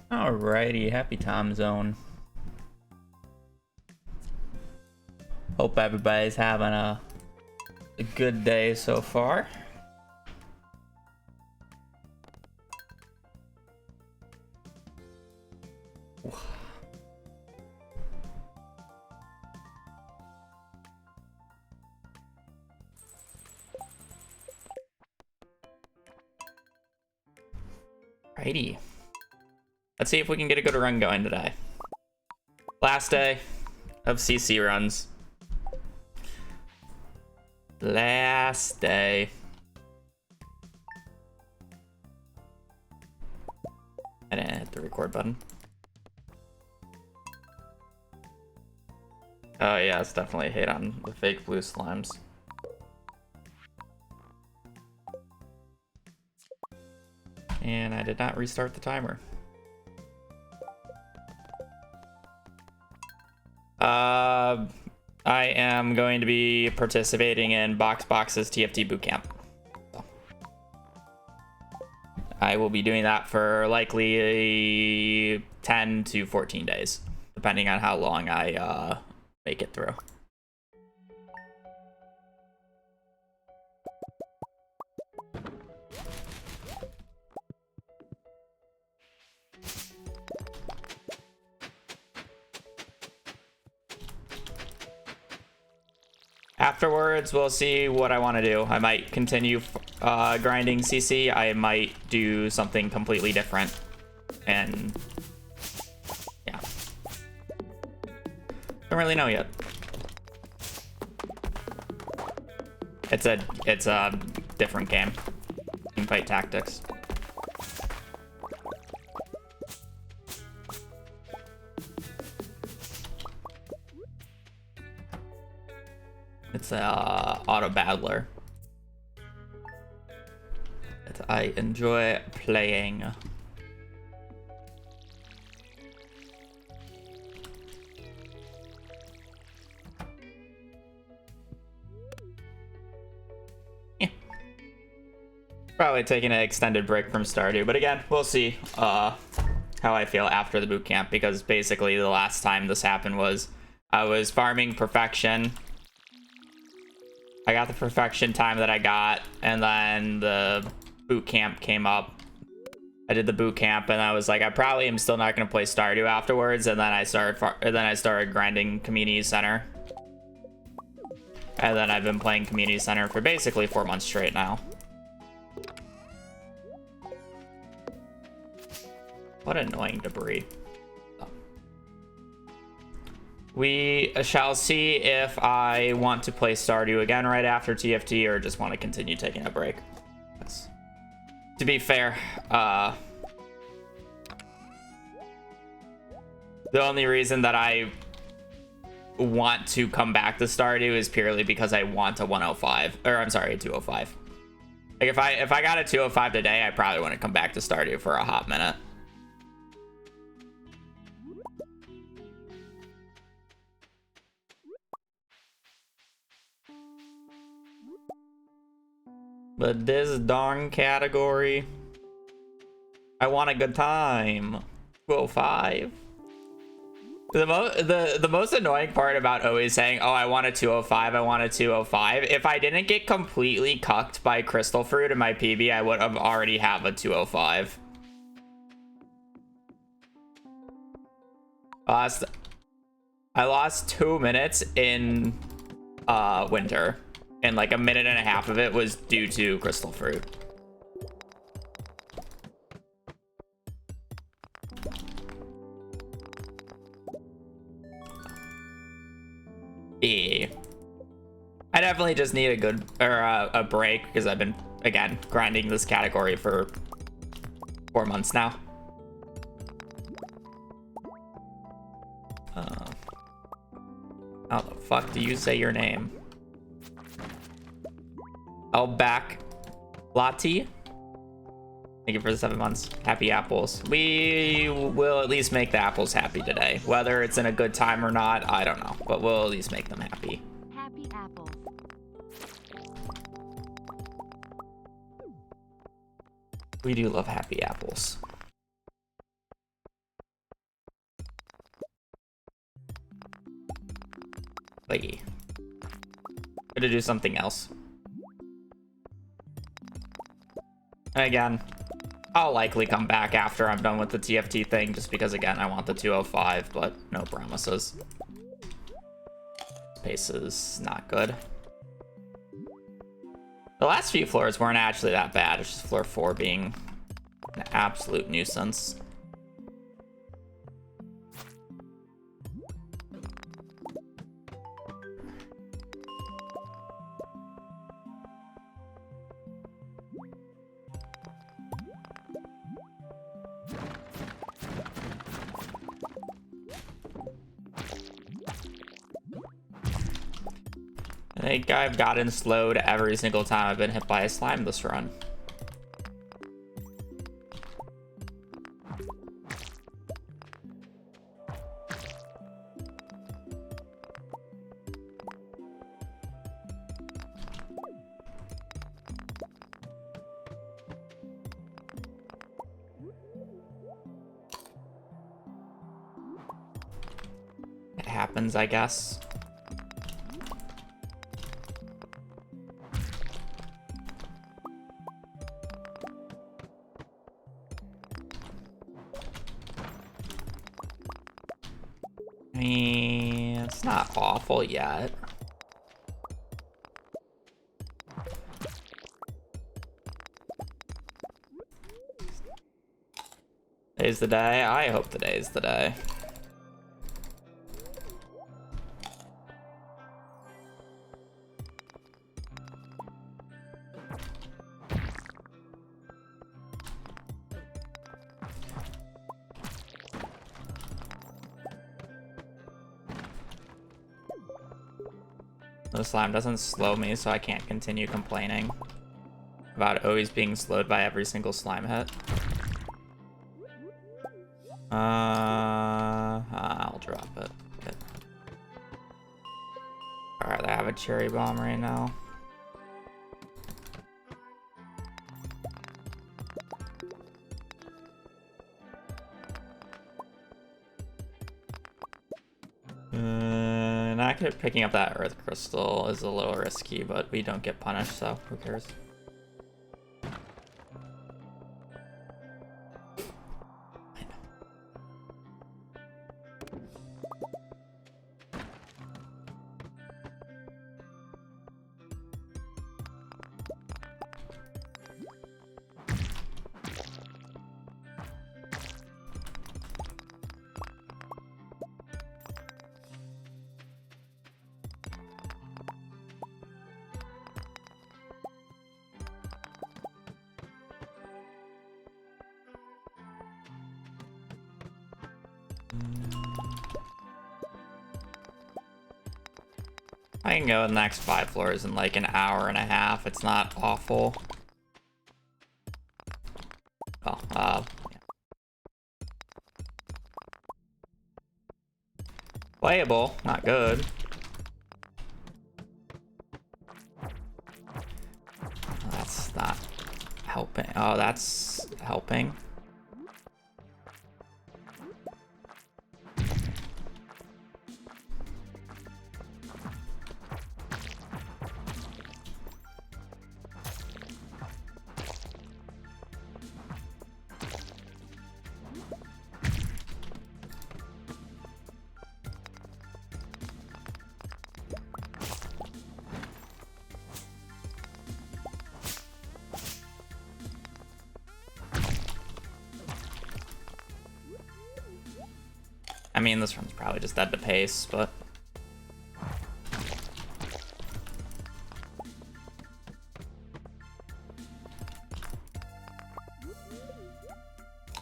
Alrighty, happy time zone. Hope everybody's having a good day so far. Righty. Let's see if we can get a good run going today. Last day of CC runs. Last day. I didn't hit the record button. Oh yeah, it's definitely a hate on the fake blue slimes. And I did not restart the timer. I am going to be participating in Box's TFT bootcamp. So I will be doing that for likely 10 to 14 days, depending on how long I make it through. Afterwards, we'll see what I want to do. I might continue grinding CC. I might do something completely different. And yeah. Don't really know yet. It's a different game. Teamfight tactics. It's auto battler that I enjoy playing. Yeah. Probably taking an extended break from Stardew, but again, we'll see how I feel after the boot camp, because basically the last time this happened was I was farming perfection. I got the perfection time that I got, and then the boot camp came up. I did the boot camp, and I was like, I probably am still not going to play Stardew afterwards. And then I started grinding Community Center, and then I've been playing Community Center for basically 4 months straight now. What annoying debris. We shall see if I want to play Stardew again right after TFT, or just want to continue taking a break. That's, to be fair, the only reason that I want to come back to Stardew is purely because I want a 105, or I'm sorry, a 205. Like if I got a 205 today, I probably want to come back to Stardew for a hot minute. But this darn category, I want a good time. 205. The most annoying part about always saying, oh, I want a 205, I want a 205. If I didn't get completely cucked by Crystal Fruit in my PB, I would have already have a 205. I lost 2 minutes in winter. And like a minute and a half of it was due to Crystal Fruit. Yeah. I definitely just need a good, or a break, because I've been, again, grinding this category for 4 months now. How the fuck do you say your name? Back Lati. Thank you for the 7 months. Happy apples. We will at least make the apples happy today. Whether it's in a good time or not, I don't know. But we'll at least make them happy. Happy apples. We do love happy apples. Like, gotta do something else. And again, I'll likely come back after I'm done with the TFT thing, just because, again, I want the 205, but no promises. Pace is not good. The last few floors weren't actually that bad. It's just floor 4 being an absolute nuisance. I think I've gotten slowed every single time I've been hit by a slime this run. It happens, I guess. I mean, it's not awful yet. Today's the day? I hope today's the day. The slime doesn't slow me, so I can't continue complaining about always being slowed by every single slime hit. I'll drop it. Good. Alright, I have a cherry bomb right now. Not picking up that earth crystal is a little risky, but we don't get punished, so who cares? I can go the next 5 floors in like an hour and a half. It's not awful. Well, yeah. Playable, not good. That's not helping. Oh, that's helping. I mean, this one's probably just dead to pace, but...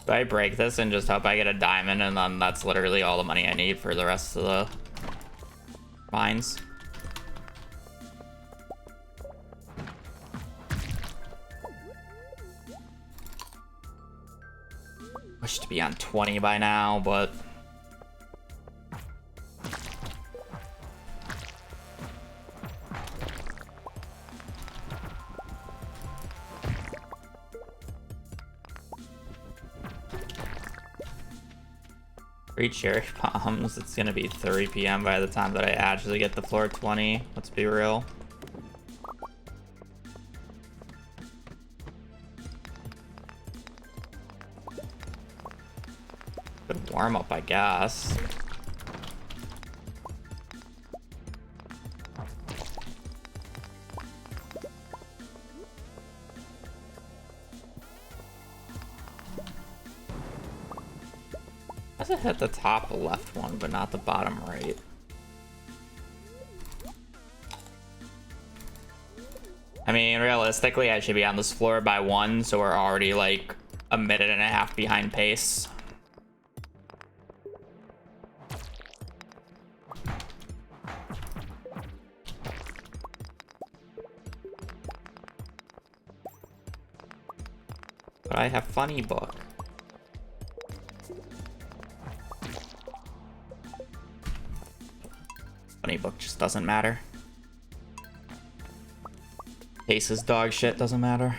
Do I break this and just hope I get a diamond, and then that's literally all the money I need for the rest of the mines? Wish to be on 20 by now, but... 3 cherry bombs. It's gonna be 3 p.m. by the time that I actually get to floor 20. Let's be real. Good warm up, I guess. Does it hit the top left one, but not the bottom right? I mean, realistically, I should be on this floor by 1, so we're already like a minute and a half behind pace. But I have funny book. Funny book just doesn't matter. Pace's dog shit doesn't matter.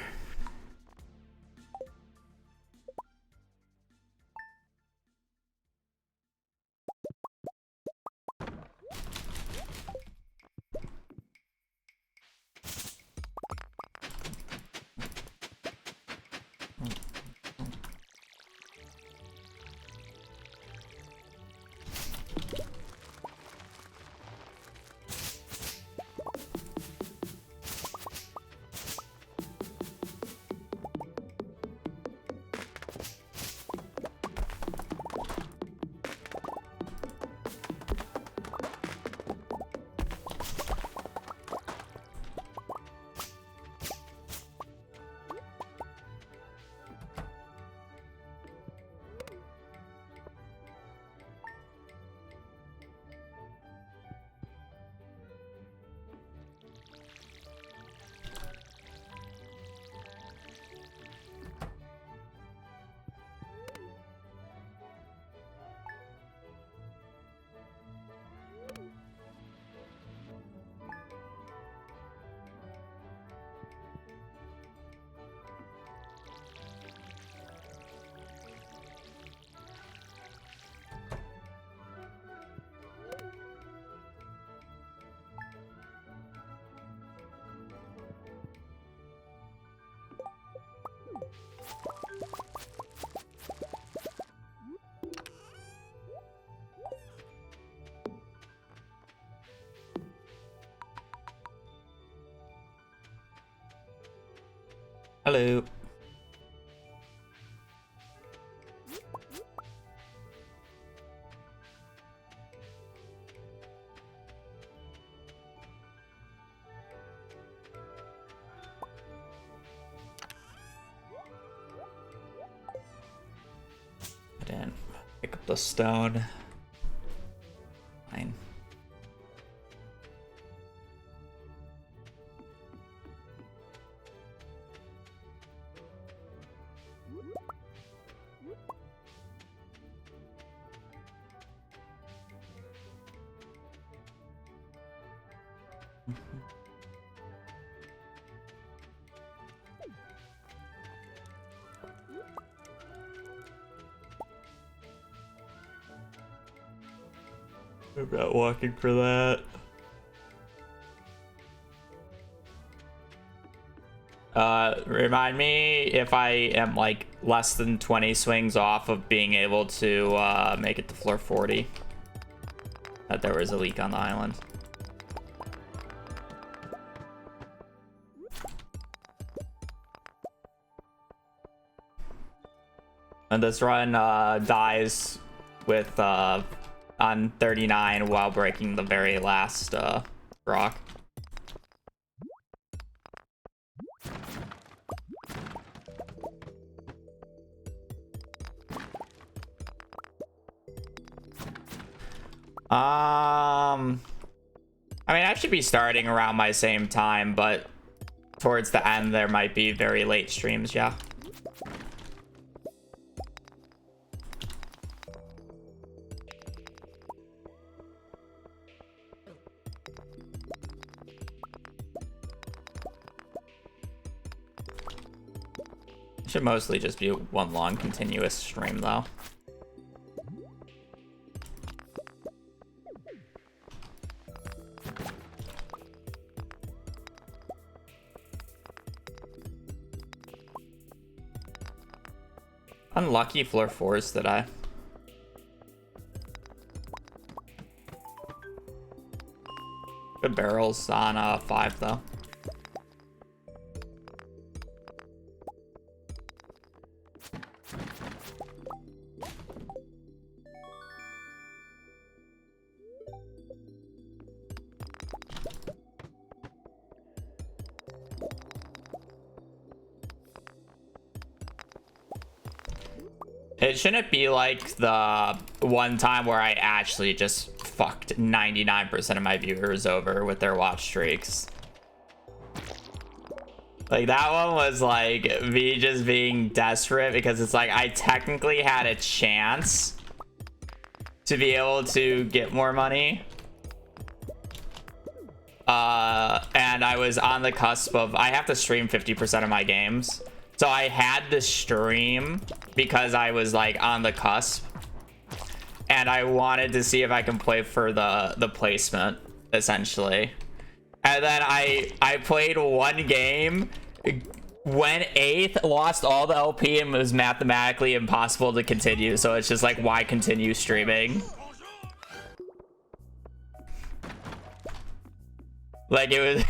Hello. I didn't pick up the stone. Fine. I'm not walking for that. Remind me if I am like less than 20 swings off of being able to make it to floor 40. That there was a leak on the island. And this run dies with on 39 while breaking the very last rock. I mean, I should be starting around my same time, but towards the end there might be very late streams, yeah. It should mostly just be one long continuous stream though. Unlucky floor 4s today. Good barrels on 5 though. It shouldn't be like the one time where I actually just fucked 99% of my viewers over with their watch streaks. Like, that one was like me just being desperate because it's like I technically had a chance to be able to get more money. And I was on the cusp of, I have to stream 50% of my games. So I had to stream because I was like on the cusp. And I wanted to see if I can play for the placement, essentially. And then I played one game, went 8th, lost all the LP, and was mathematically impossible to continue. So it's just like, why continue streaming? Like, it was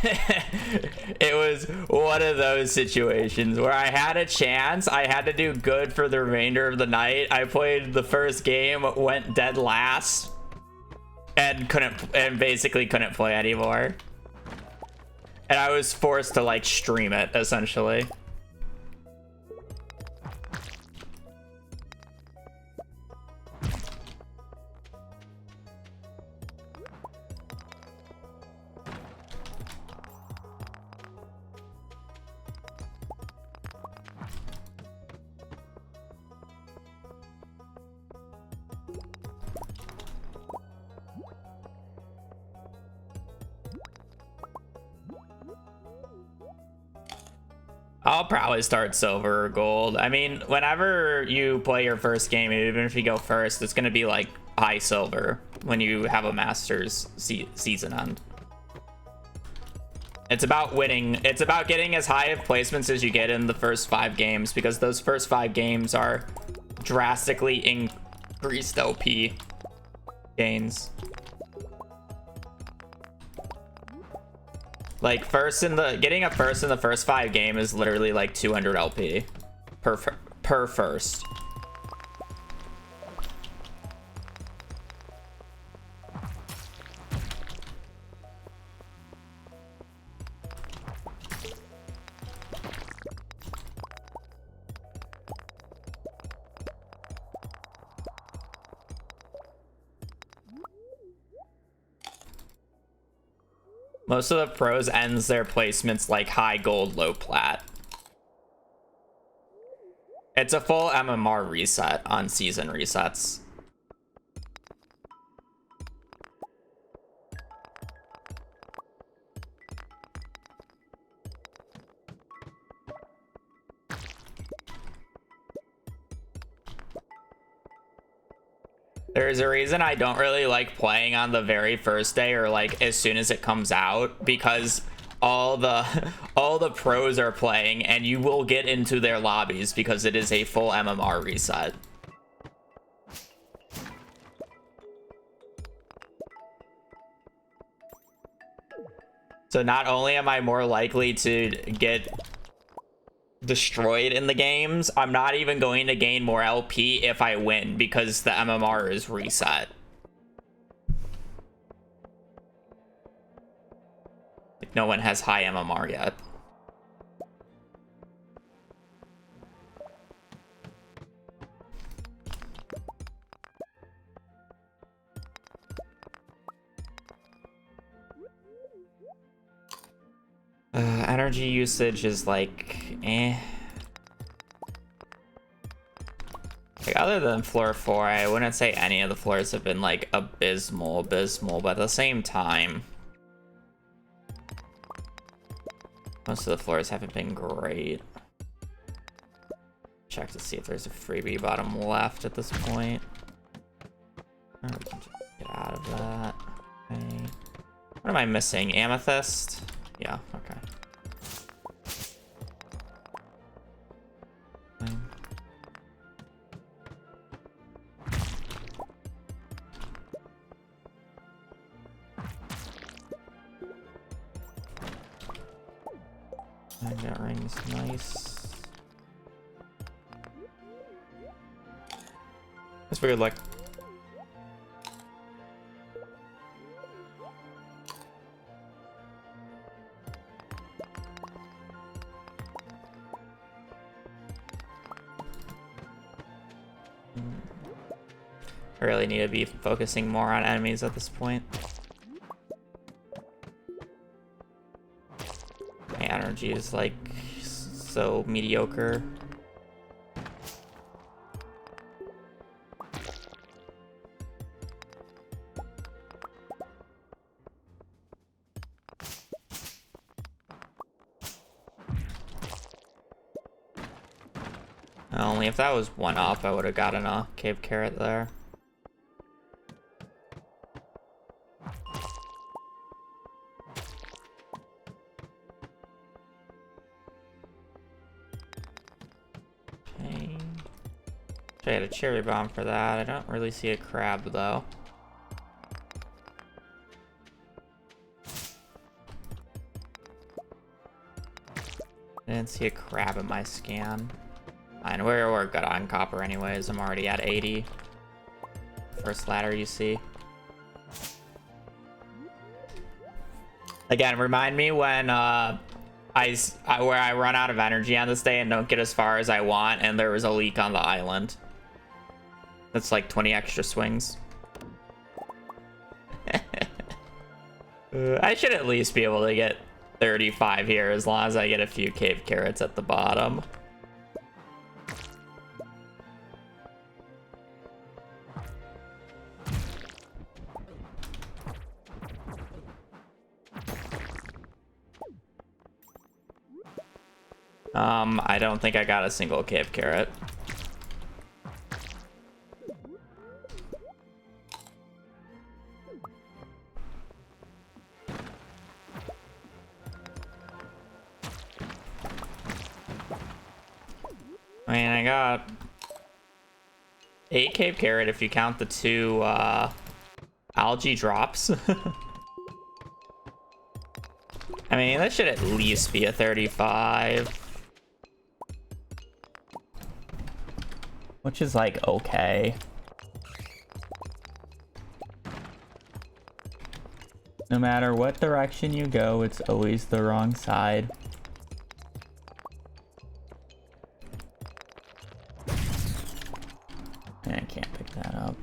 it was one of those situations where I had a chance. I had to do good for the remainder of the night. I played the first game, went dead last, and basically couldn't play anymore. And I was forced to like stream it, essentially. I'll probably start silver or gold. I mean, whenever you play your first game, even if you go first, it's going to be like high silver when you have a Masters season end. It's about winning. It's about getting as high of placements as you get in the first 5 games, because those first 5 games are drastically increased LP gains. Like, getting a first in the first 5 game is literally like 200 LP per first. Most of the pros ends their placements like high gold, low plat. It's a full MMR reset on season resets. There's a reason I don't really like playing on the very first day or like as soon as it comes out, because all the pros are playing and you will get into their lobbies because it is a full MMR reset. So not only am I more likely to get destroyed in the games, I'm not even going to gain more LP if I win because the MMR is reset. No one has high MMR yet. Energy usage is like, eh. Like, other than floor 4, I wouldn't say any of the floors have been like abysmal, but at the same time, most of the floors haven't been great. Check to see if there's a freebie bottom left at this point. Oh, we can just get out of that. Okay. What am I missing? Amethyst? Yeah, okay. Magnet rings, nice. That's weird, like. I really need to be focusing more on enemies at this point. My energy is like so mediocre. Only if that was one up, I would have gotten a cave carrot there. Okay. I had a cherry bomb for that. I don't really see a crab though. I didn't see a crab in my scan. And we're good on copper anyways. I'm already at 80. First ladder you see. Again, remind me when where I run out of energy on this day and don't get as far as I want, and there was a leak on the island. That's like 20 extra swings. I should at least be able to get 35 here as long as I get a few cave carrots at the bottom. I don't think I got a single cave carrot. I mean, I got 8 cave carrot if you count the 2 algae drops. I mean, that should at least be a 35. Which is like okay. No matter what direction you go, it's always the wrong side. I can't pick that up.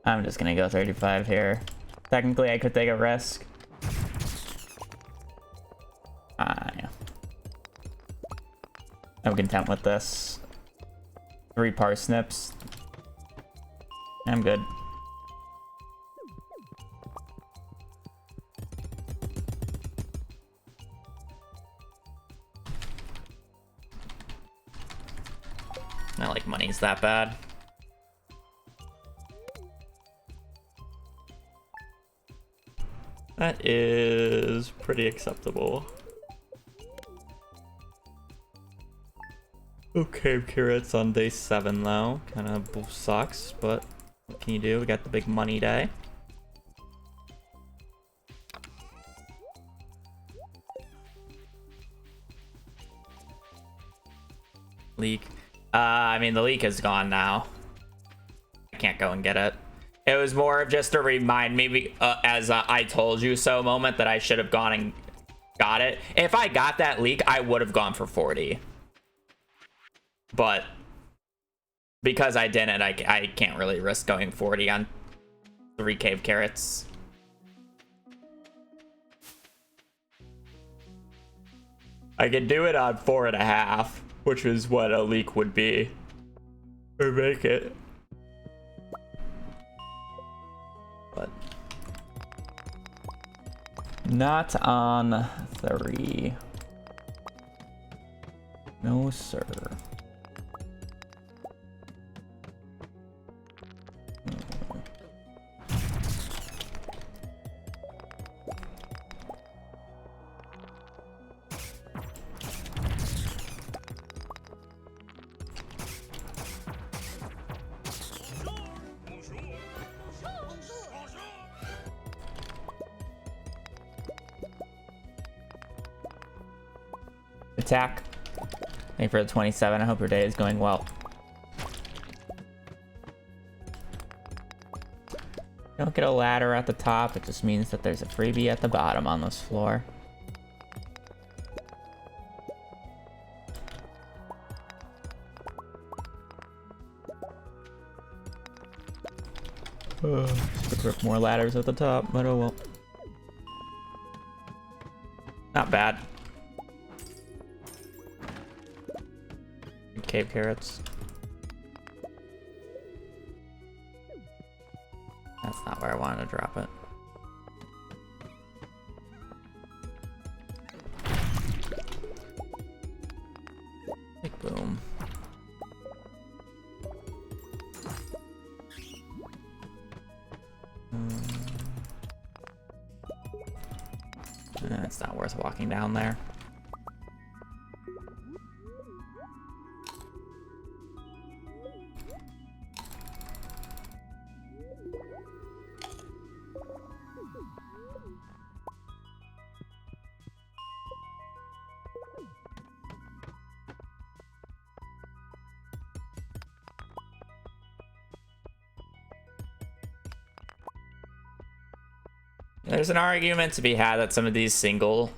I'm just gonna go 35 here. Technically, I could take a risk. Yeah. I'm content with this. 3 parsnips. I'm good. Not like money's that bad. That is pretty acceptable. Okay, carrots on day 7 though. Kind of sucks, but what can you do? We got the big money day. Leak. I mean, the leak is gone now. I can't go and get it. It was more of just to remind me, as a I told you so moment, that I should have gone and got it. If I got that leak, I would have gone for 40. But because I didn't, I can't really risk going 40 on 3 cave carrots. I could do it on 4.5, which is what a leak would be. Or make it. But not on 3. No, sir. Attack. Thank you for the 27. I hope your day is going well. Don't get a ladder at the top. It just means that there's a freebie at the bottom on this floor. Equip more ladders at the top, but oh well. Not bad. Cave carrots. That's not where I wanted to drop it. Big boom. It's not worth walking down there. There's an argument to be had that some of these single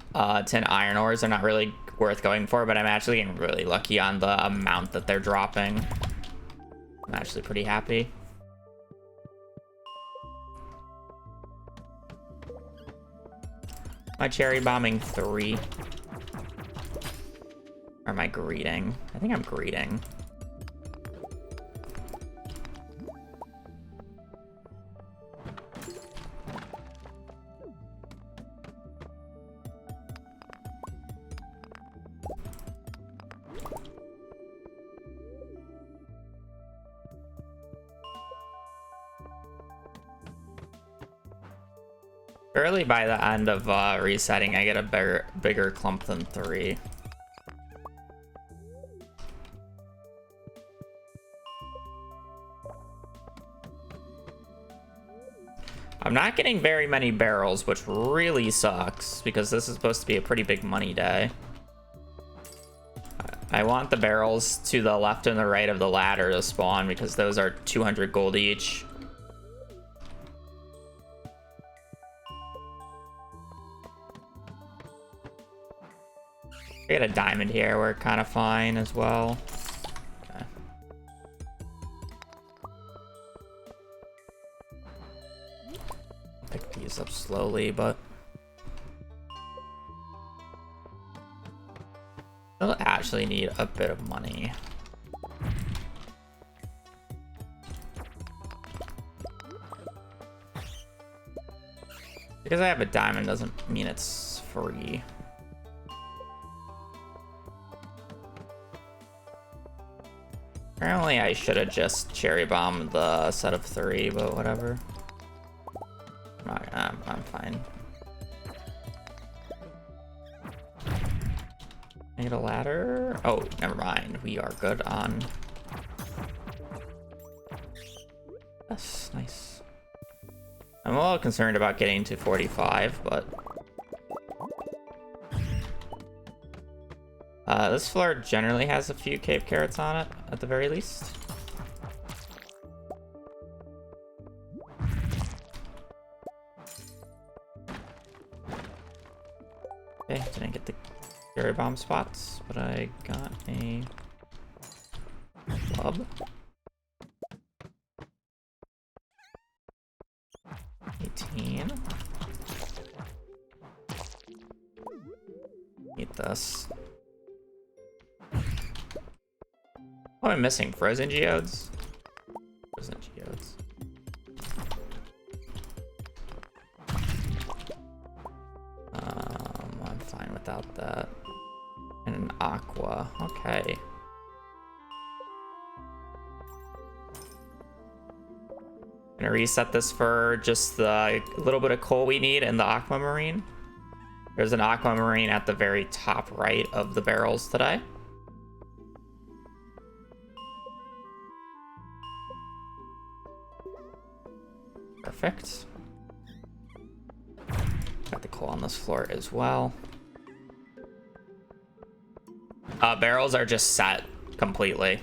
tin iron ores are not really worth going for, but I'm actually getting really lucky on the amount that they're dropping. I'm actually pretty happy. Am I cherry bombing 3? Or am I greeting? I think I'm greeting. Early by the end of resetting, I get a bigger clump than 3. I'm not getting very many barrels, which really sucks, because this is supposed to be a pretty big money day. I want the barrels to the left and the right of the ladder to spawn, because those are 200 gold each. I get a diamond here, we're kind of fine as well. Okay. Pick these up slowly, but I'll actually need a bit of money. Because I have a diamond doesn't mean it's free. Apparently I should have just cherry bombed the set of 3, but whatever. I'm fine. I get a ladder? Oh, never mind. We are good on... That's nice. I'm a little concerned about getting to 45, but... this floor generally has a few cave carrots on it, at the very least. Okay, didn't get the cherry bomb spots, but I got a club. 18. Eat this. What am I missing? Frozen geodes? Frozen geodes. I'm fine without that. And an aqua. Okay. Gonna reset this for just the little bit of coal we need in the aquamarine. There's an aquamarine at the very top right of the barrels today. Perfect. Got the coal on this floor as well. Barrels are just set completely.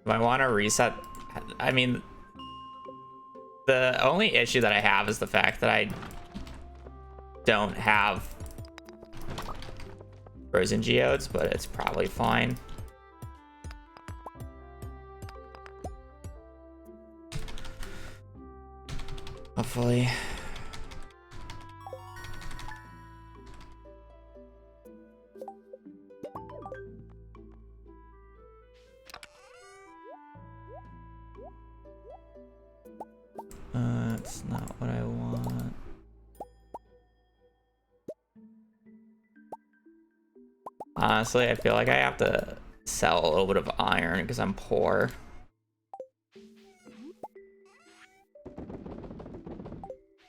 If I want to reset, I mean, the only issue that I have is the fact that I don't have frozen geodes, but it's probably fine. Hopefully. That's not what I want. Honestly, I feel like I have to sell a little bit of iron because I'm poor.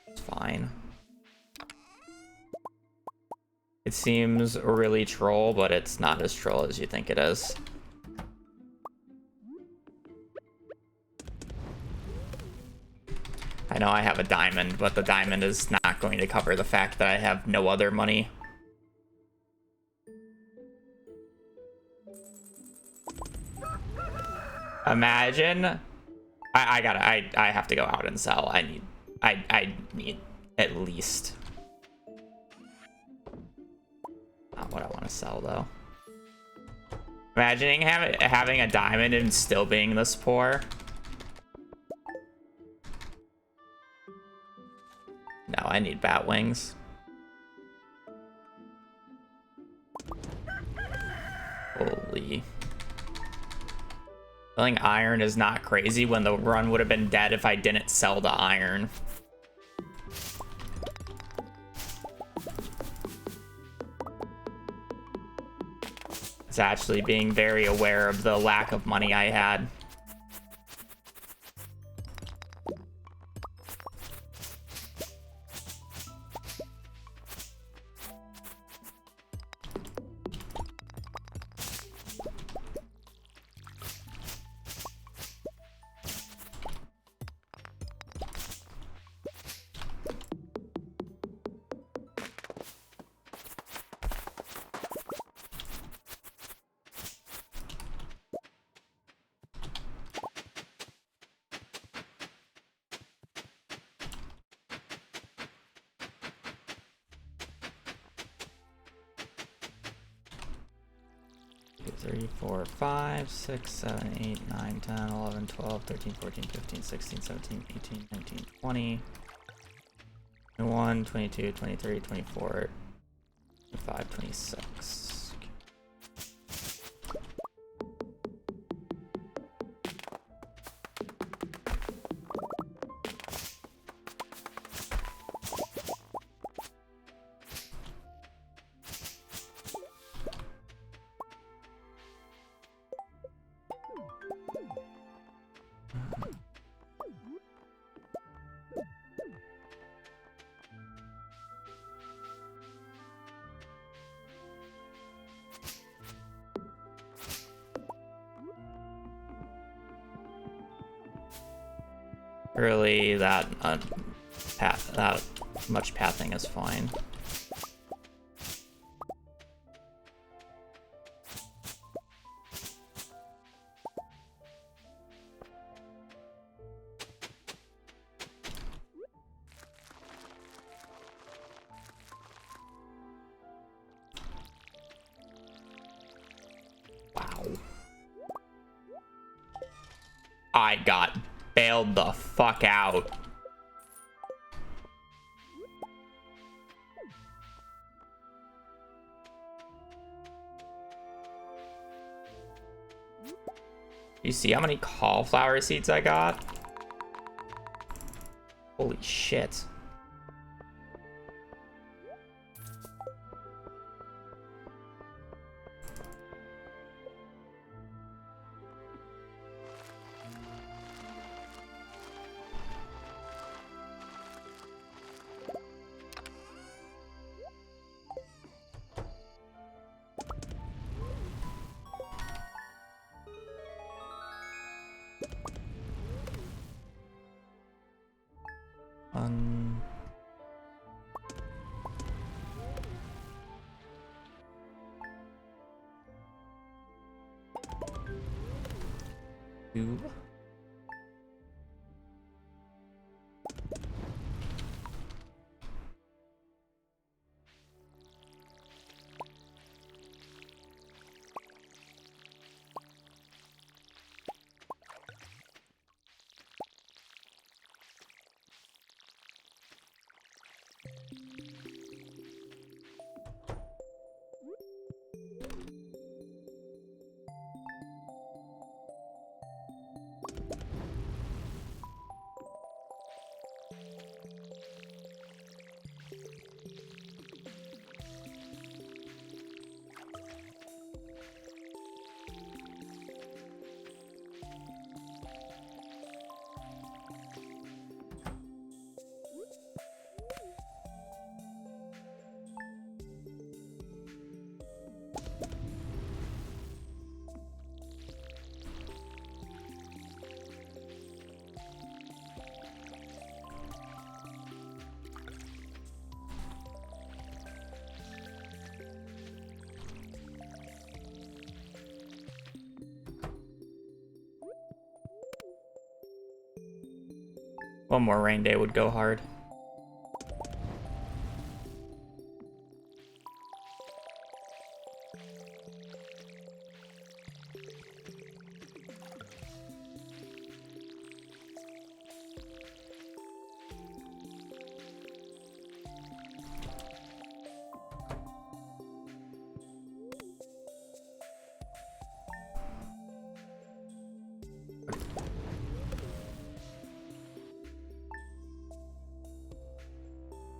It's fine. It seems really troll, but it's not as troll as you think it is. I know I have a diamond, but the diamond is not going to cover the fact that I have no other money. Imagine. I have to go out and sell. I need at least. Not what I want to sell though. Imagining having a diamond and still being this poor. No, I need bat wings. Holy. Selling iron is not crazy when the run would have been dead if I didn't sell the iron. It's actually being very aware of the lack of money I had. Three, 4, 5, 6, 7, 8, 9, 10, 11, 12, 13, 14, 15, 16, 17, 18, 19, 20, 21, 22, 23, 24, 25, 26. Really, that much pathing is fine. Wow. I got bailed the fuck out. You see how many cauliflower seeds I got? Holy shit. Ooh. One more rain day would go hard.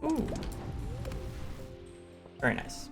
Ooh. Very nice.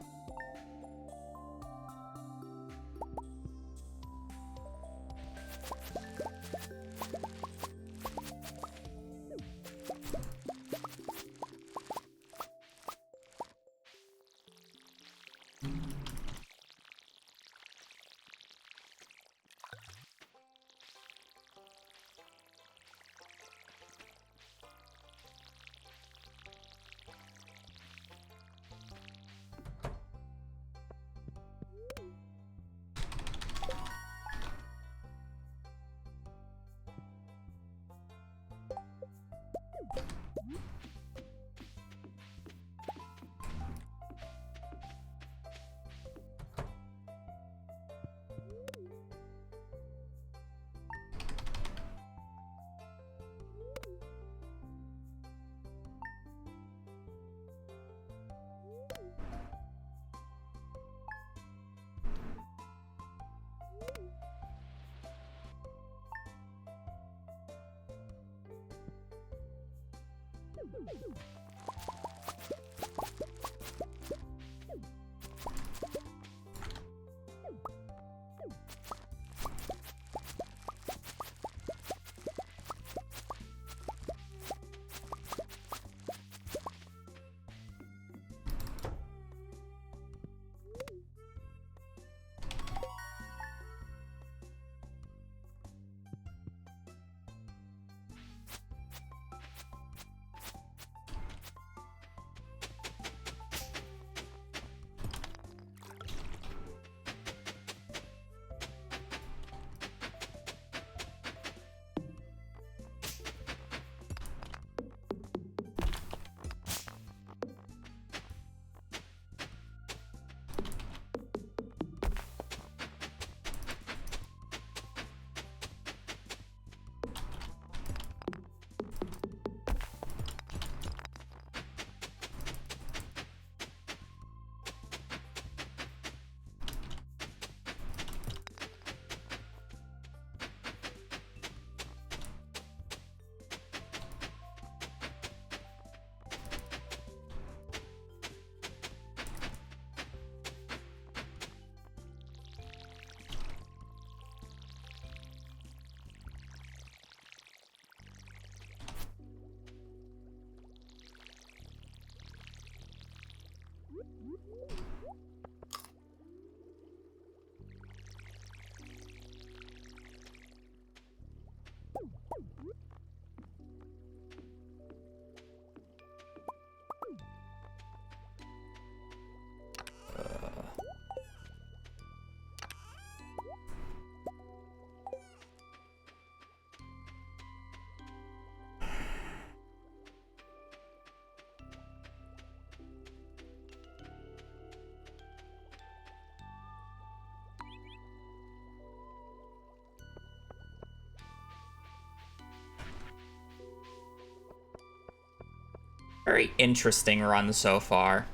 Very interesting run so far.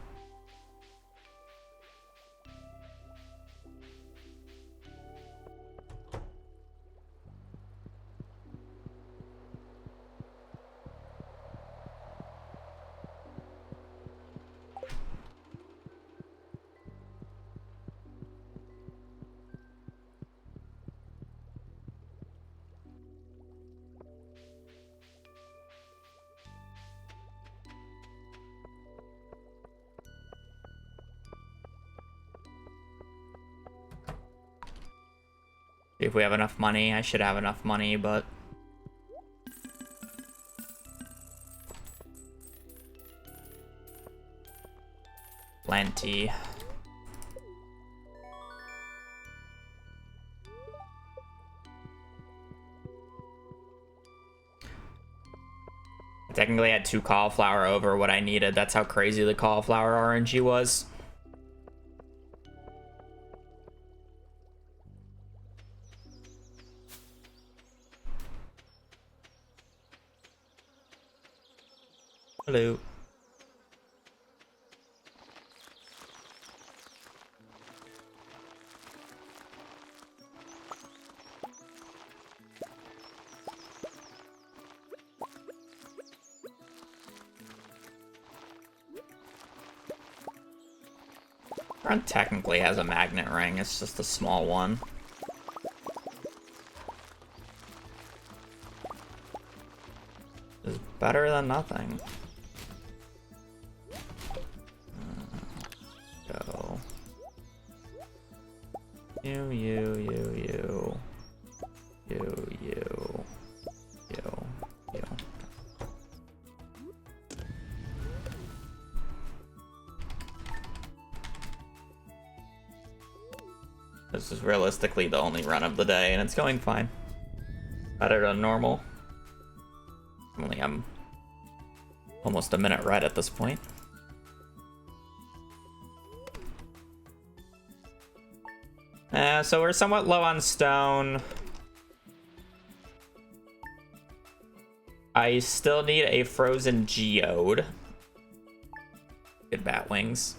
If we have enough money, I should have enough money, but... Plenty. I technically had 2 cauliflower over what I needed. That's how crazy the cauliflower RNG was. Hello. Front technically has a magnet ring, it's just a small one. It's better than nothing. Go. You. This is realistically the only run of the day, and it's going fine. Better than normal. I'm almost a minute right at this point. So we're somewhat low on stone. I still need a frozen geode. Good bat wings.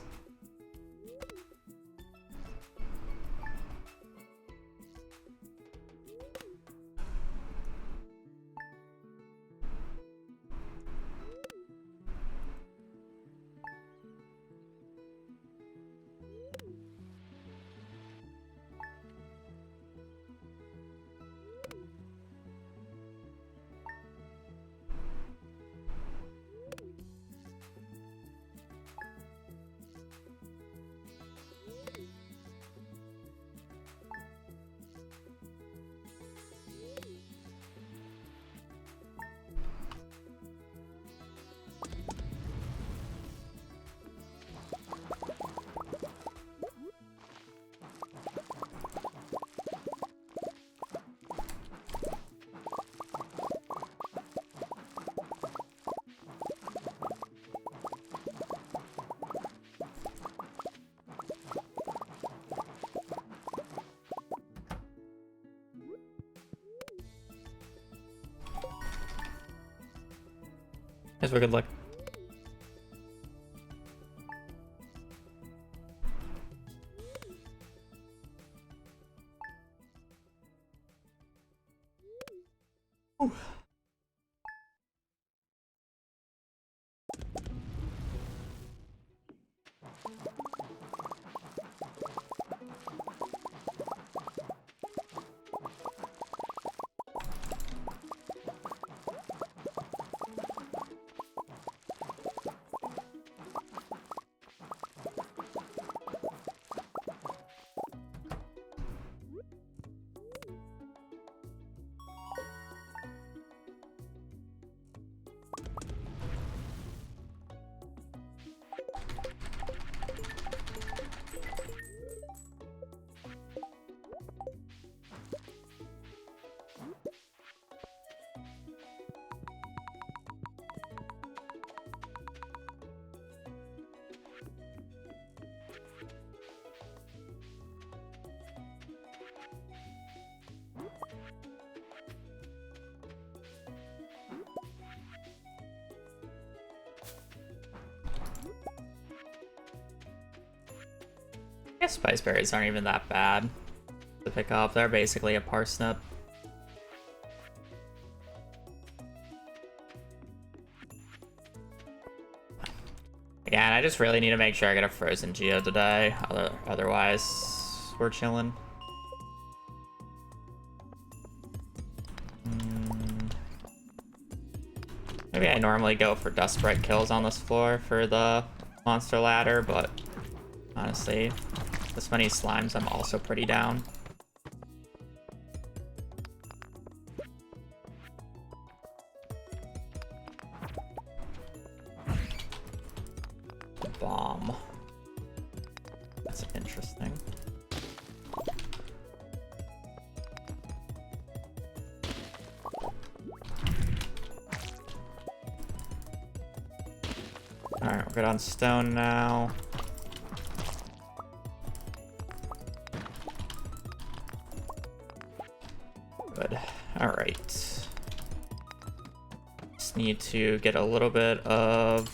Guess we're good luck. Ooh. guess spice berries aren't even that bad to pick up. They're basically a parsnip. Again, I just really need to make sure I get a frozen geo today. Otherwise, we're chilling. Maybe I normally go for dust sprite kills on this floor for the monster ladder, but honestly, this many slimes, I'm also pretty down. The bomb. That's interesting. Alright, we're good on stone now. Good. Alright. Just need to get a little bit of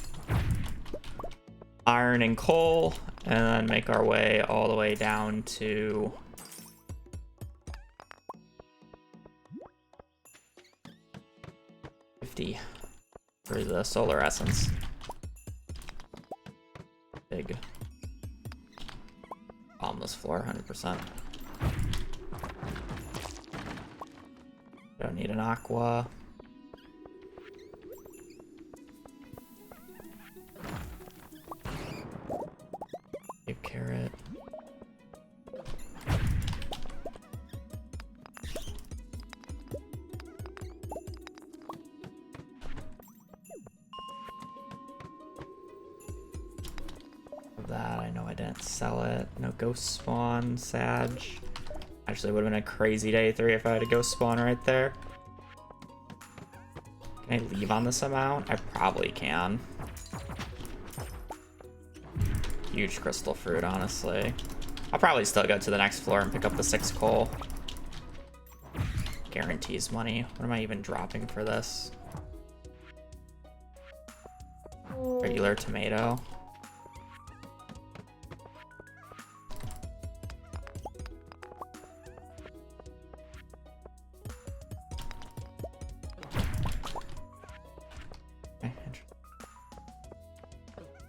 iron and coal, and then make our way all the way down to $50 for the solar essence. Big bomb this floor, 100%. Don't need an aqua. Big carrot. That I know I didn't sell it. No ghost spawn, Sag. Actually, would have been a crazy day 3 if I had a ghost spawn right there. Can I leave on this amount? I probably can. Huge crystal fruit, honestly. I'll probably still go to the next floor and pick up the 6 coal. Guarantees money. What am I even dropping for this? Regular tomato.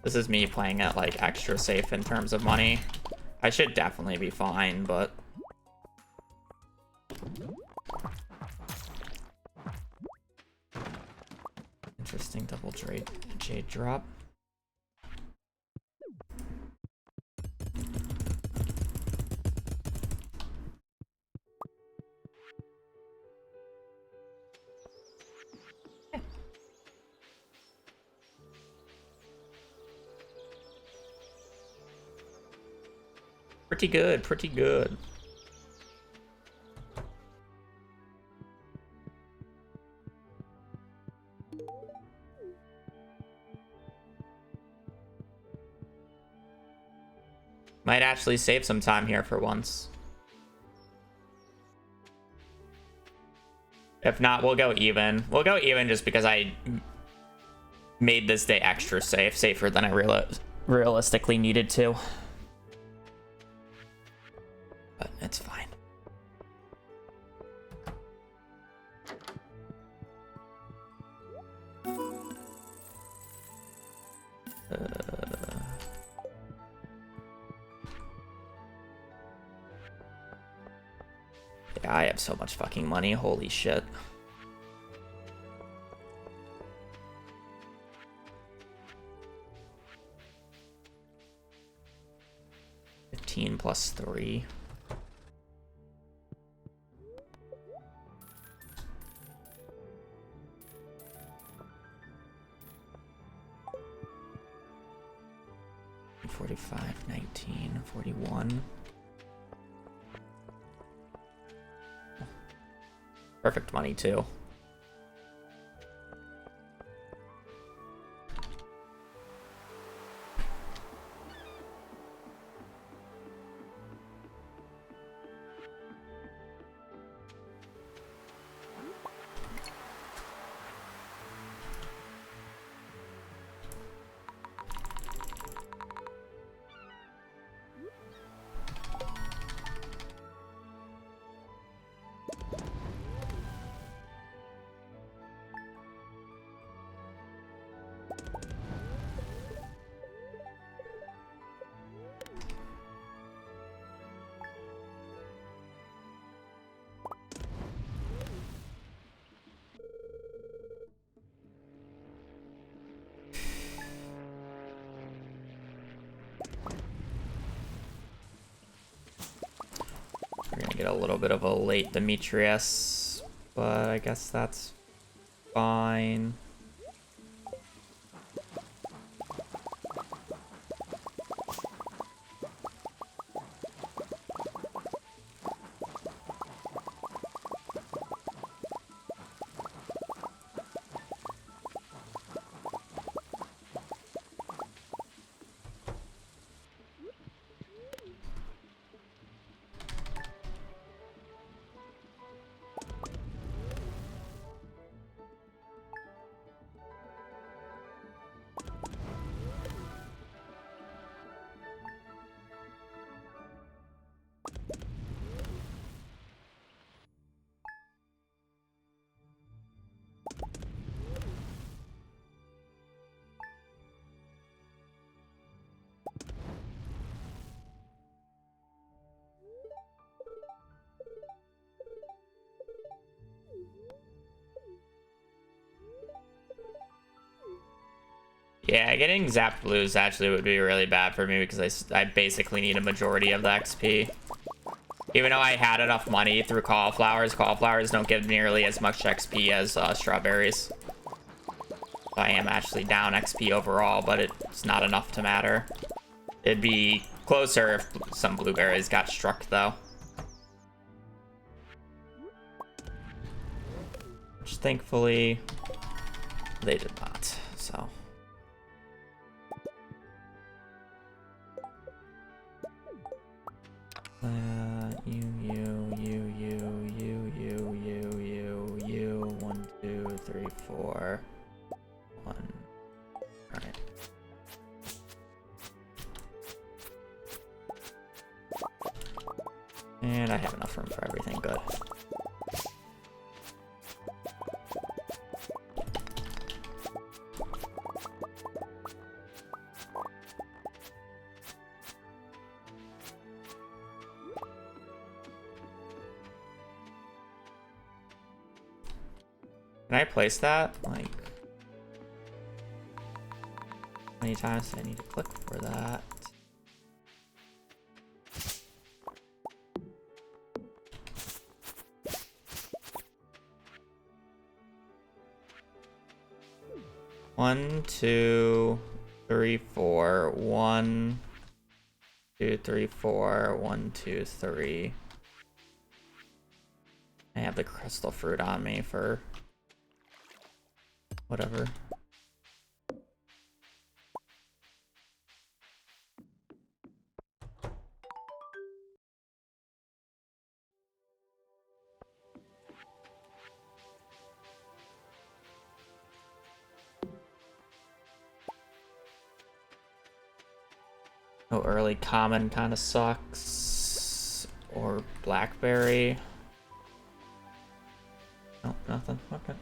This is me playing it like extra safe in terms of money. I should definitely be fine, but interesting double jade drop. Pretty good, pretty good. Might actually save some time here for once. If not, we'll go even. We'll go even just because I made this day extra safe, safer than I realistically needed to. But it's fine. Yeah, I have so much fucking money. Holy shit. +3. $45, $19, $41. Perfect money too. a little bit of a late Demetrius, but I guess that's fine. Yeah, getting zapped blues actually would be really bad for me because I basically need a majority of the XP. Even though I had enough money through cauliflowers don't give nearly as much XP as strawberries. So I am actually down XP overall, but it's not enough to matter. It'd be closer if some blueberries got struck, though. Which thankfully, they did not, so... you. 1, 2, 3, 4. 1. Alright. And I have enough room for everything. Good. Can I place that? Like, how many times do I need to click for that? One, 2, 3, 4. 1, 2, 3, 4. 1, 2, 3. I have the crystal fruit on me for whatever. Oh, early common kind of sucks. Or blackberry. Oh, nothing. Okay.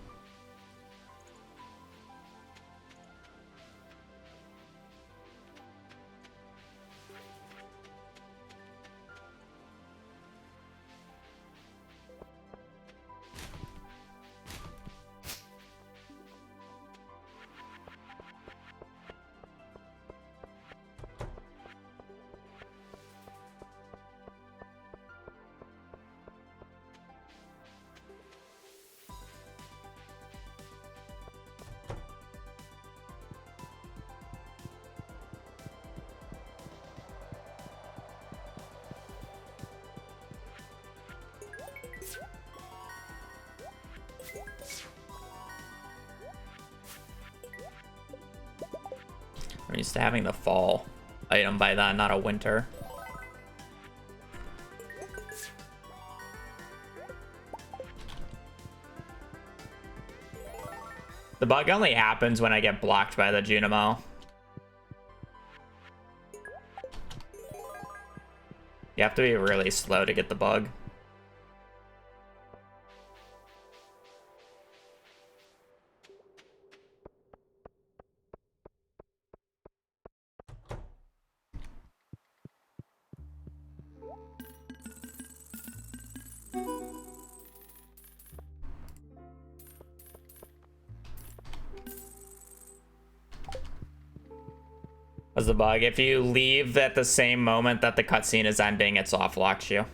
I'm used to having the fall item by then, not a winter. The bug only happens when I get blocked by the Junimo. You have to be really slow to get the bug. That's the bug. If you leave at the same moment that the cutscene is ending, it soft locks you.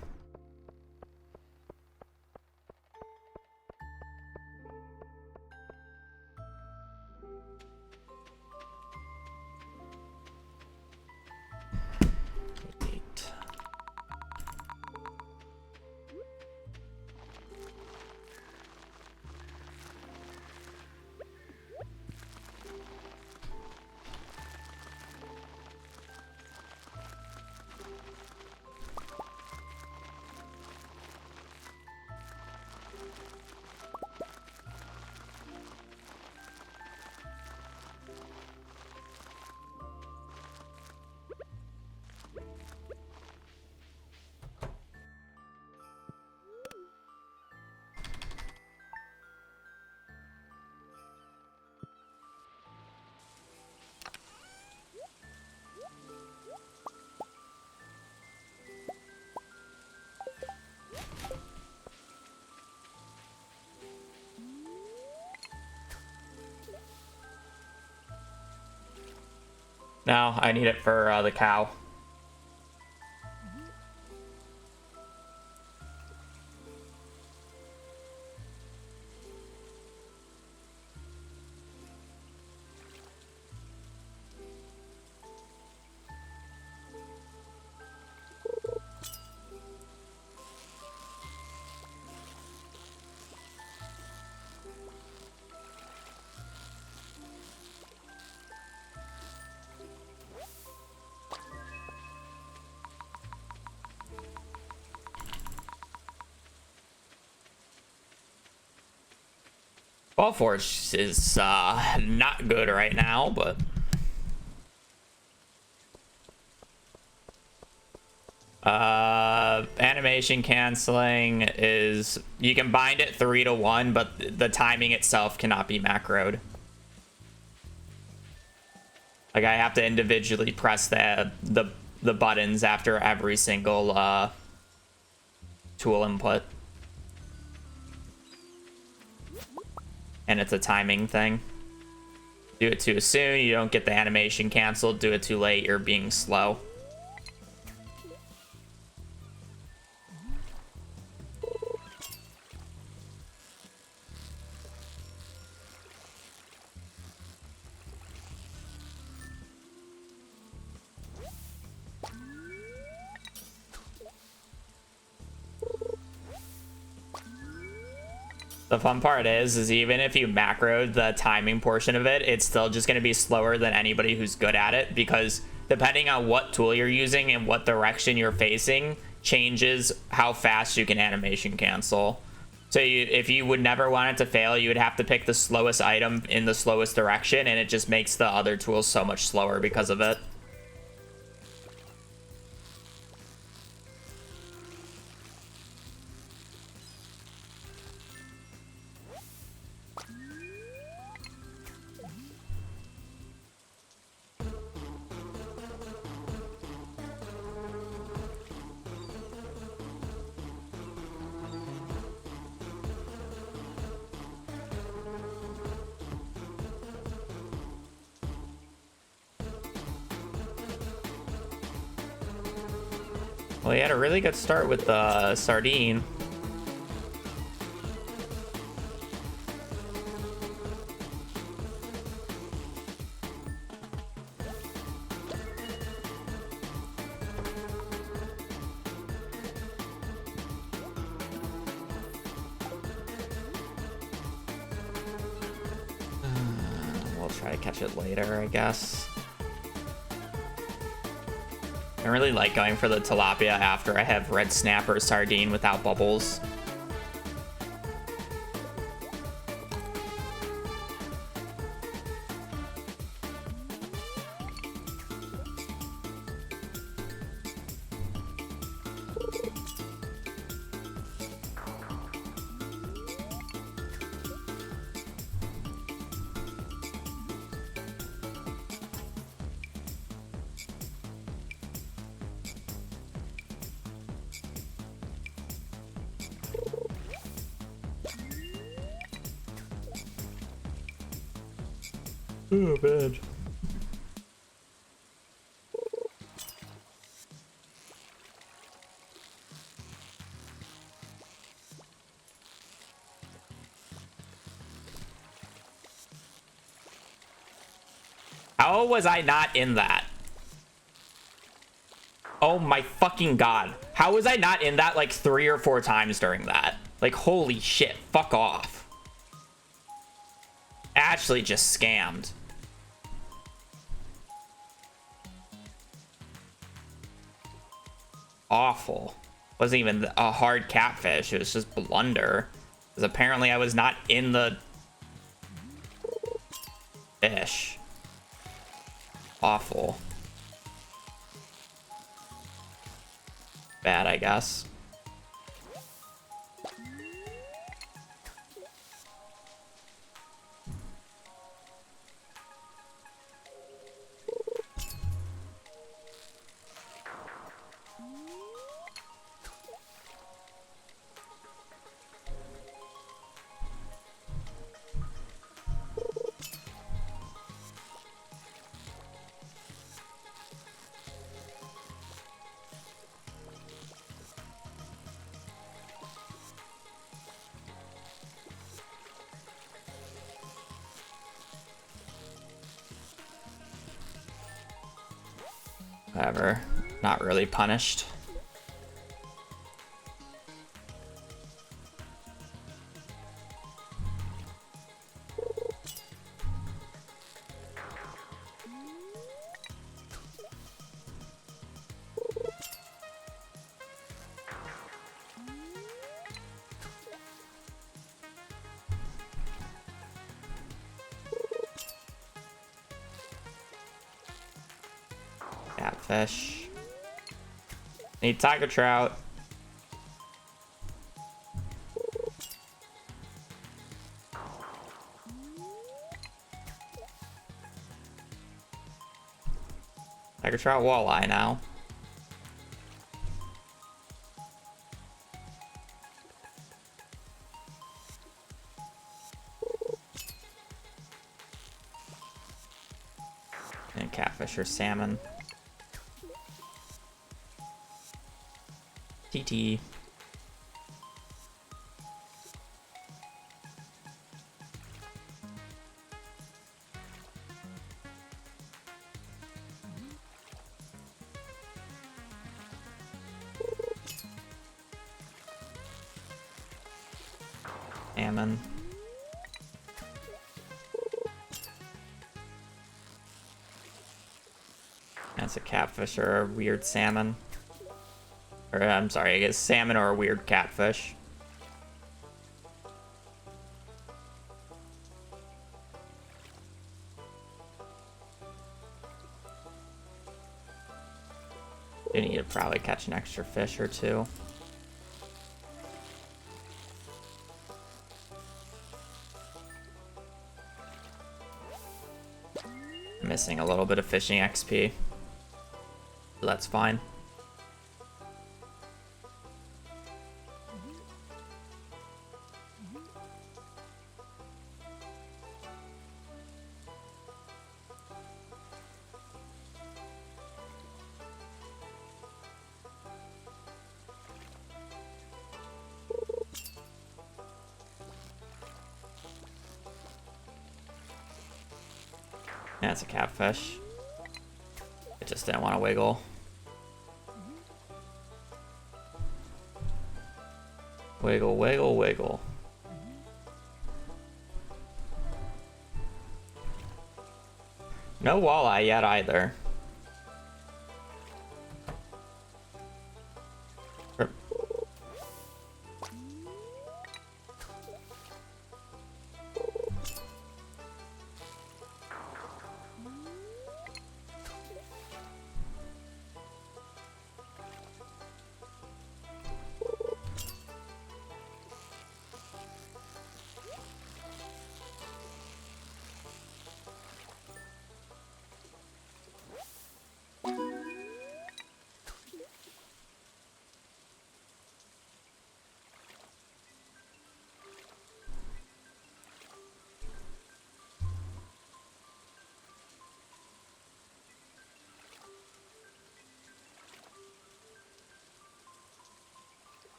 No, I need it for the cow. Ball Forge is not good right now, but animation canceling is, you can bind it 3-to-1, but the timing itself cannot be macroed. Like, I have to individually press the buttons after every single tool input. And it's a timing thing. Do it too soon, you don't get the animation canceled. Do it too late, you're being slow. The fun part is even if you macroed the timing portion of it, it's still just going to be slower than anybody who's good at it, because depending on what tool you're using and what direction you're facing changes how fast you can animation cancel. So if you would never want it to fail, you would have to pick the slowest item in the slowest direction, and it just makes the other tools so much slower because of it. Well, he had a really good start with the sardine. We'll try to catch it later, I guess. I really like going for the tilapia after I have red snapper sardine without bubbles. Oh, bad. How was I not in that? Oh my fucking god. How was I not in that like 3 or 4 times during that? Like, holy shit, fuck off. Actually just scammed. Awful. Wasn't even a hard catfish, it was just blunder. Because apparently I was not in the fish. Awful. Bad, I guess. Whatever. Not really punished. Catfish. Need tiger trout. Tiger trout walleye now. And catfish or salmon. TT. Salmon. That's a catfish or a weird salmon. Or, I'm sorry, I guess salmon or a weird catfish. You need to probably catch an extra fish or two. Missing a little bit of fishing XP. So that's fine. Yeah, it's a catfish. It just didn't want to wiggle. Wiggle, wiggle, wiggle. No walleye yet either.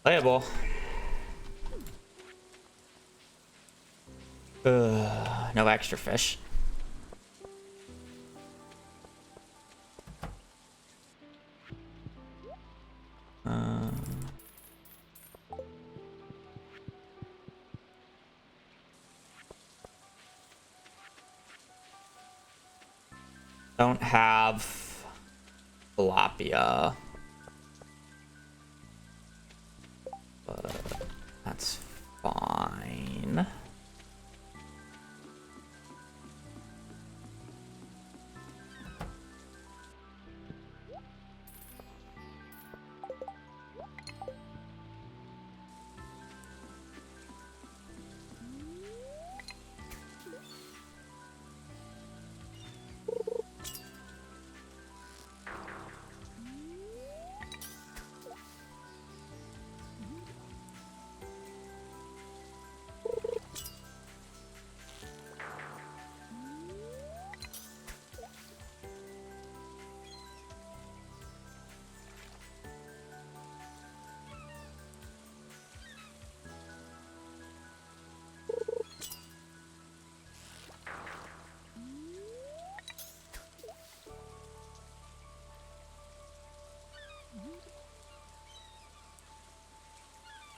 Playable. No extra fish. Don't have tilapia. But that's fine.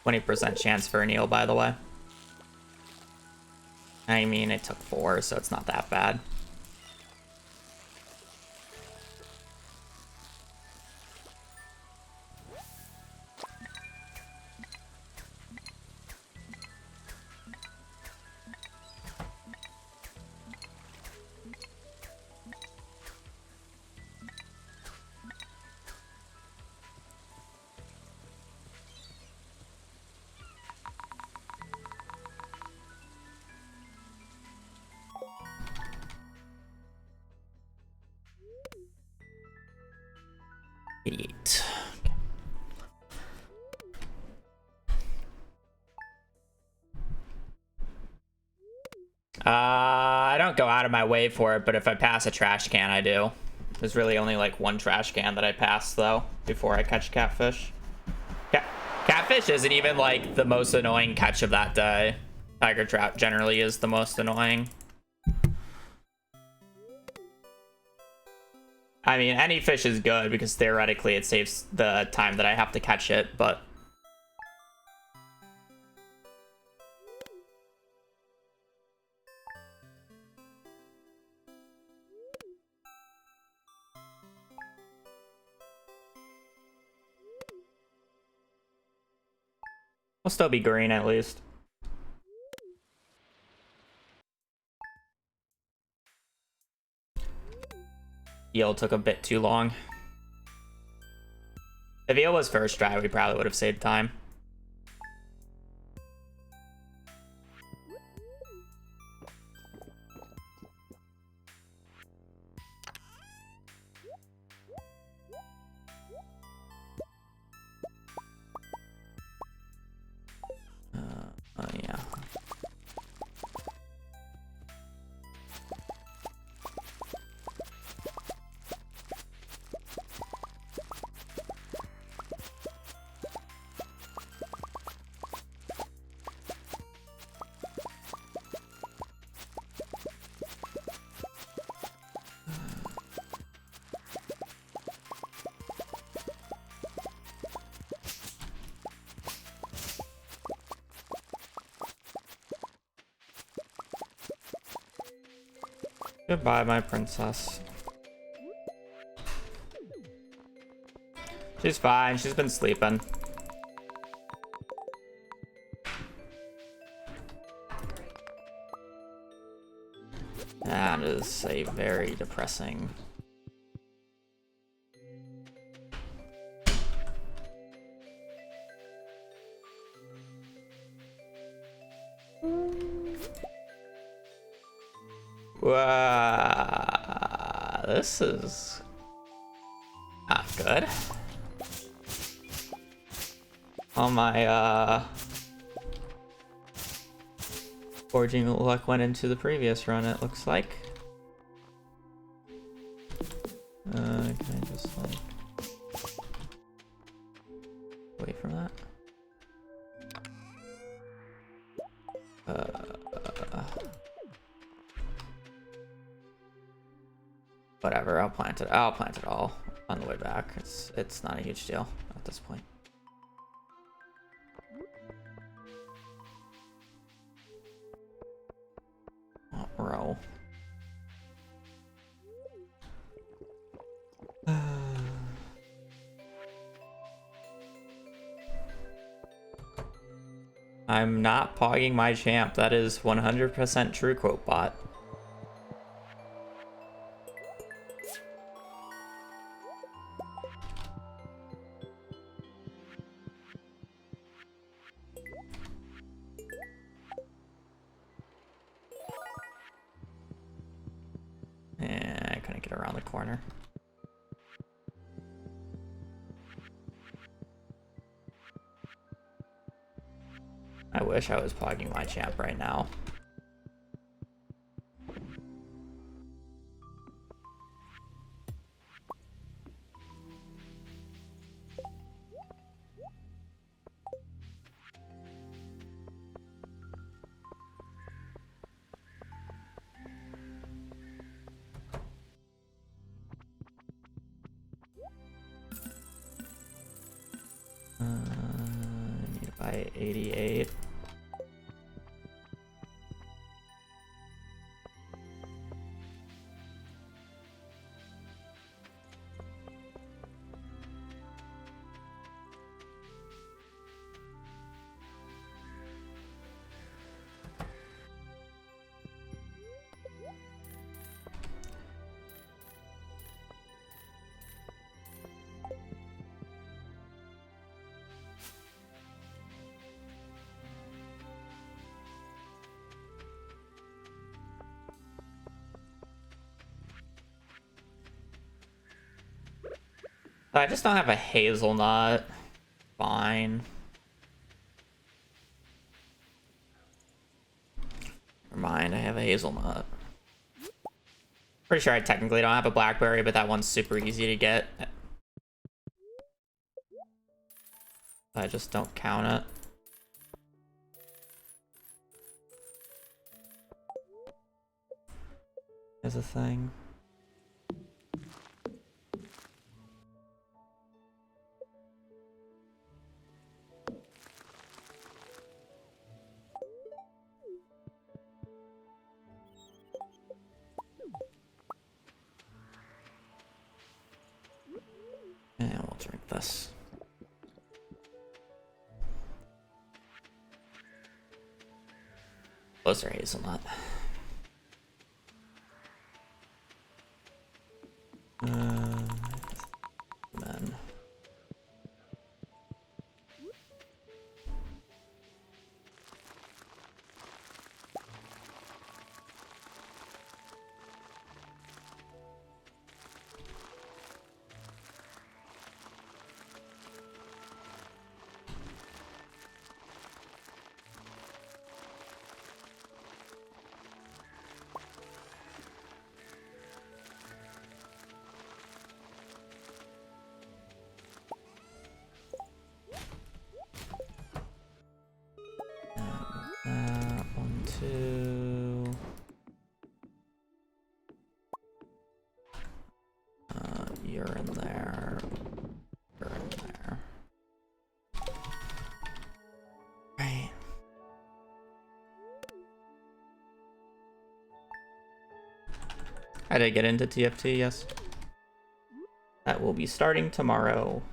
20% chance for an eel, by the way. I mean, it took 4, so it's not that bad. Eat. I don't go out of my way for it, but if I pass a trash can, I do. There's really only like one trash can that I pass, though, before I catch catfish. Catfish isn't even like the most annoying catch of that day. Tiger trout generally is the most annoying. I mean, any fish is good because theoretically it saves the time that I have to catch it, but... I'll still be green at least. Eel took a bit too long. If eel was first try, we probably would have saved time. Oh yeah. Goodbye, my princess. She's fine. She's been sleeping. That is a very depressing... This is not good. All my forging luck went into the previous run, it looks like. Can I just like away from that? Whatever, I'll plant it all on the way back. It's not a huge deal at this point. Row. I'm not pogging my champ. That is 100% true, quote bot. I couldn't get around the corner. I wish I was pogging my champ right now. I need to buy by 88. I just don't have a hazelnut. Fine. Never mind, I have a hazelnut. Pretty sure I technically don't have a blackberry, but that one's super easy to get. I just don't count it. As a thing. And we'll drink this. Those are hazelnut. Man. One, two. You're in there. You're in there. Right. I did get into TFT, yes. That will be starting tomorrow.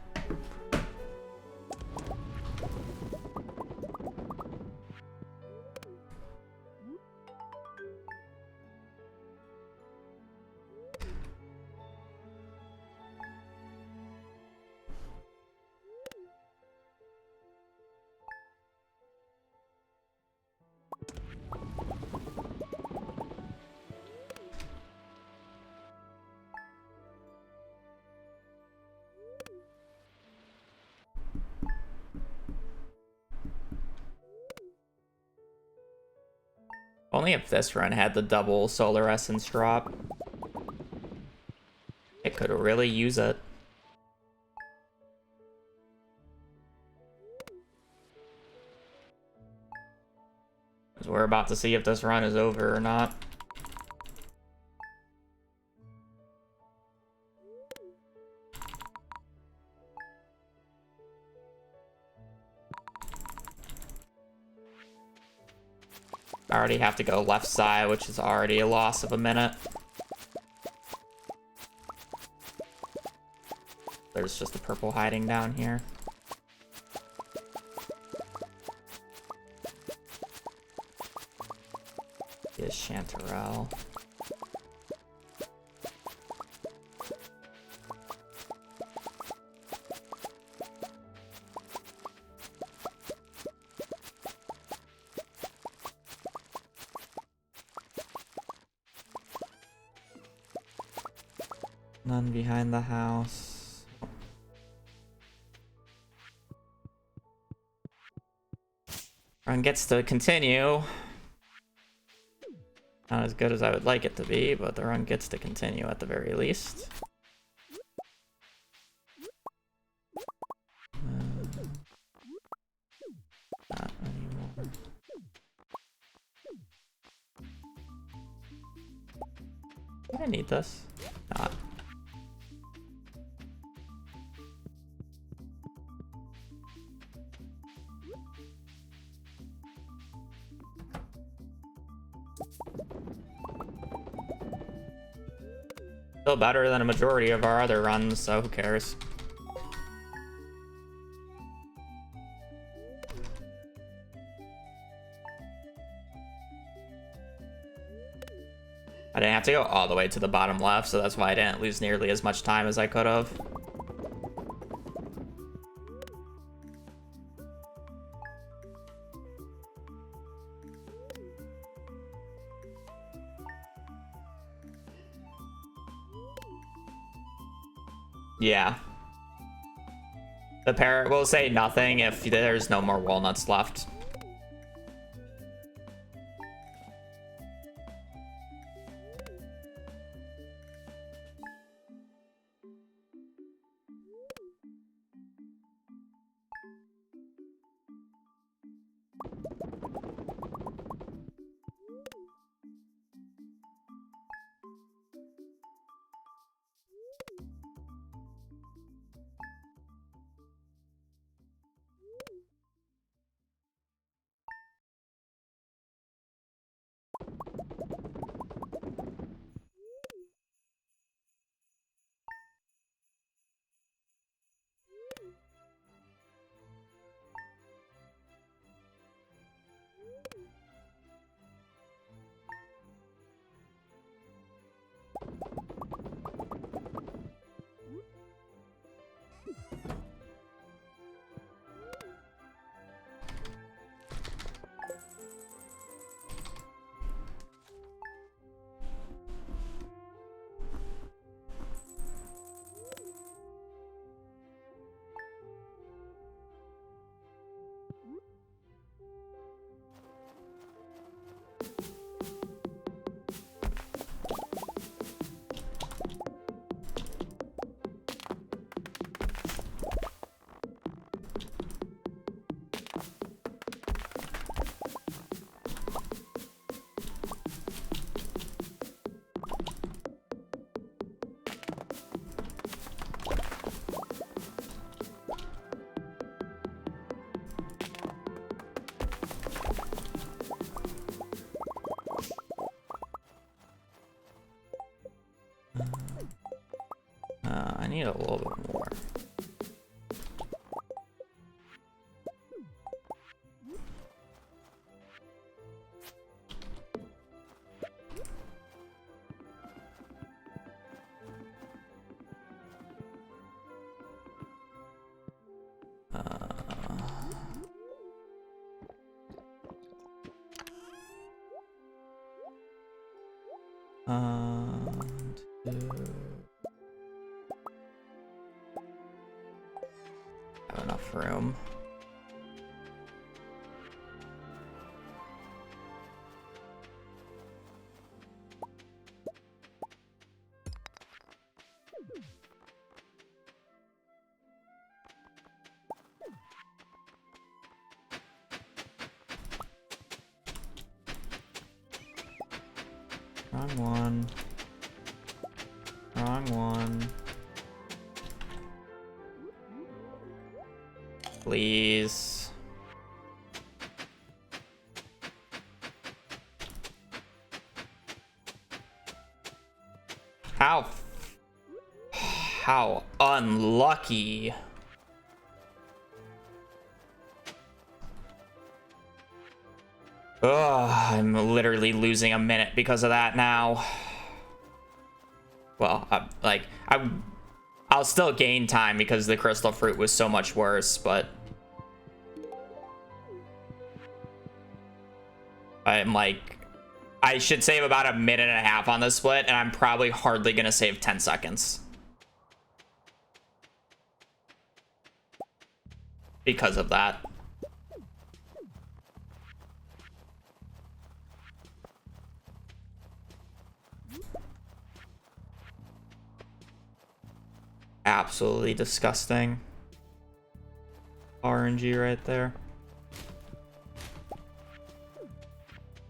Only if this run had the double solar essence drop. It could really use it. Because we're about to see if this run is over or not. I already have to go left side, which is already a loss of a minute. There's just a purple hiding down here. Is Chanterelle. None behind the house. Run gets to continue. Not as good as I would like it to be, but the run gets to continue at the very least. Not anymore. Do I need this? Not. Still better than a majority of our other runs, so who cares? I didn't have to go all the way to the bottom left, so that's why I didn't lose nearly as much time as I could have. Yeah. The parrot will say nothing if there's no more walnuts left. I need a little bit more. Have enough room. Wrong one. Wrong one. Please. How unlucky. Ugh, I'm literally losing a minute because of that now. Well, I'll still gain time because the crystal fruit was so much worse, but I'm like, I should save about a minute and a half on this split, and I'm probably hardly gonna save 10 seconds. Because of that. Absolutely disgusting. RNG right there.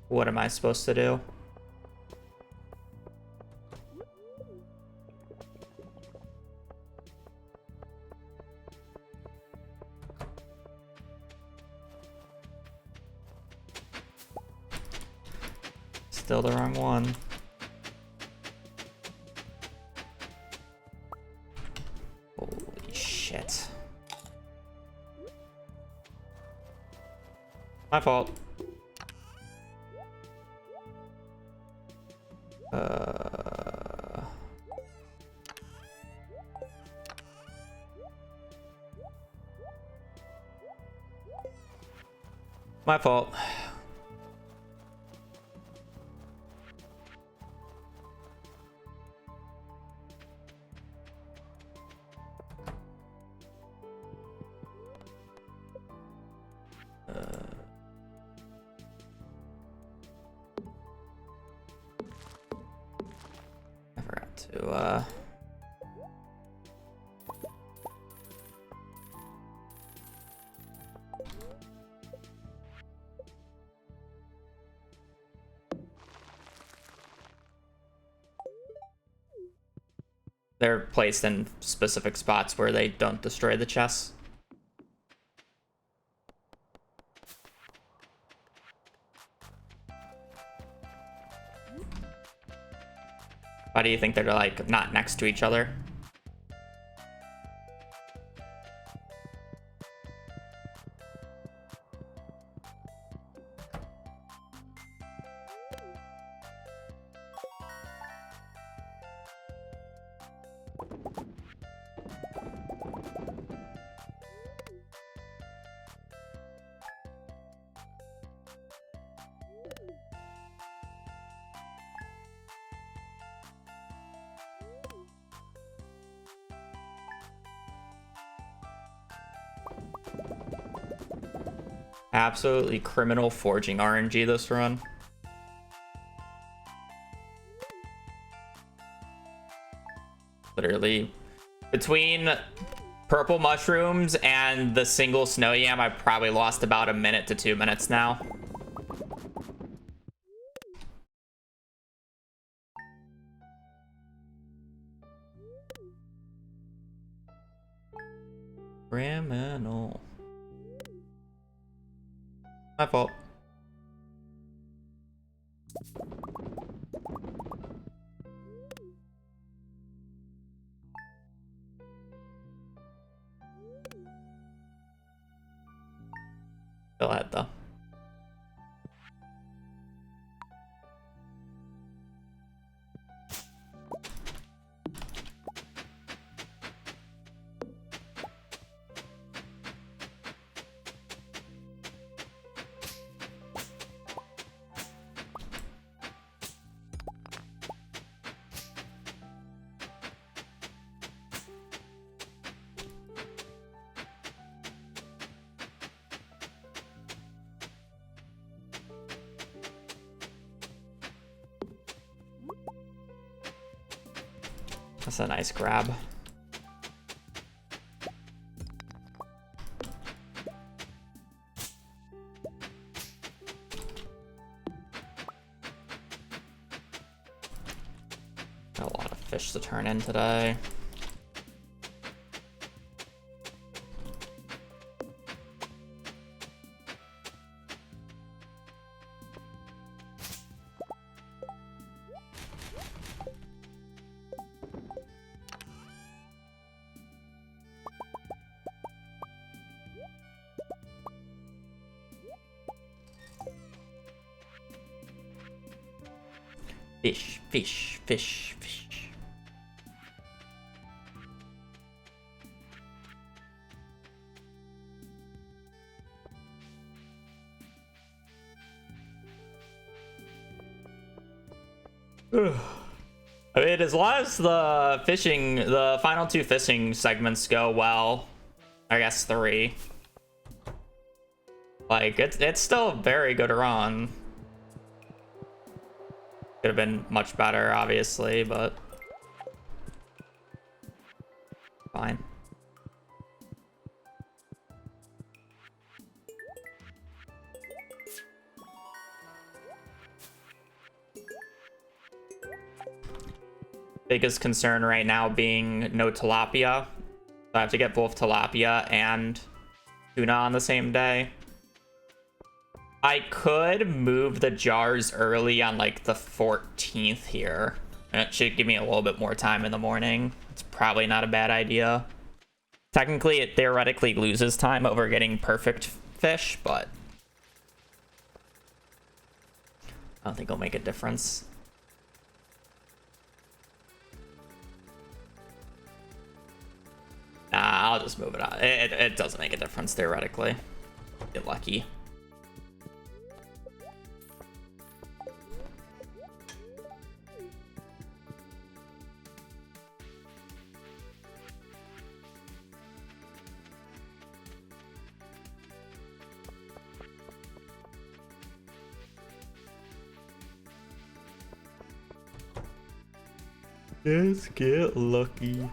What am I supposed to do? Still the wrong one. Holy shit. My fault. My fault. I forgot to they're placed in specific spots where they don't destroy the chests. Why do you think they're like not next to each other? Absolutely criminal forging RNG this run. Literally, between purple mushrooms and the single snow yam, I probably lost about a minute to 2 minutes now. Criminal. My fault. Still ahead though. That's a nice grab. Got a lot of fish to turn in today. Fish, fish, fish, fish. I mean, as long as the final 2 fishing segments go well, I guess 3. Like, it's still a very good run. Could have been much better, obviously, but fine. Biggest concern right now being no tilapia. So I have to get both tilapia and tuna on the same day. I could move the jars early on like the 14th here. And it should give me a little bit more time in the morning. It's probably not a bad idea. Technically, it theoretically loses time over getting perfect fish, but I don't think it'll make a difference. Nah, I'll just move it on. It doesn't make a difference theoretically. Get lucky. Just get lucky.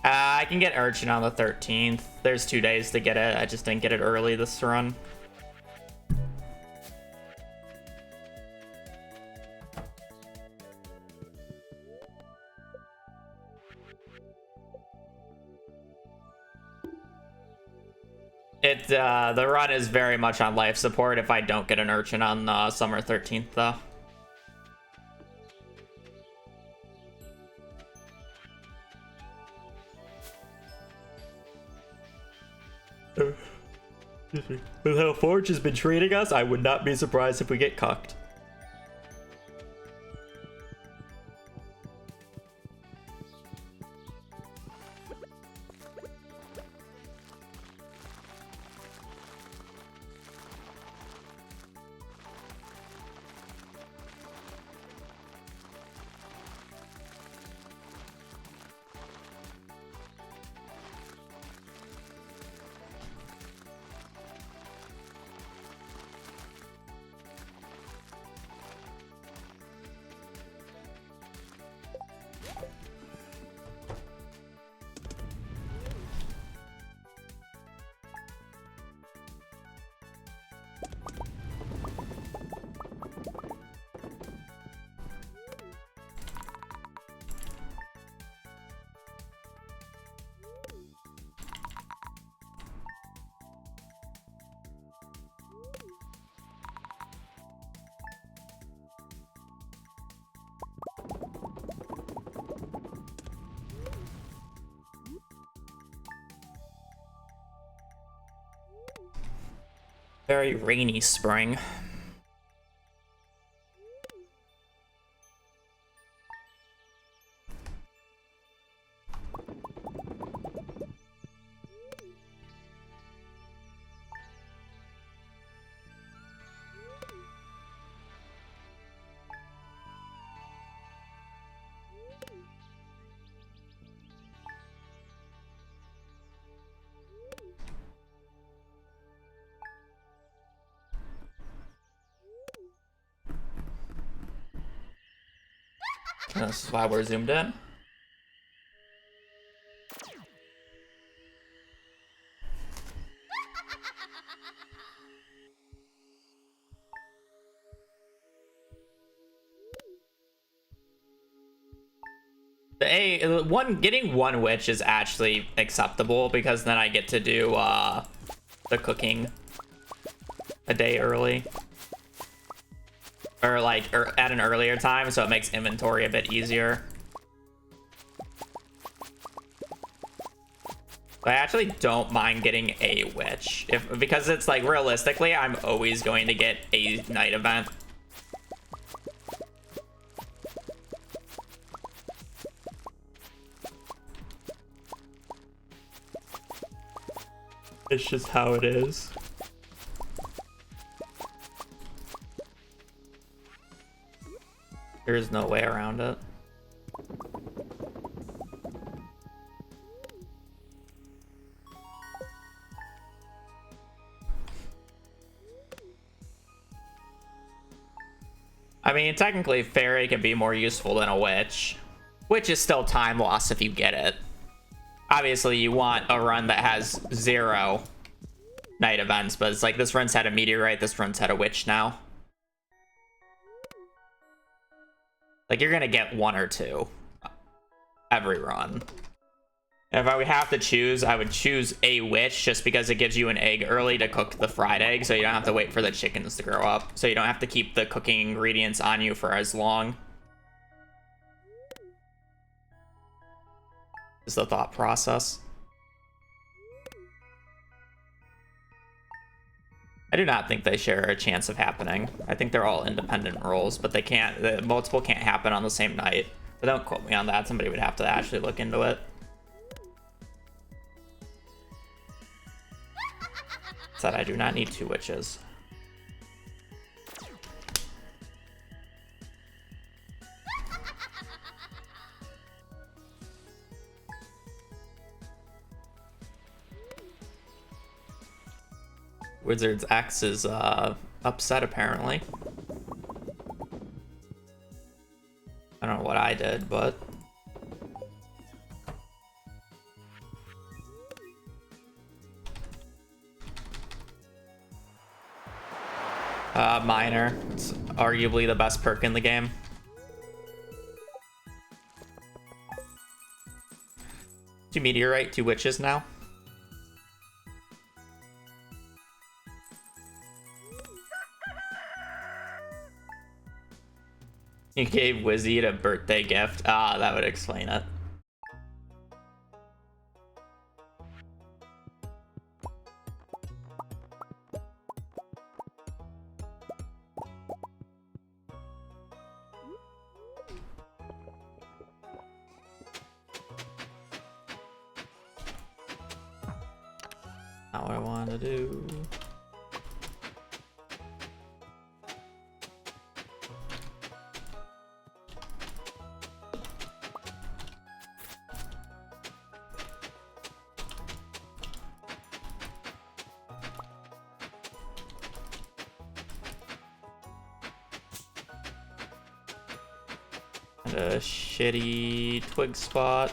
I can get Urchin on the 13th. There's 2 days to get it. I just didn't get it early this run. The run is very much on life support if I don't get an Urchin on summer 13th, though. With how Forge has been treating us, I would not be surprised if we get cucked. Very rainy spring. This is why we're zoomed in. Getting one witch is actually acceptable because then I get to do the cooking a day early. Or at an earlier time, so it makes inventory a bit easier. But I actually don't mind getting a witch because it's like realistically I'm always going to get a night event. It's just how it is. There's no way around it. I mean, technically, fairy can be more useful than a witch. Witch is still time loss if you get it. Obviously, you want a run that has 0 night events, but it's like this run's had a meteorite, this run's had a witch now. Like, you're gonna get 1 or 2 every run. If I would have to choose, I would choose a witch just because it gives you an egg early to cook the fried egg, so you don't have to wait for the chickens to grow up. So you don't have to keep the cooking ingredients on you for as long. Is the thought process. I do not think they share a chance of happening. I think they're all independent roles, but they can't, the multiple can't happen on the same night. But don't quote me on that. Somebody would have to actually look into it. Said I do not need 2 witches. Wizard's X is upset apparently. I don't know what I did, but minor. It's arguably the best perk in the game. Two meteorite, 2 witches now. You gave Wizzy a birthday gift. Ah, that would explain it. Not what I want to do. And a shitty twig spot.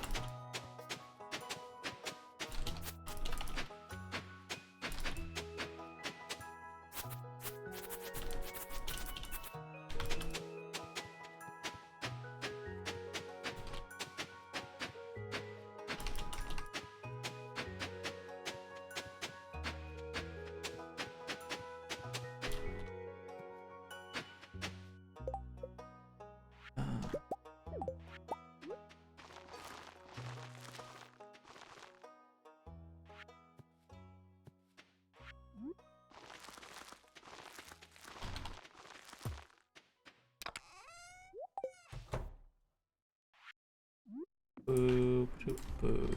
Boop, boop, boop,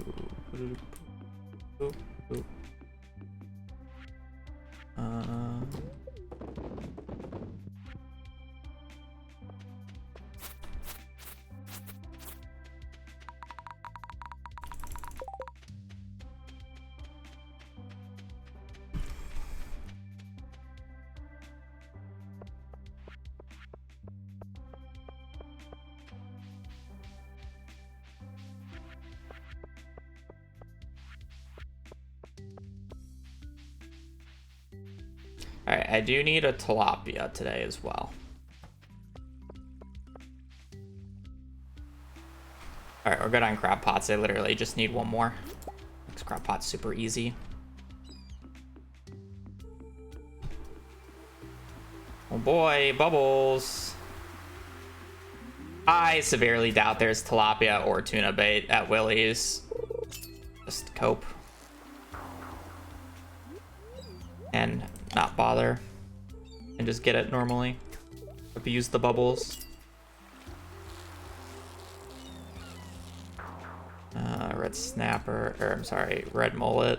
boop, boop, boop. Alright, I do need a tilapia today as well. Alright, we're good on crab pots. I literally just need 1 more. This crab pot's super easy. Oh boy, bubbles. I severely doubt there's tilapia or tuna bait at Willie's. Just cope. And not bother. And just get it normally. Abuse the bubbles. Red snapper, or I'm sorry, red mullet.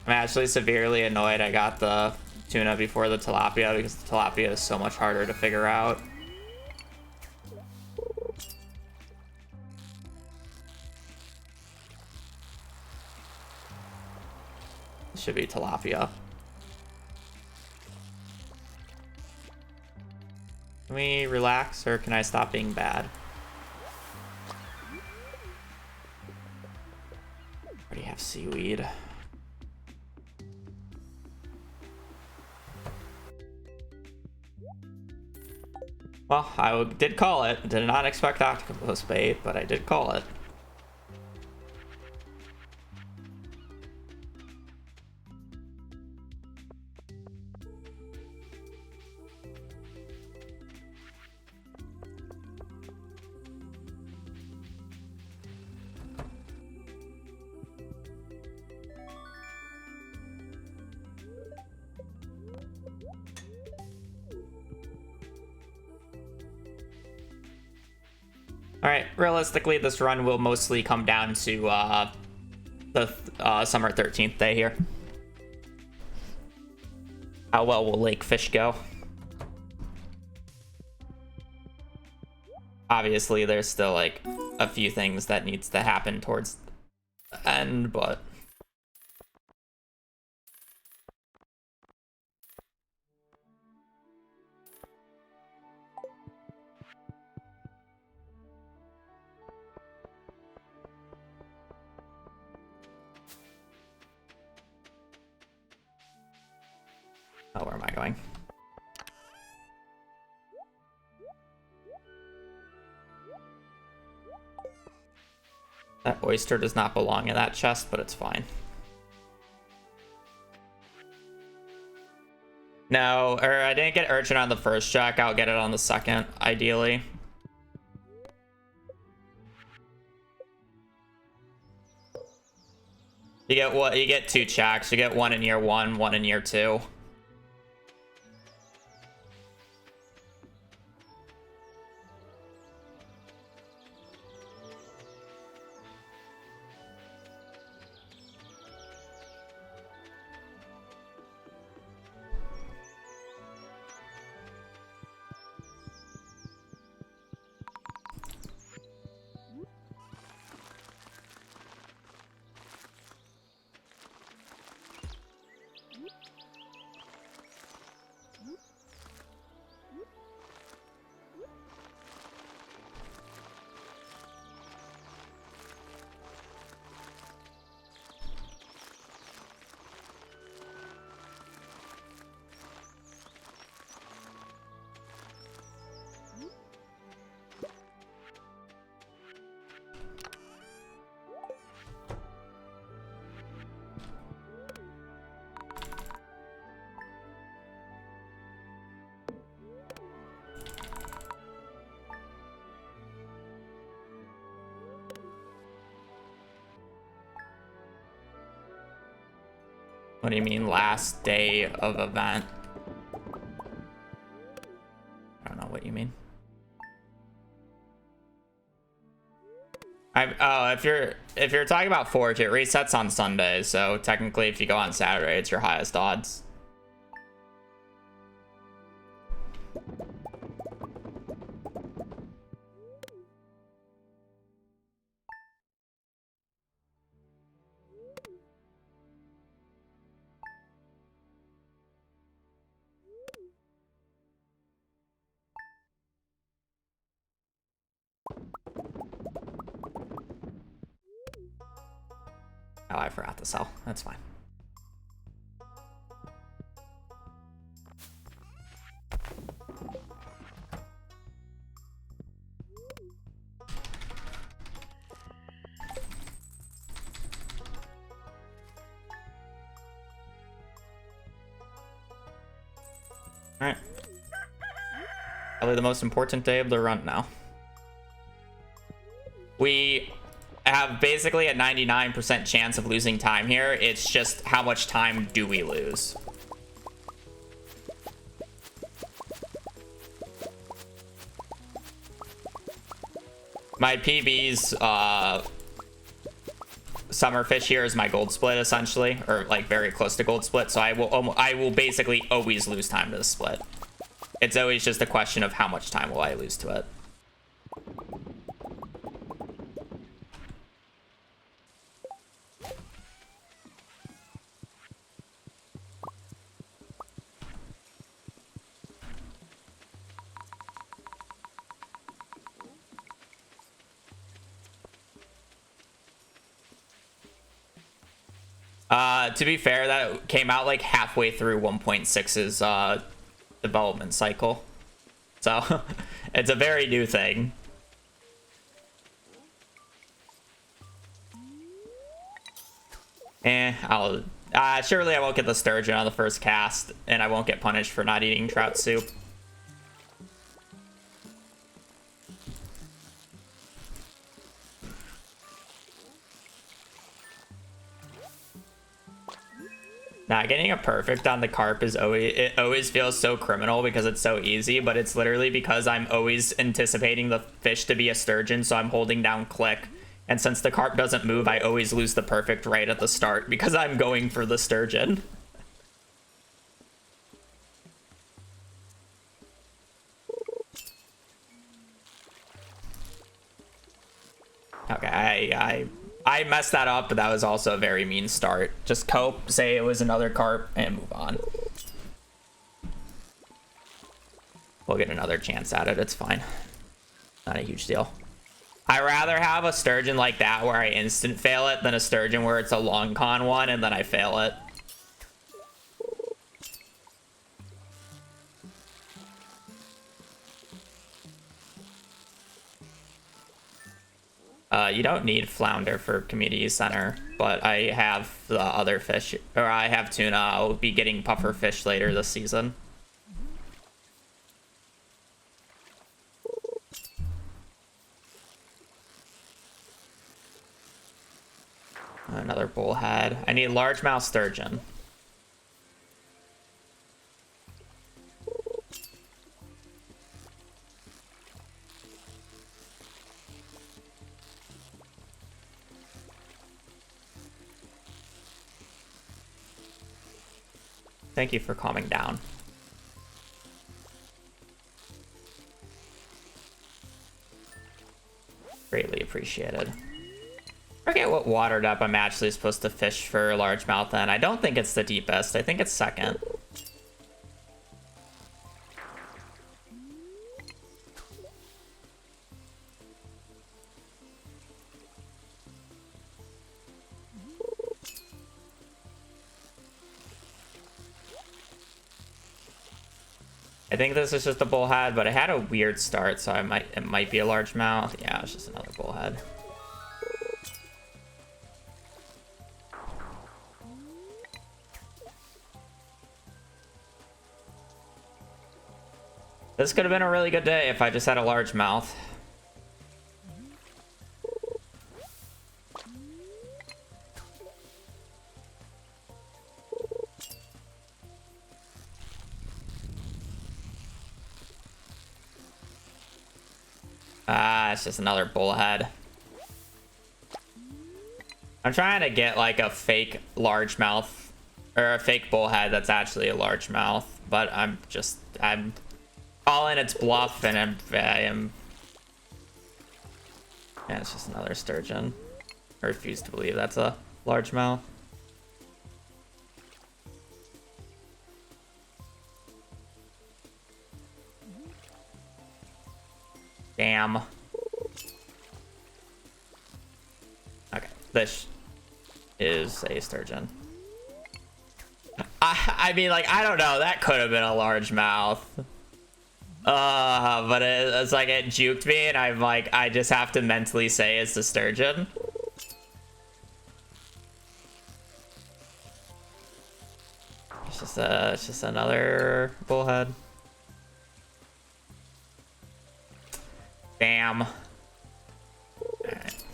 I'm actually severely annoyed I got the tuna before the tilapia because the tilapia is so much harder to figure out. It should be tilapia. Can we relax, or can I stop being bad? Already have seaweed. Well, I did call it. Did not expect octopus bait, but I did call it. Alright, realistically, this run will mostly come down to the summer 13th day here. How well will Lake Fish go? Obviously, there's still, like, a few things that needs to happen towards the end, but... Oh, where am I going? That oyster does not belong in that chest, but it's fine. No, or I didn't get urchin on the first check. I'll get it on the second, ideally. You get what? You get 2 checks. You get 1 in year 1, 1 in year 2. What do you mean, last day of event? I don't know what you mean. Oh, if you're talking about Forge, it resets on Sundays, so technically if you go on Saturday, it's your highest odds. Oh, I forgot to sell. That's fine. Alright. Probably the most important day of the run now. We have basically a 99% chance of losing time here. It's just how much time do we lose? My PB's summer fish here is my gold split, essentially, or like very close to gold split, so I will basically always lose time to the split. It's always just a question of how much time will I lose to it. To be fair, that came out like halfway through 1.6's development cycle. So it's a very new thing. Surely I won't get the sturgeon on the first cast, and I won't get punished for not eating trout soup. Nah, getting a perfect on the carp is always feels so criminal because it's so easy, but it's literally because I'm always anticipating the fish to be a sturgeon, so I'm holding down click. And since the carp doesn't move, I always lose the perfect right at the start because I'm going for the sturgeon. Okay, I messed that up, but that was also a very mean start. Just cope, say it was another carp, and move on. We'll get another chance at it, it's fine. Not a huge deal. I'd rather have a sturgeon like that where I instant fail it than a sturgeon where it's a long con one and then I fail it. You don't need flounder for community center, but I have the other fish, or I have tuna. I'll be getting puffer fish later this season. Another bullhead. I need largemouth sturgeon. Thank you for calming down. Greatly appreciated. I forget what water depth I'm actually supposed to fish for largemouth in. I don't think it's the deepest. I think it's second. I think this is just a bullhead, but it had a weird start, so it might be a largemouth. Yeah, it's just another bullhead. This could have been a really good day if I just had a largemouth. It's just another bullhead. I'm trying to get like a fake largemouth or a fake bullhead that's actually a largemouth, but I'm calling its bluff, and yeah, it's just another sturgeon. I refuse to believe that's a largemouth. Damn. Okay, this is a sturgeon. I mean, like, I don't know. That could have been a largemouth. But it's like it juked me, and I'm like, I just have to mentally say it's the sturgeon. It's just another bullhead. Damn. Alright.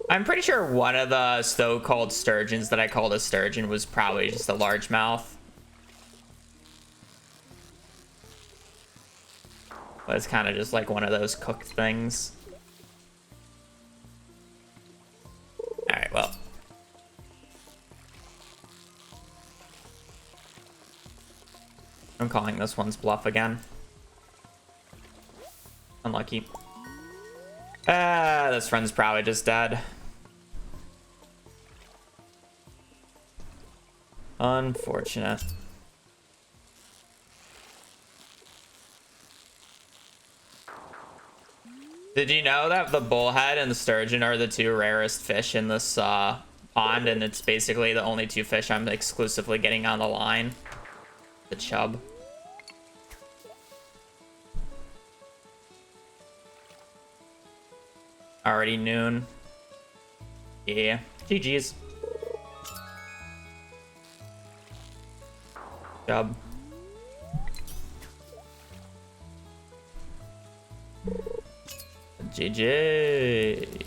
I'm pretty sure one of the so-called sturgeons that I called a sturgeon was probably just a largemouth. But it's kind of just like one of those cooked things. Alright, well. I'm calling this one's bluff again. Unlucky. This friend's probably just dead. Unfortunate. Did you know that the bullhead and the sturgeon are the two rarest fish in this pond, and it's basically the only two fish I'm exclusively getting on the line? The chub. Already noon. Yeah. GG's. Chub. GG.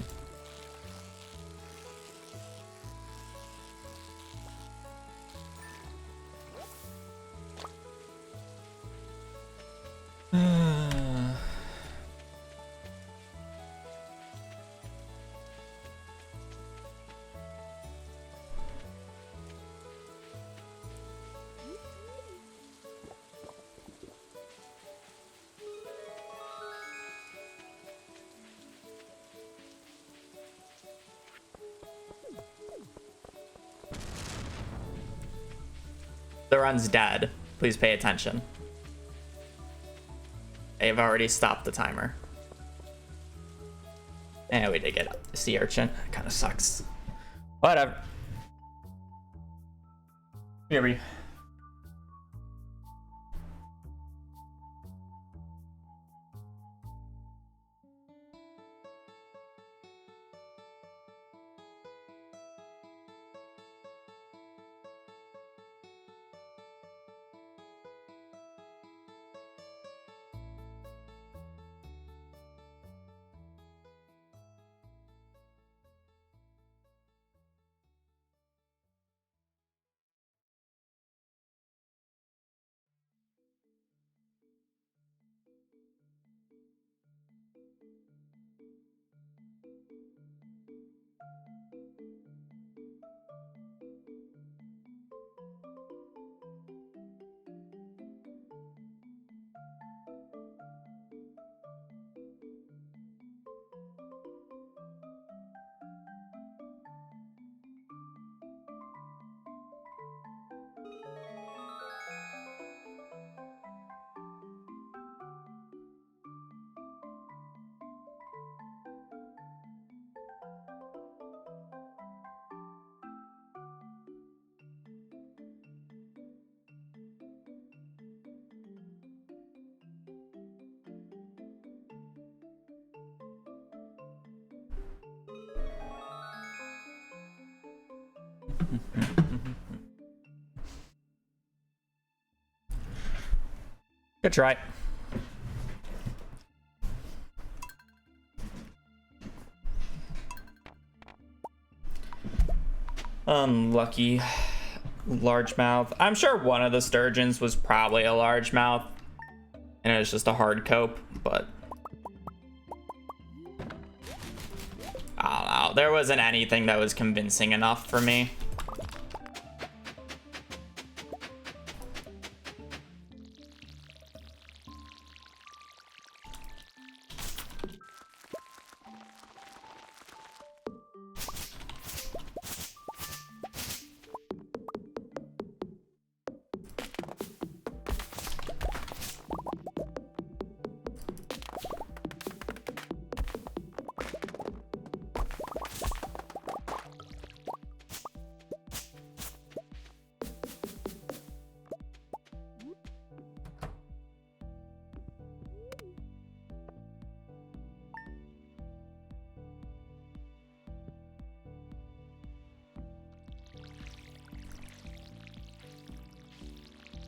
The run's dead. Please pay attention. They've already stopped the timer. And we did get a sea urchin. Kind of sucks. Whatever. Here we. Good try. Unlucky largemouth. I'm sure one of the sturgeons was probably a largemouth, and it was just a hard cope, but I don't know. There wasn't anything that was convincing enough for me.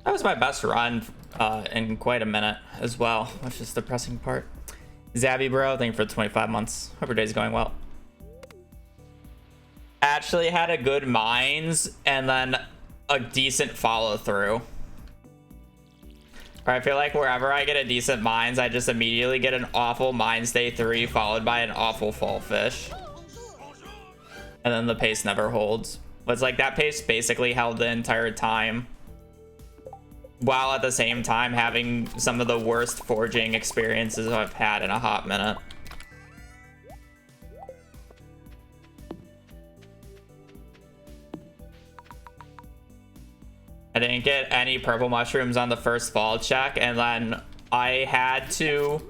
That was my best run in quite a minute as well, which is the depressing part. Zabby bro, thank you for the 25 months. Hope your day's going well. Actually had a good mines and then a decent follow through. I feel like wherever I get a decent mines, I just immediately get an awful mines day 3 followed by an awful fall fish. And then the pace never holds. But it's like that pace basically held the entire time, while at the same time having some of the worst foraging experiences I've had in a hot minute. I didn't get any purple mushrooms on the first fall check, and then I had to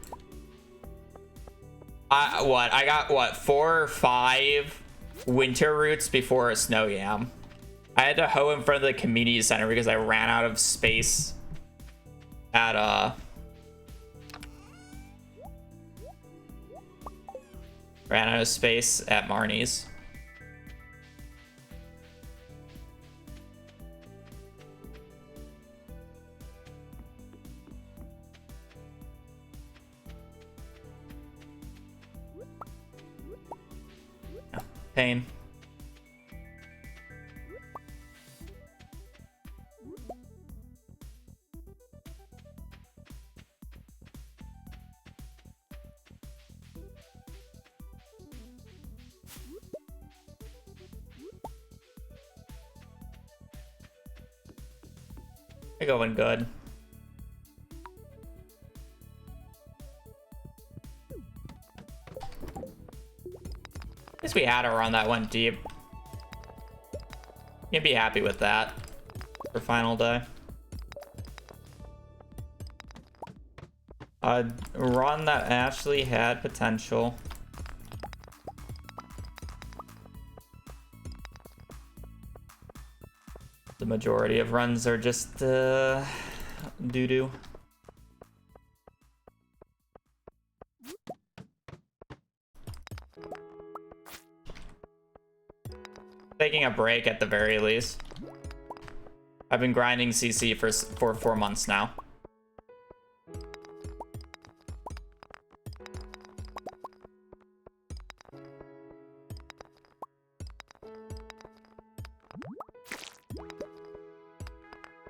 I got what, 4 or 5 winter roots before a snow yam. I had to hoe in front of the community center because I ran out of space at Marnie's. Pain. They're going good. I guess we had a run that went deep. You'd be happy with that for final day. A run that actually had potential. The majority of runs are just doo-doo. Taking a break at the very least. I've been grinding CC for 4 months now.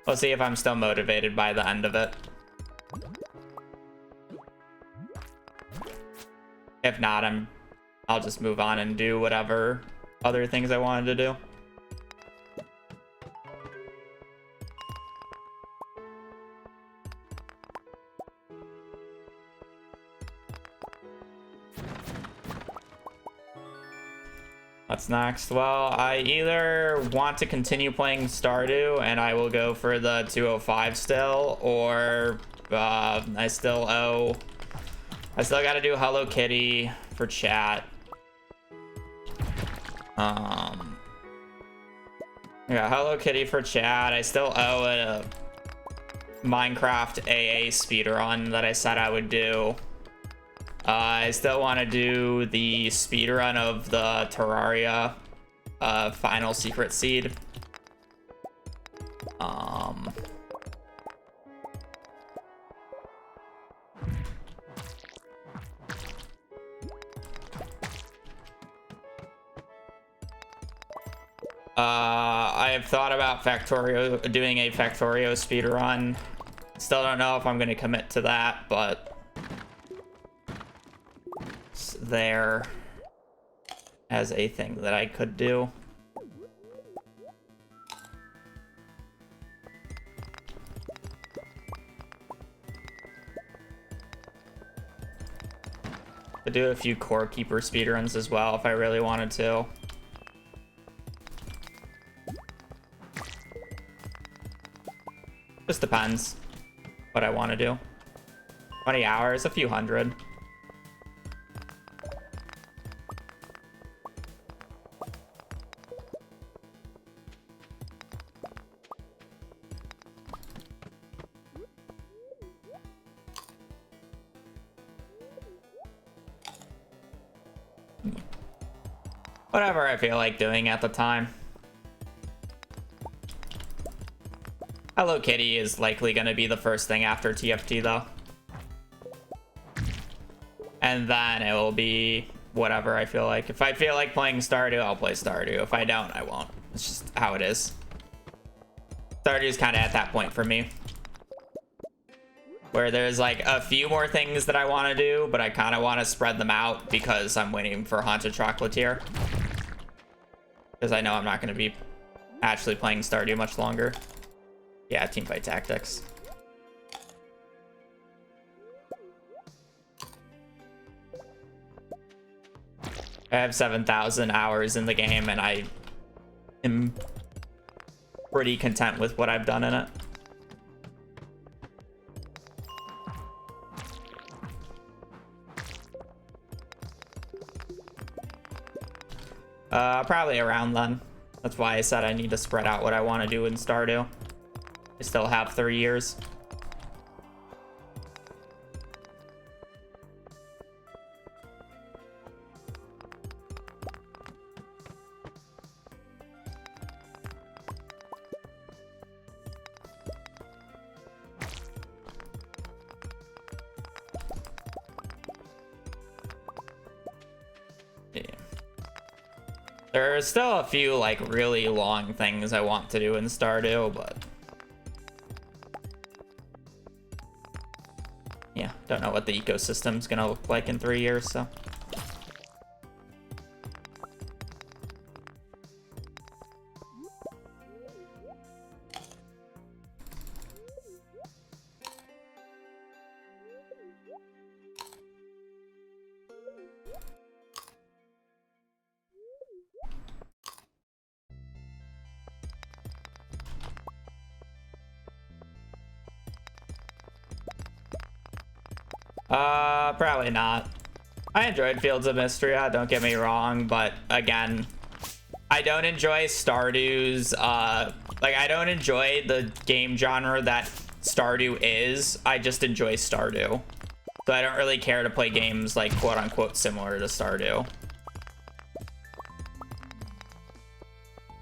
We'll see if I'm still motivated by the end of it. If not, I'll just move on and do whatever other things I wanted to do. What's next? Well, I either want to continue playing Stardew and I will go for the 205 still, or I still got to do Hello Kitty for chat. Yeah, Hello Kitty for chat. I still owe a Minecraft AA speedrun that I said I would do. I still want to do the speedrun of the Terraria final secret seed. I have thought about doing a Factorio speedrun. Still don't know if I'm going to commit to that, but it's there as a thing that I could do. Could do a few core keeper speedruns as well if I really wanted to. Just depends what I want to do. 20 hours, a few hundred. Whatever I feel like doing at the time. Hello Kitty is likely going to be the first thing after TFT though. And then it will be whatever I feel like. If I feel like playing Stardew, I'll play Stardew. If I don't, I won't. It's just how it is. Stardew is kind of at that point for me, where there's like a few more things that I want to do, but I kind of want to spread them out because I'm waiting for Haunted Chocolatier. Because I know I'm not going to be actually playing Stardew much longer. Yeah, teamfight tactics. I have 7,000 hours in the game and I am pretty content with what I've done in it. Probably around then. That's why I said I need to spread out what I want to do in Stardew. I still have 3 years. There's still a few like really long things I want to do in Stardew, but yeah, don't know what the ecosystem's gonna look like in 3 years, so. Probably not. I enjoyed Fields of Mystria, don't get me wrong, but again, I don't enjoy Stardew's, like, I don't enjoy the game genre that Stardew is. I just enjoy Stardew. So I don't really care to play games, like, quote-unquote similar to Stardew.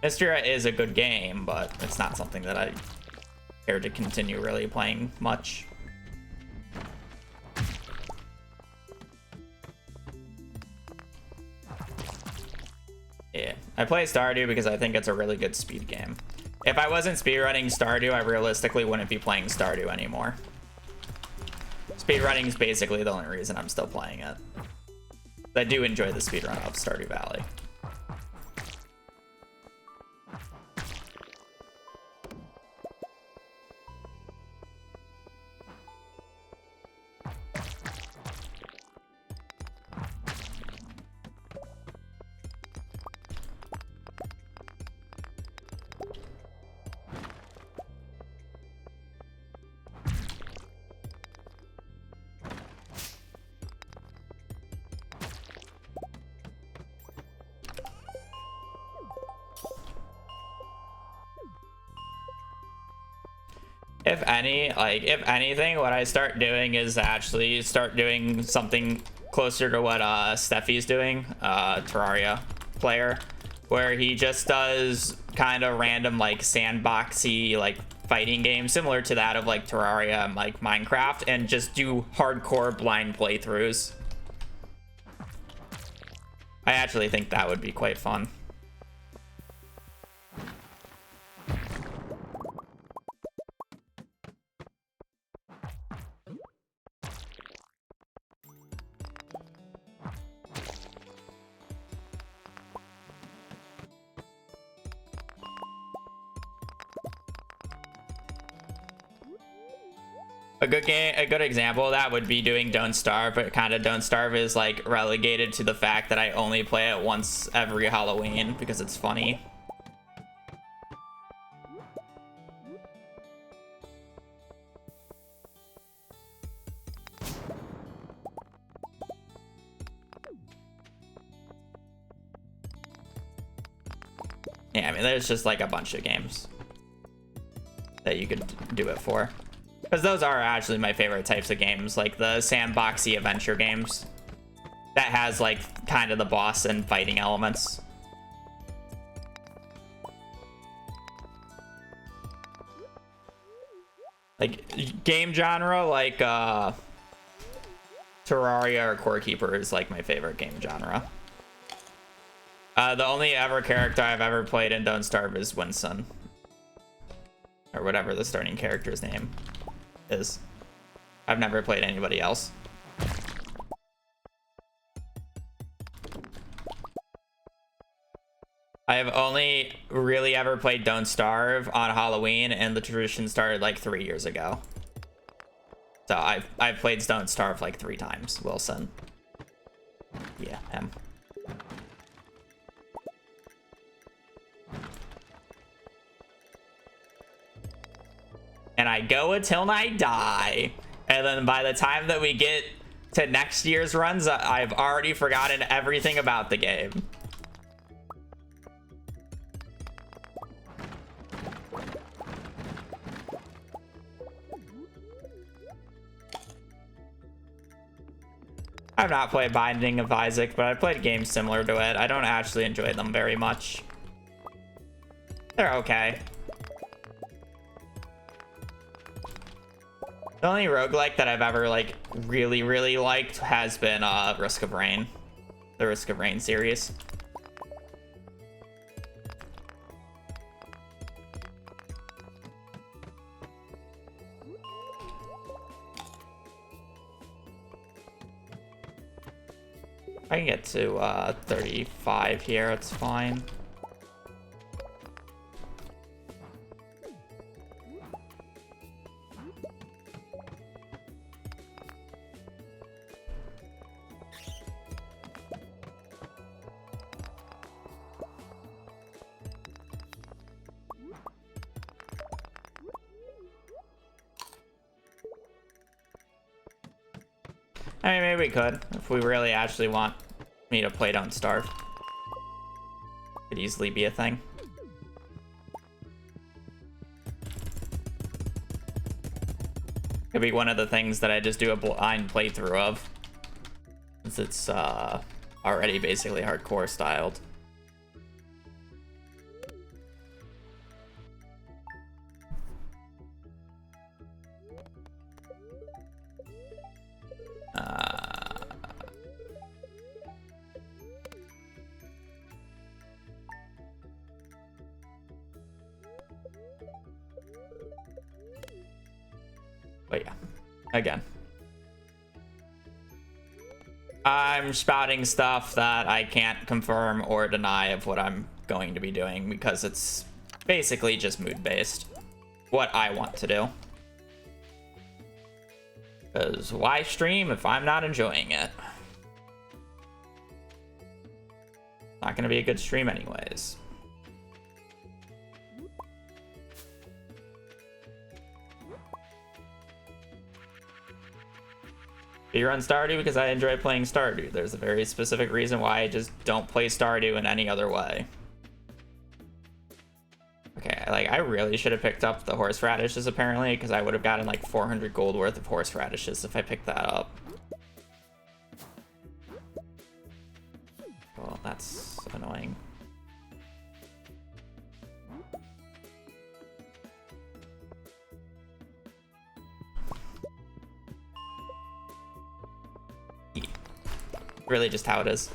Mystria is a good game, but it's not something that I care to continue really playing much. Yeah, I play Stardew because I think it's a really good speed game. If I wasn't speedrunning Stardew, I realistically wouldn't be playing Stardew anymore. Speedrunning is basically the only reason I'm still playing it. I do enjoy the speedrun of Stardew Valley. If anything, what I start doing is actually start doing something closer to what Steffi's doing, Terraria player, where he just does kind of random like sandboxy like fighting games similar to that of like Terraria and like Minecraft, and just do hardcore blind playthroughs. I actually think that would be quite fun. A good example of that would be doing Don't Starve, but kind of Don't Starve is like relegated to the fact that I only play it once every Halloween because it's funny. Yeah, I mean, there's just like a bunch of games that you could do it for. Because those are actually my favorite types of games, like the sandboxy adventure games that has like kind of the boss and fighting elements. Like game genre like Terraria or Core Keeper is like my favorite game genre. The only ever character I've ever played in Don't Starve is Winston, or whatever the starting character's name is. I've never played anybody else. I have only really ever played Don't Starve on Halloween, and the tradition started like 3 years ago. So I've played Don't Starve like 3 times. Wilson. Yeah, him. And I go until I die. And then by the time that we get to next year's runs, I've already forgotten everything about the game. I've not played Binding of Isaac, but I've played games similar to it. I don't actually enjoy them very much. They're okay. The only roguelike that I've ever, like, really liked has been Risk of Rain. The Risk of Rain series. I can get to 35 here, it's fine. I mean, maybe we could, if we really actually want me to play Don't Starve. Could easily be a thing. Could be one of the things that I just do a blind playthrough of, since it's already basically hardcore styled. But yeah, again, I'm spouting stuff that I can't confirm or deny of what I'm going to be doing because it's basically just mood-based. What I want to do. Because why stream if I'm not enjoying it? Not going to be a good stream anyways. You're on Stardew because I enjoy playing Stardew. There's a very specific reason why I just don't play Stardew in any other way. Okay, like, I really should have picked up the horseradishes apparently, because I would have gotten like 400 gold worth of horseradishes if I picked that up. Well, that's annoying. Really just how it is.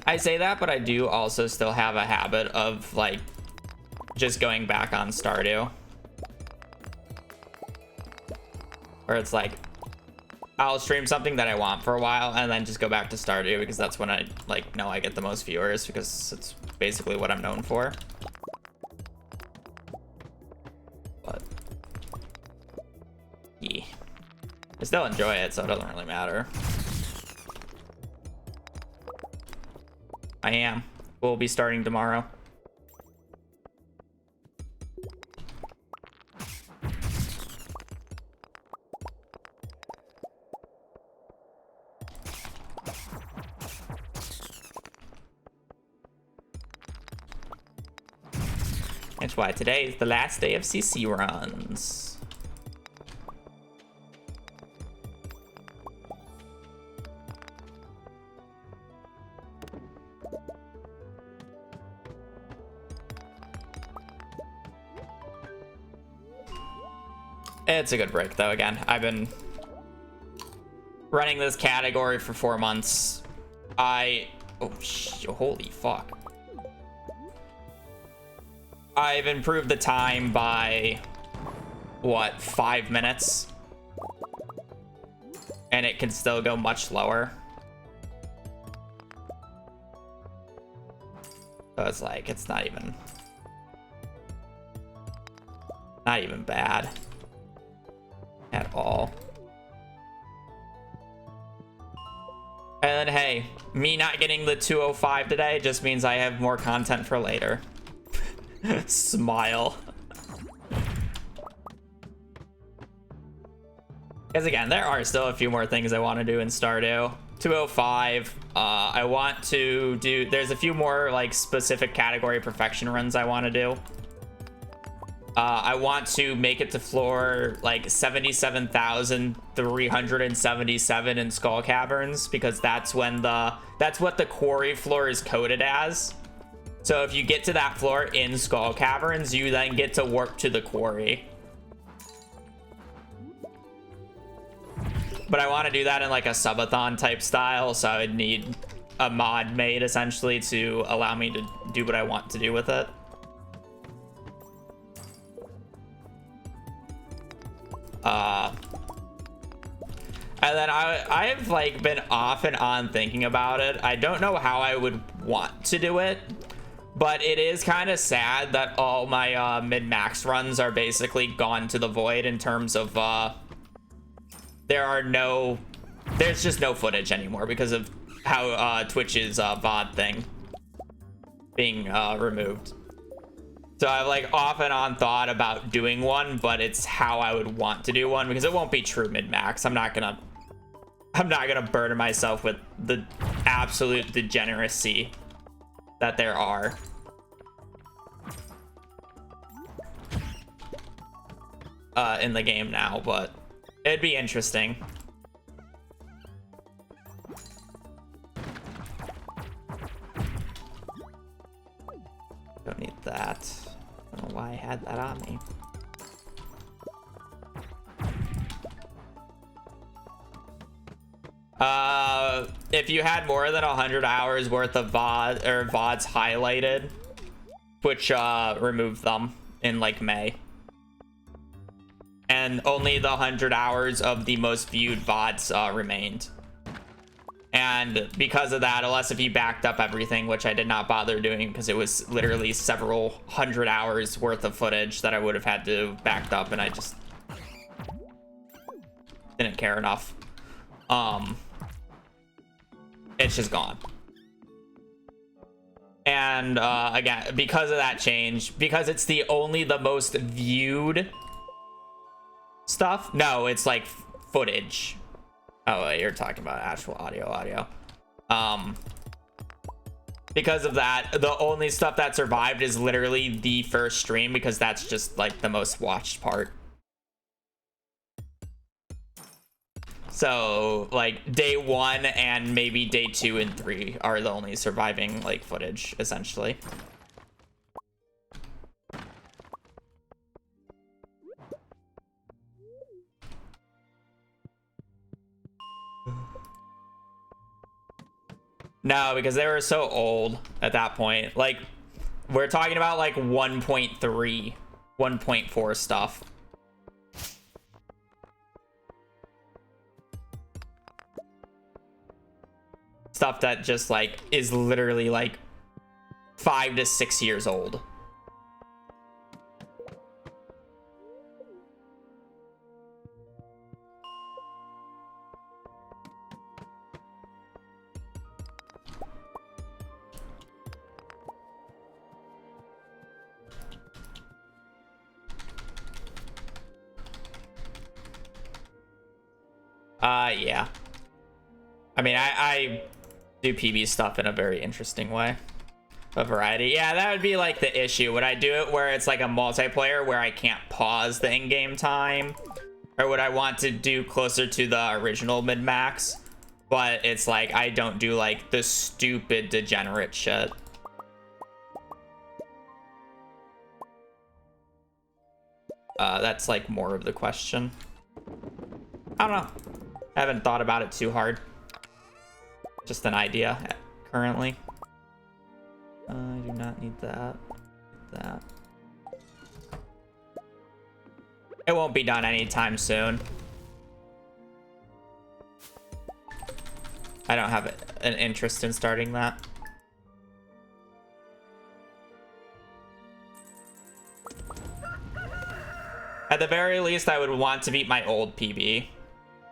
I say that, but I do also still have a habit of like just going back on Stardew, where it's like I'll stream something that I want for a while and then just go back to Stardew because that's when I like know I get the most viewers because it's basically what I'm known for. But yeah, I still enjoy it, so it doesn't really matter. I am. We'll be starting tomorrow. That's why today is the last day of CC runs. It's a good break though. Again, I've been running this category for 4 months. Holy fuck. I've improved the time by what, 5 minutes, and it can still go much lower. So it's like, it's not even bad at all. And then, hey, me not getting the 205 today just means I have more content for later. Smile. Because again, there are still a few more things I want to do in Stardew. 205. I want to do, there's a few more like specific category perfection runs I want to do. I want to make it to floor like 77,377 in Skull Caverns, because that's what the quarry floor is coded as. So if you get to that floor in Skull Caverns, you then get to warp to the quarry. But I want to do that in like a subathon type style, so I would need a mod made essentially to allow me to do what I want to do with it. And then I've like been off and on thinking about it. I don't know how I would want to do it, but it is kind of sad that all my min-max runs are basically gone to the void in terms of there's just no footage anymore because of how Twitch's VOD thing being removed. So I've like off and on thought about doing one, but it's how I would want to do one because it won't be true min-max. I'm not gonna burden myself with the absolute degeneracy that there are. In the game now, but it'd be interesting. Don't need that. I don't know why I had that on me. If you had more than 100 hours worth of VOD or VODs highlighted, Twitch removed them in like May. And only the 100 hours of the most viewed VODs remained. And because of that, unless if you backed up everything, which I did not bother doing because it was literally several hundred hours worth of footage that I would have had to backed up, and I just didn't care enough. It's just gone. And again, because of that change, because it's the most viewed stuff. No, it's like footage. Oh, you're talking about actual audio. Because of that, the only stuff that survived is literally the first stream, because that's just like the most watched part. So like day 1 and maybe day 2 and 3 are the only surviving like footage essentially. No, because they were so old at that point. Like, we're talking about like 1.3, 1.4 stuff. Stuff that just like is literally like 5 to 6 years old. Yeah. I mean, I do PB stuff in a very interesting way. A variety. Yeah, that would be like the issue. Would I do it where it's like a multiplayer where I can't pause the in-game time? Or would I want to do closer to the original mid-max? But it's like, I don't do like the stupid degenerate shit. That's like more of the question. I don't know. I haven't thought about it too hard. Just an idea currently. I do not need that. That. It won't be done anytime soon. I don't have an interest in starting that. At the very least, I would want to beat my old PB,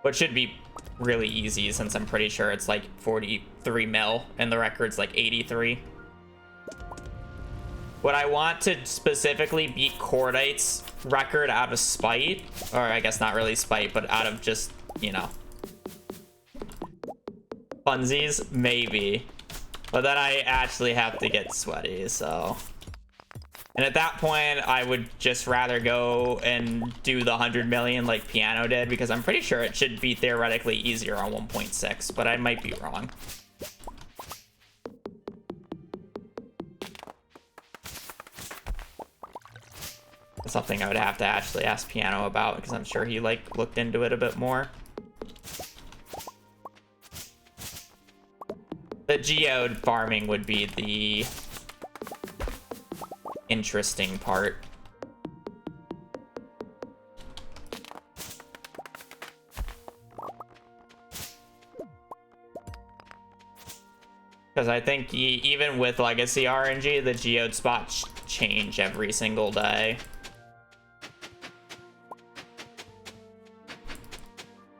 which should be really easy since I'm pretty sure it's like 43 mil and the record's like 83. Would I want to specifically beat Cordite's record out of spite? Or I guess not really spite, but out of just, you know, funsies? Maybe. But then I actually have to get sweaty, so And at that point, I would just rather go and do the 100 million like Piano did, because I'm pretty sure it should be theoretically easier on 1.6, but I might be wrong. That's something I would have to actually ask Piano about, because I'm sure he like looked into it a bit more. The geode farming would be the interesting part. Because I think even with Legacy RNG, the geode spots change every single day.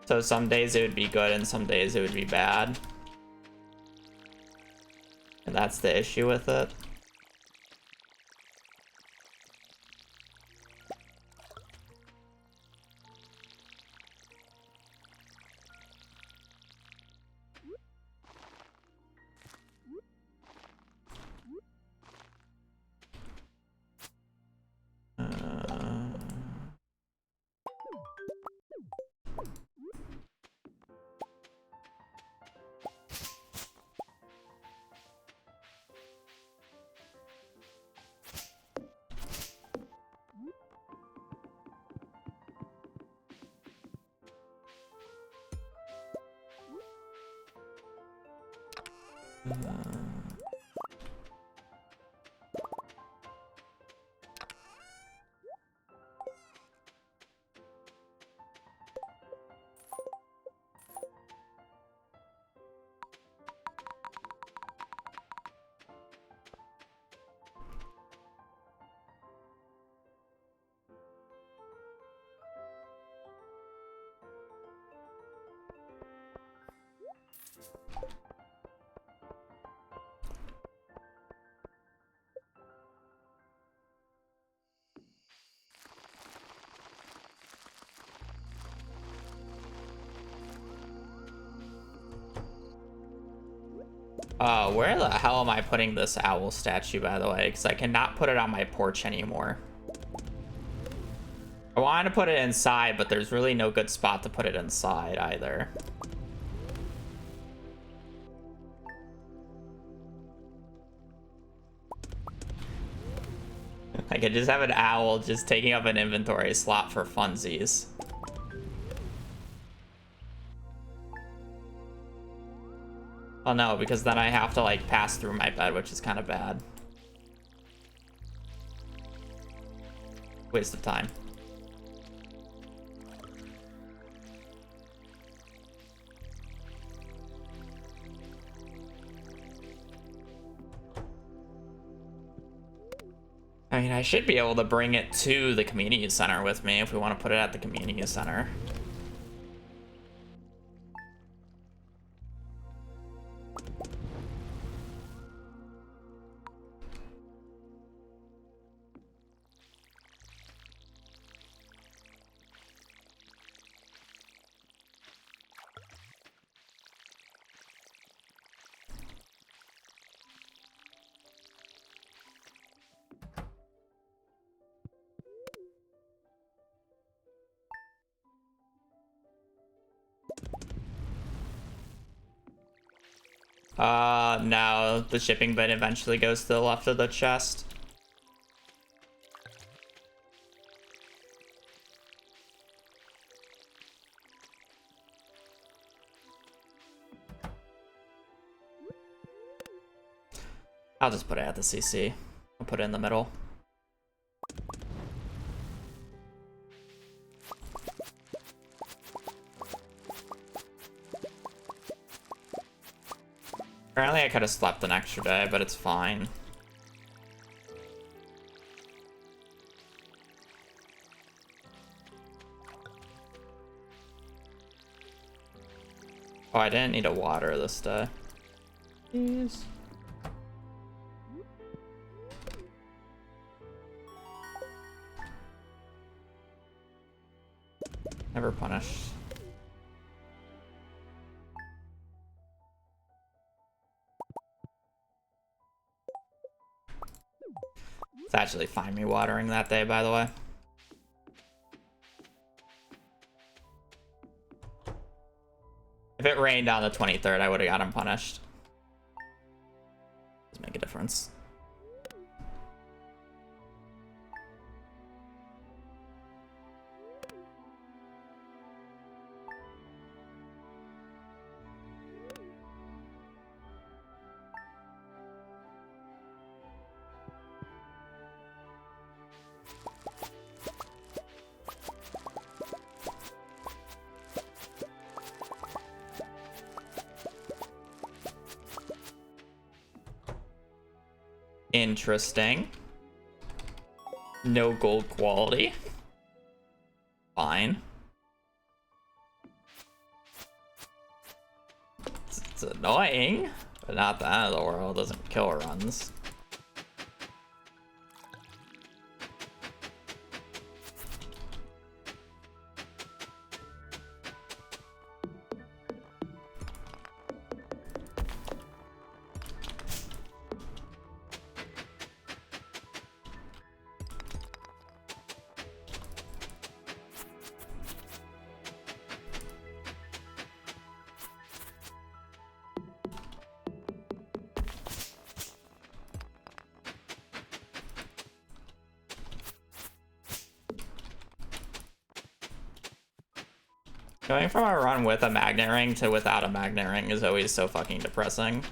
So some days it would be good and some days it would be bad. And that's the issue with it. Where the hell am I putting this owl statue, by the way? Because I cannot put it on my porch anymore. I wanted to put it inside, but there's really no good spot to put it inside either. I could just have an owl just taking up an inventory slot for funsies. Oh no, because then I have to like pass through my bed, which is kind of bad. Waste of time. I mean, I should be able to bring it to the community center with me if we want to put it at the community center. No, the shipping bin eventually goes to the left of the chest. I'll just put it at the CC. I'll put it in the middle. Apparently I could have slept an extra day, but it's fine. Oh, I didn't need a water this day. Jeez. Never punished. It's actually fine me watering that day, by the way. If it rained on the 23rd, I would have got him punished. Does make a difference. Interesting. No gold quality. Fine. It's annoying, but not the end of the world. It doesn't kill runs. Going from a run with a magnet ring to without a magnet ring is always so fucking depressing.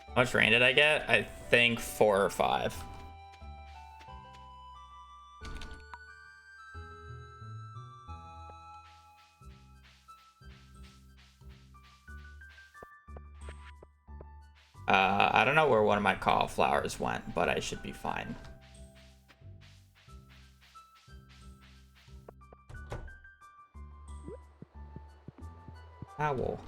How much rain did I get? I think 4 or 5. I don't know where one of my cauliflowers went, but I should be fine. Owl.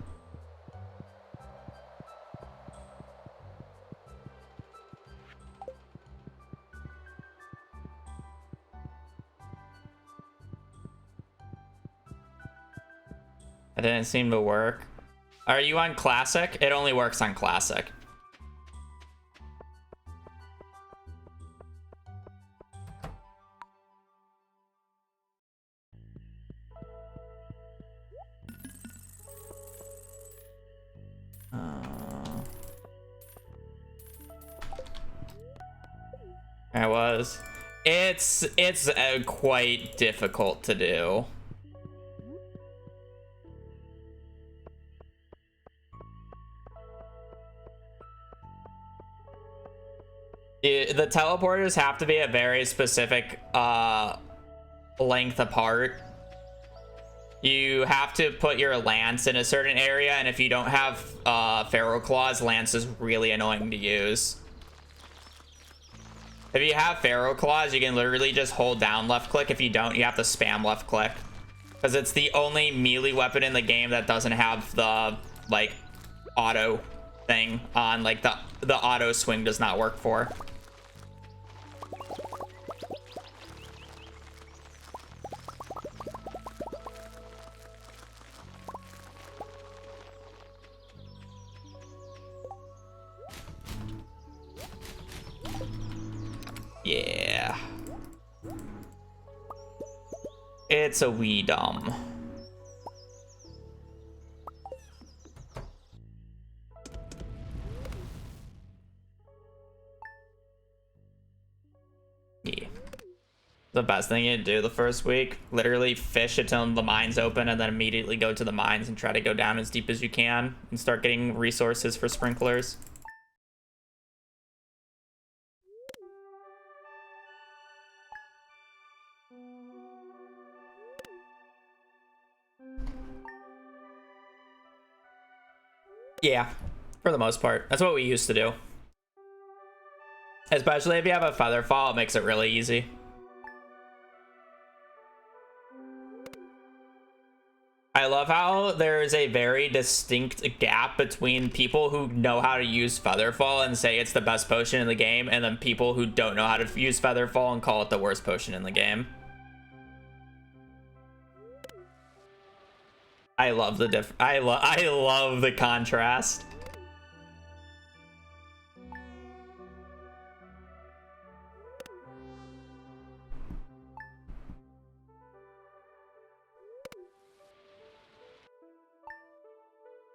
It didn't seem to work. Are you on classic? It only works on classic. I was. It's quite difficult to do. The teleporters have to be a very specific length apart. You have to put your lance in a certain area, and if you don't have Feral Claws, lance is really annoying to use. If you have Feral Claws, you can literally just hold down left click. If you don't, you have to spam left click. Because it's the only melee weapon in the game that doesn't have the, like, auto thing on. Like, the auto swing does not work for. Yeah. It's a wee dumb. Yeah. The best thing you do the first week, literally fish until the mines open and then immediately go to the mines and try to go down as deep as you can and start getting resources for sprinklers. Yeah, for the most part. That's what we used to do. Especially if you have a feather fall, it makes it really easy. I love how there's a very distinct gap between people who know how to use Featherfall and say it's the best potion in the game, and then people who don't know how to use Featherfall and call it the worst potion in the game. I love the I love the contrast.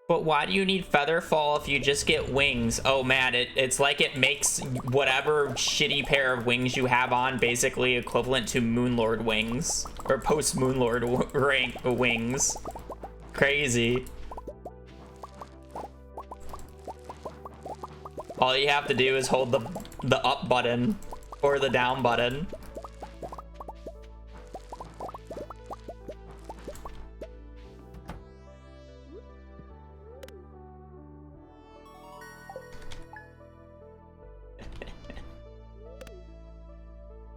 But why do you need Featherfall if you just get wings? Oh man, it's like it makes whatever shitty pair of wings you have on basically equivalent to Moonlord wings. Or post-Moonlord rank wings. Crazy. All you have to do is hold the up button or the down button.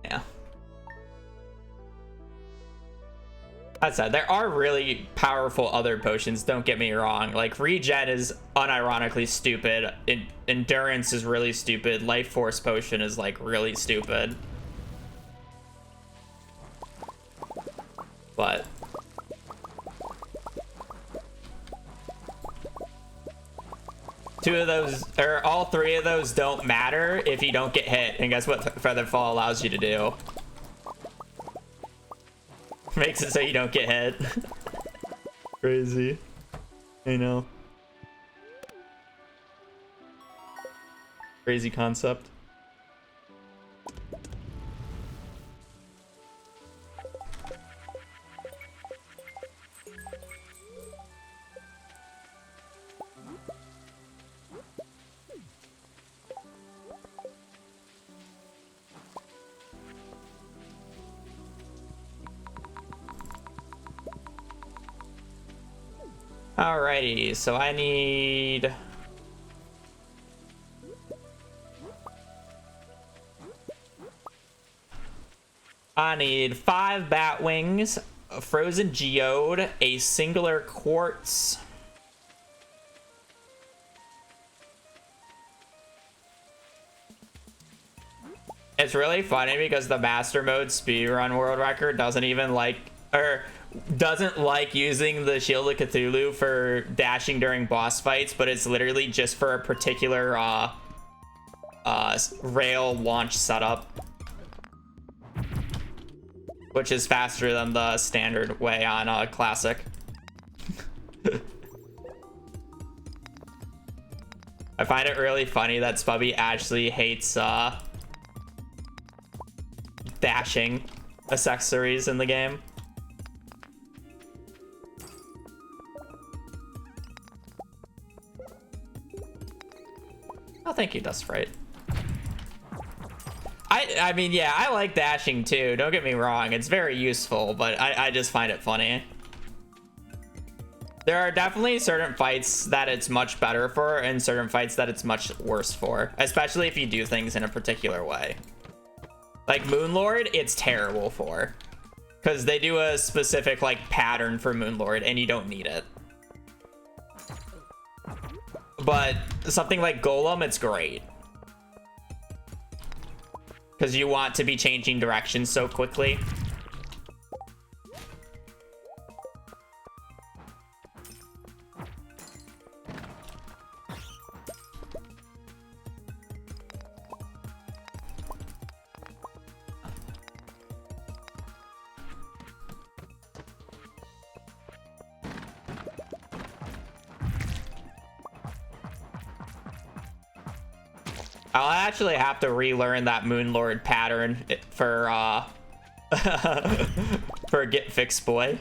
Yeah. That said, there are really powerful other potions, don't get me wrong. Like, regen is unironically stupid. Endurance is really stupid. Life Force potion is, like, really stupid. But two of those, or all three of those don't matter if you don't get hit. And guess what Featherfall allows you to do? Makes it so you don't get hit. Crazy. I know. Crazy concept. Alrighty, so I need... I need 5 bat wings, a frozen geode, a singular quartz. It's really funny because the master mode speedrun world record doesn't even like, or doesn't like using the Shield of Cthulhu for dashing during boss fights, but it's literally just for a particular rail launch setup, which is faster than the standard way on classic. I find it really funny that Spubby actually hates dashing accessories in the game. Oh, thank you, Dustfright. I mean, yeah, I like dashing too. Don't get me wrong. It's very useful, but I just find it funny. There are definitely certain fights that it's much better for and certain fights that it's much worse for, especially if you do things in a particular way. Like Moonlord, it's terrible for, because they do a specific like pattern for Moonlord and you don't need it. But something like Golem, it's great, because you want to be changing directions so quickly. I'll actually have to relearn that Moonlord pattern for for Get Fixed Boy.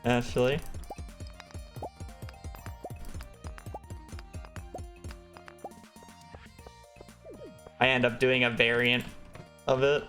Actually. I end up doing a variant of it.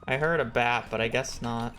I heard a bat, but I guess not.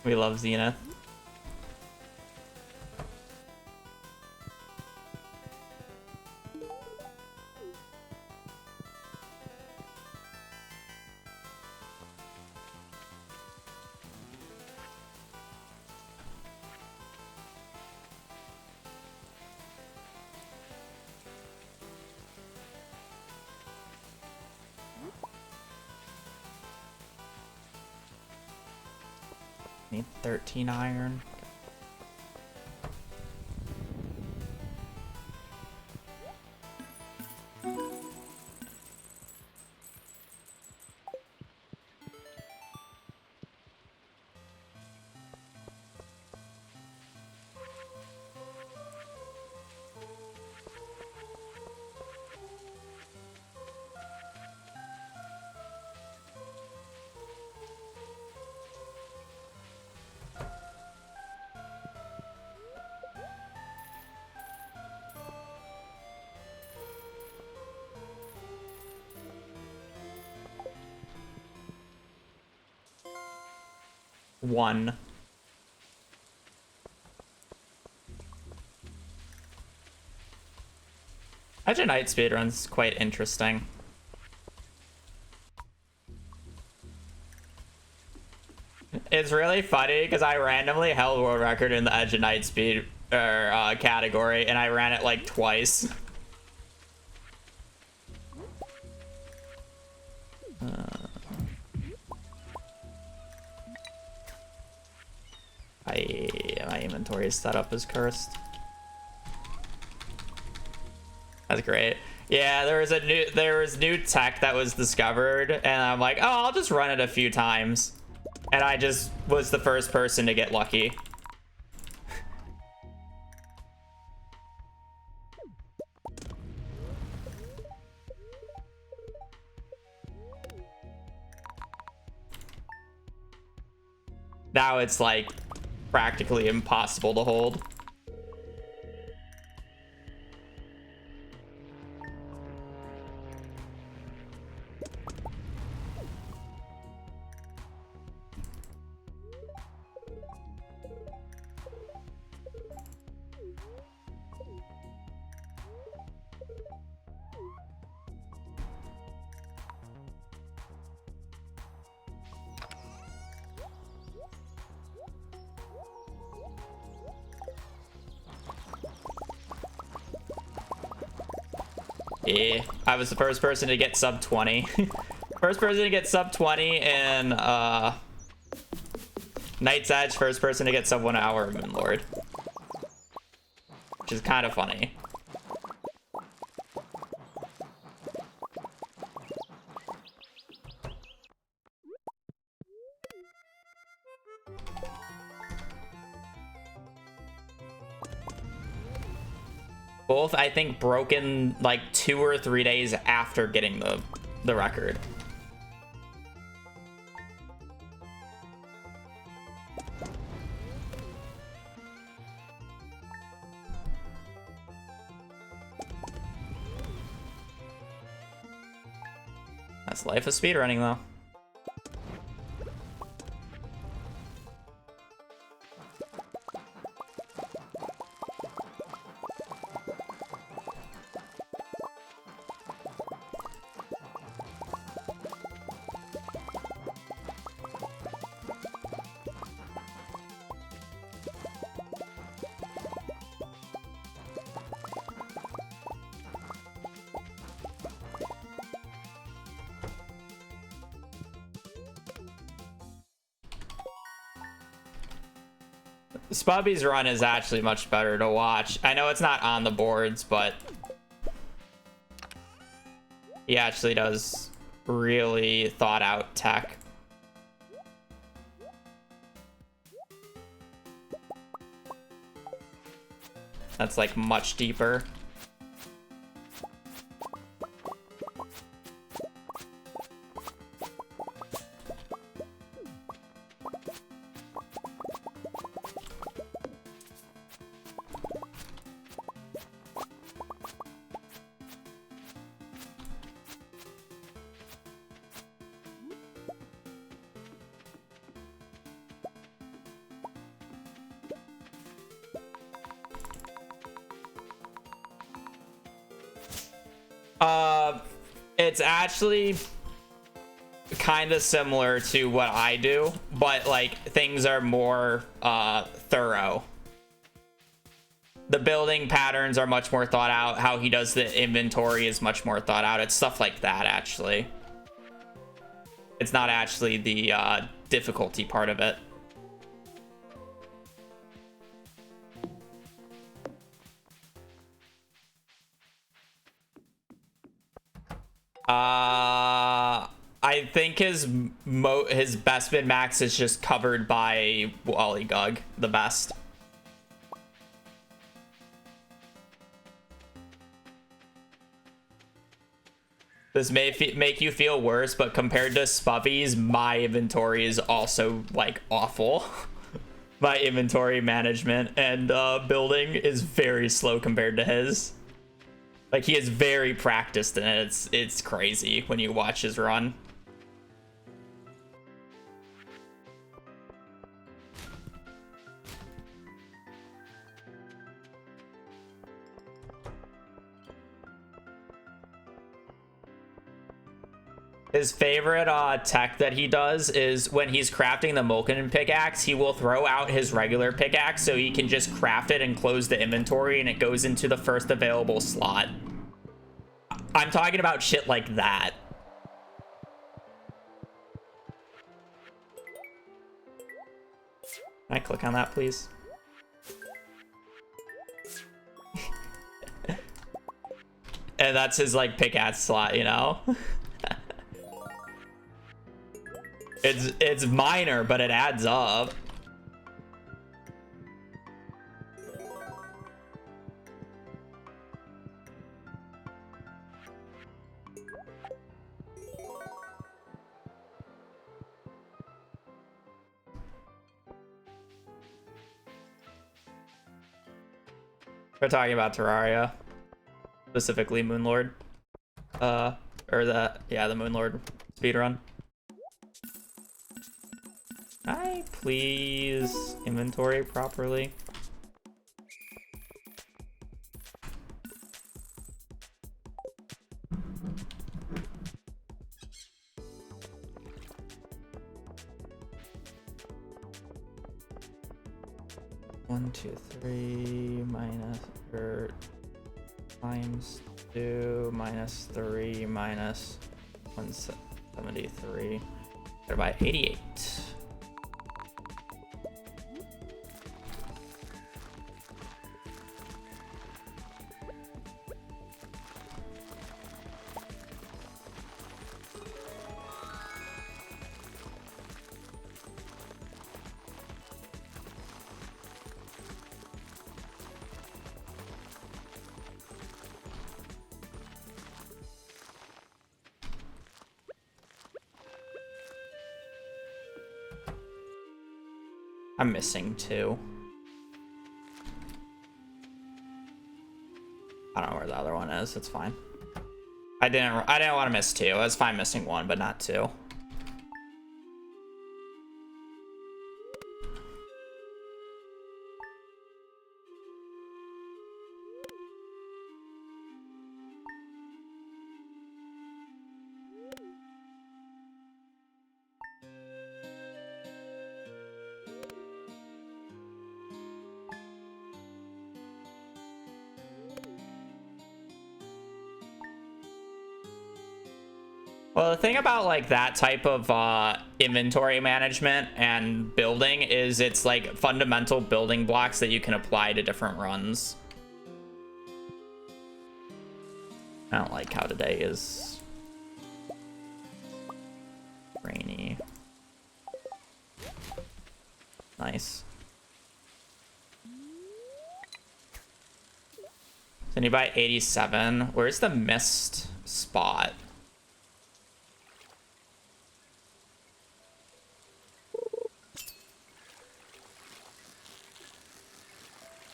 We love Zenith. Need 13 iron. One. Edge of Night speedrun's quite interesting. It's really funny because I randomly held world record in the Edge of Night speed category, and I ran it like twice. My inventory setup is cursed. That's great. Yeah, there was new tech that was discovered, and I'm like, oh, I'll just run it a few times. And I just was the first person to get lucky. Now it's like practically impossible to hold. Yeah, I was the first person to get sub 20. First person to get sub 20 in Night's Edge, first person to get sub 1 hour of Moonlord. Which is kind of funny. Both, I think, broken like 2 or 3 days after getting the record. That's life of speedrunning, though. Spubby's run is actually much better to watch. I know it's not on the boards, but he actually does really thought out tech. That's like much deeper. It's actually kind of similar to what I do, but like things are more thorough. The building patterns are much more thought out. How he does the inventory is much more thought out. It's stuff like that, actually. It's not actually the difficulty part of it. I think his best min max is just covered by Wollygug, the best. This may make you feel worse, but compared to Spuffy's, my inventory is also like awful. My inventory management and building is very slow compared to his. Like, he is very practiced in it. It's crazy when you watch his run. His favorite tech that he does is when he's crafting the Molten pickaxe, he will throw out his regular pickaxe so he can just craft it and close the inventory and it goes into the first available slot. I'm talking about shit like that. Can I click on that, please? And that's his like pickaxe slot, you know? It's minor, but it adds up. We're talking about Terraria, specifically Moonlord, or the Moonlord speedrun. Can I please inventory properly? One, two, three minus times 2 minus 3 minus 173 divided by 88. I'm missing 2. I don't know where the other one is. It's fine. I didn't want to miss 2. I was fine missing 1, but not 2. Well, the thing about like that type of inventory management and building is it's like fundamental building blocks that you can apply to different runs. I don't like how today is rainy. Nice. So you buy 87. Where's the mist spot?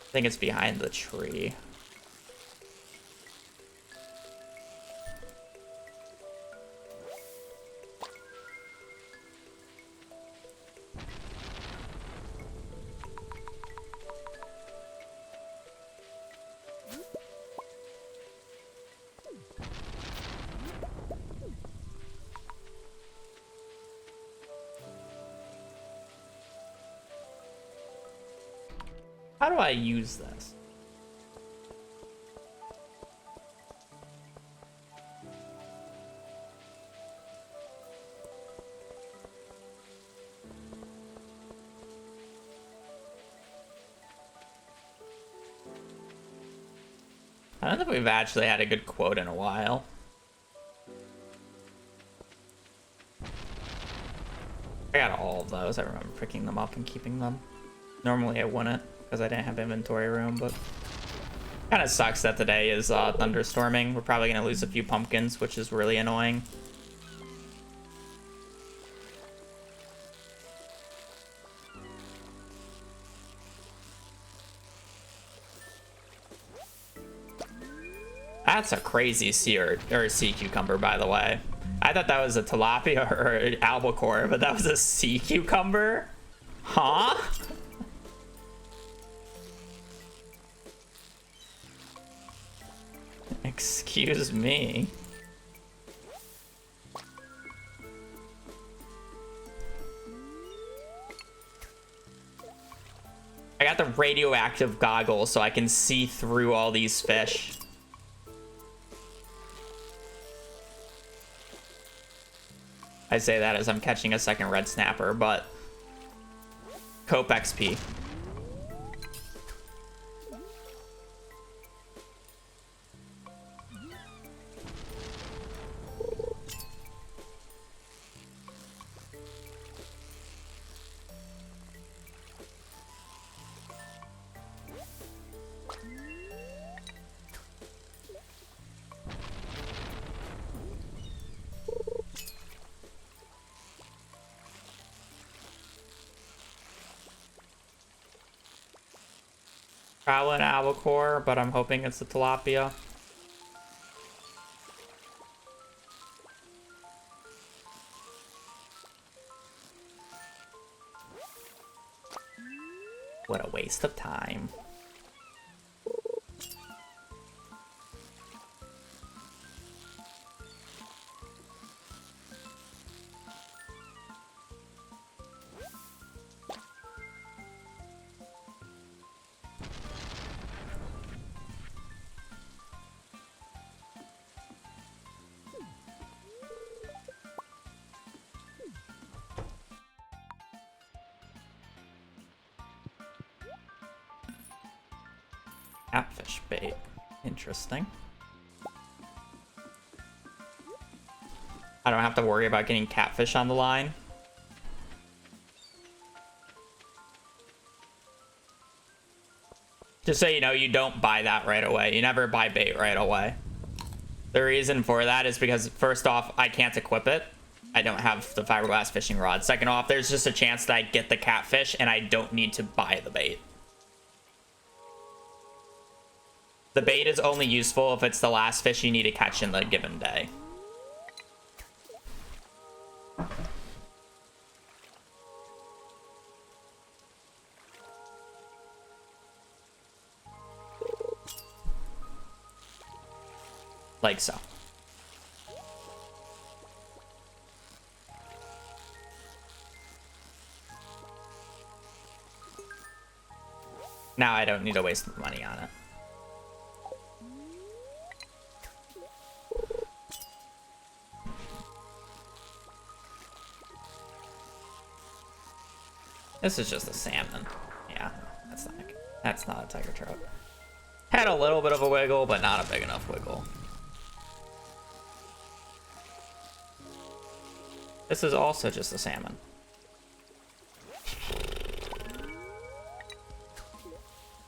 I think it's behind the tree. How do I use this? I don't think we've actually had a good quote in a while. I got all of those. I remember picking them up and keeping them. Normally I wouldn't because I didn't have inventory room, but kind of sucks that today is thunderstorming. We're probably going to lose a few pumpkins, which is really annoying. That's a crazy sea cucumber, by the way. I thought that was a tilapia or an albacore, but that was a sea cucumber? Huh? Excuse me. I got the radioactive goggles so I can see through all these fish. I say that as I'm catching a second red snapper, but Cope XP. Probably an albacore, but I'm hoping it's a tilapia. What a waste of time. Catfish bait. Interesting. I don't have to worry about getting catfish on the line. Just so you know, you don't buy that right away. You never buy bait right away. The reason for that is because, first off, I can't equip it. I don't have the fiberglass fishing rod. Second off, there's just a chance that I get the catfish and I don't need to buy the bait. The bait is only useful if it's the last fish you need to catch in the given day. Like so. Now I don't need to waste money on it. This is just a salmon. Yeah, that's not a tiger trout. Had a little bit of a wiggle, but not a big enough wiggle. This is also just a salmon.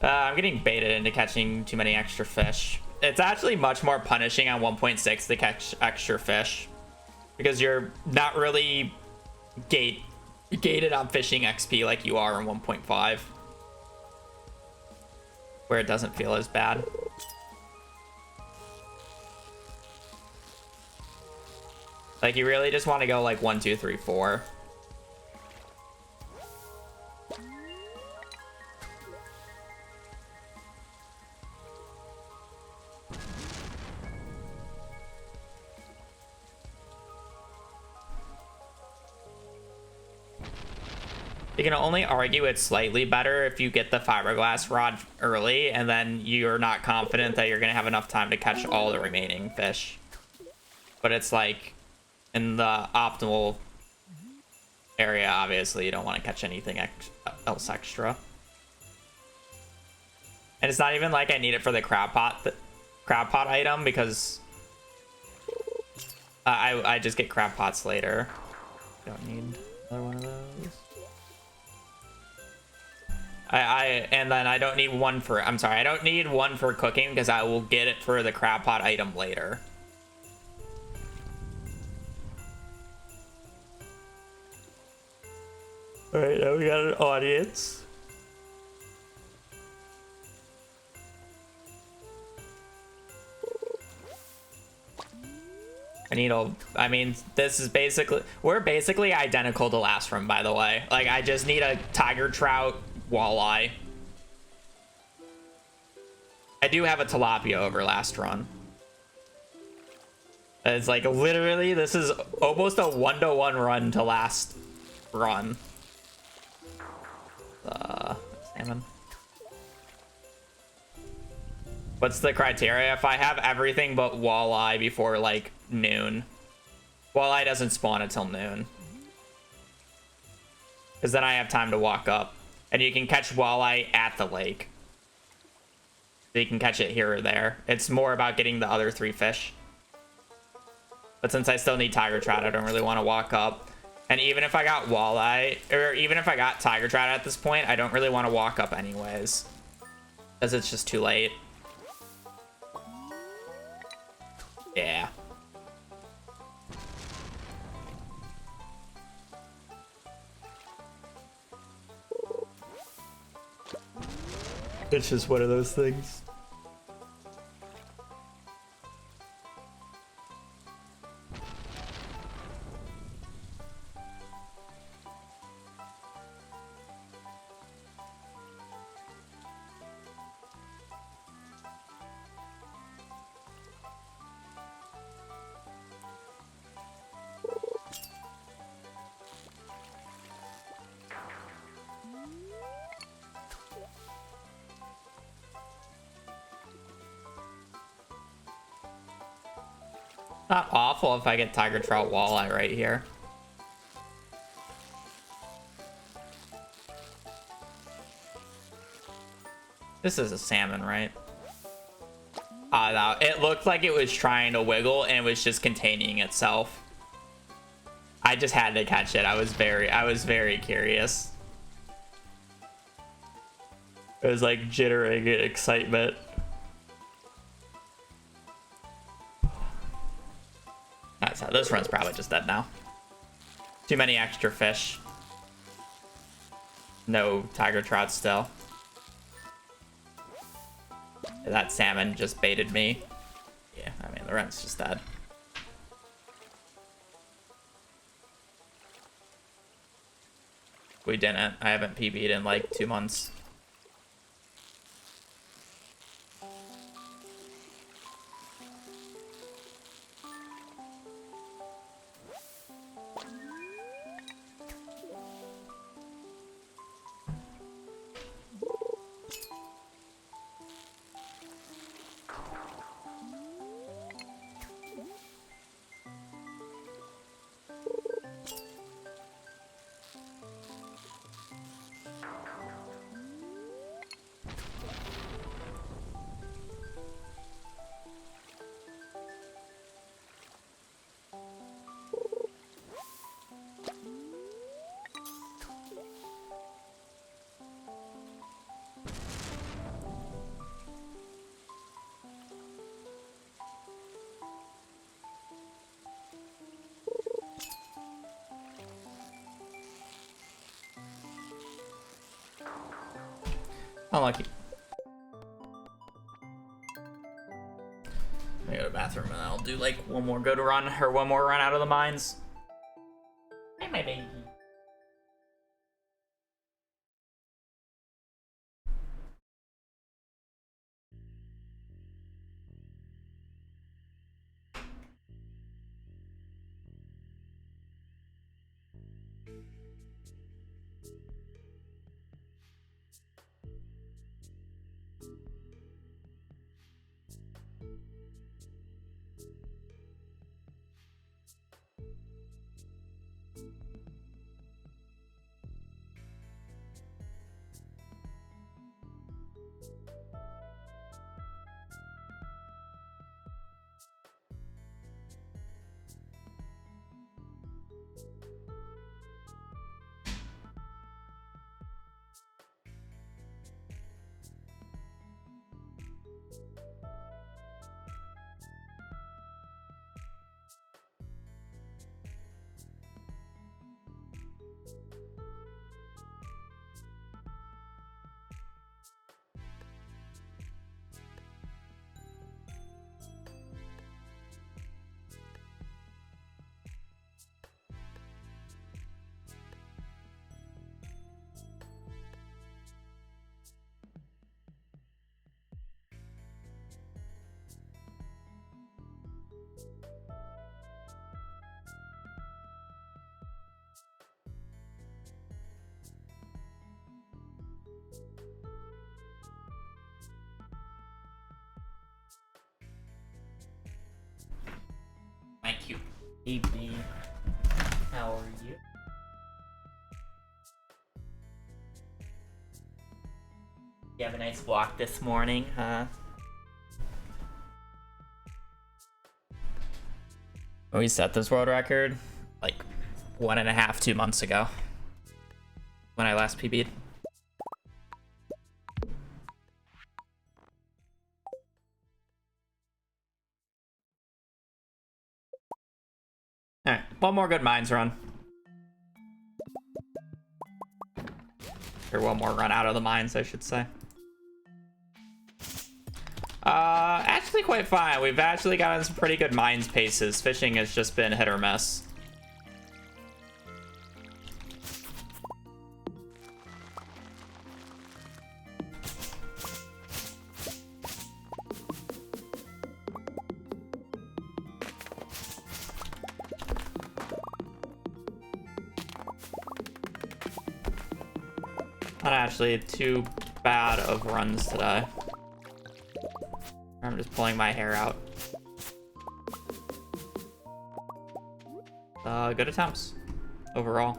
I'm getting baited into catching too many extra fish. It's actually much more punishing on 1.6 to catch extra fish, because you're not really gated on fishing XP like you are in 1.5, where it doesn't feel as bad. Like, you really just want to go like 1, 2, 3, 4. You can only argue it's slightly better if you get the fiberglass rod early, and then you're not confident that you're going to have enough time to catch all the remaining fish. But it's like, in the optimal area, obviously, you don't want to catch anything else extra. And it's not even like I need it for the crab pot item, because I just get crab pots later. Don't need another one of those. And then I don't need one for, I'm sorry, I don't need one for cooking, because I will get it for the crab pot item later. All right, now we got an audience. I mean, this is basically, we're basically identical to last run, by the way. Like, I just need a tiger trout, walleye. I do have a tilapia over last run. It's like, literally, this is almost a 1-to-1 run to last run. Salmon. What's the criteria? If I have everything but walleye before like noon. Walleye doesn't spawn until noon, because then I have time to walk up, and you can catch walleye at the lake. So you can catch it here or there. It's more about getting the other 3 fish. But since I still need tiger trout, I don't really want to walk up. And even if I got walleye, or even if I got tiger trout at this point, I don't really want to walk up anyways, because it's just too late. Yeah. It's just one of those things. Not awful if I get tiger trout walleye right here. This is a salmon, right? No, it looked like it was trying to wiggle and it was just containing itself. I just had to catch it. I was very curious. It was like jittering in excitement. So this run's probably just dead now. Too many extra fish. No tiger trout still. That salmon just baited me. Yeah, I mean, the run's just dead. We didn't. I haven't PB'd in like 2 months. Unlucky. I go to the bathroom and I'll do like one more go to run or one more run out of the mines. Hey, my baby. Thank you, baby. How are you? You have a nice walk this morning, huh? We set this world record like 1.5, 2 months ago when I last PB'd. Alright, one more good mines run. Or one more run out of the mines, I should say. Actually quite fine. We've actually gotten some pretty good mines paces. Fishing has just been hit or miss. Not actually too bad of runs today. I'm just pulling my hair out. Good attempts overall.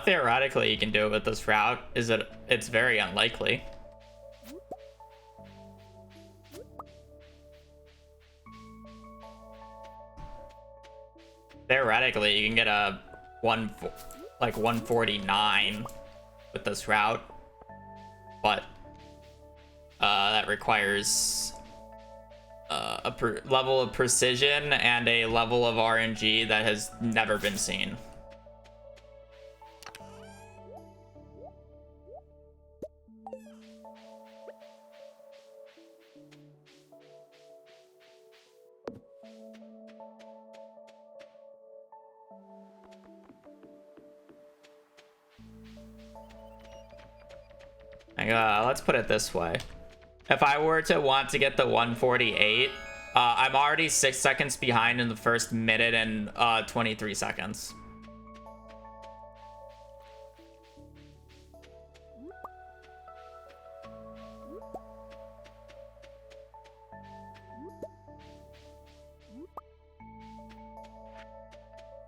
Theoretically, you can do it with this route. It's very unlikely. Theoretically, you can get a 149 with this route, but that requires a level of precision and a level of RNG that has never been seen. Let's put it this way. If I were to want to get the 148, I'm already 6 seconds behind in the first minute and 23 seconds.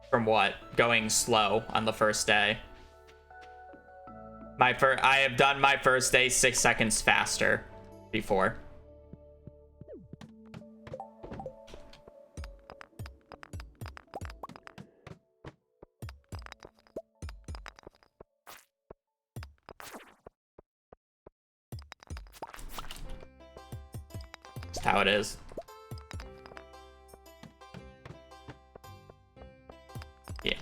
From what? Going slow on the first day. I have done my first day 6 seconds faster before. Just how it is. Yeah.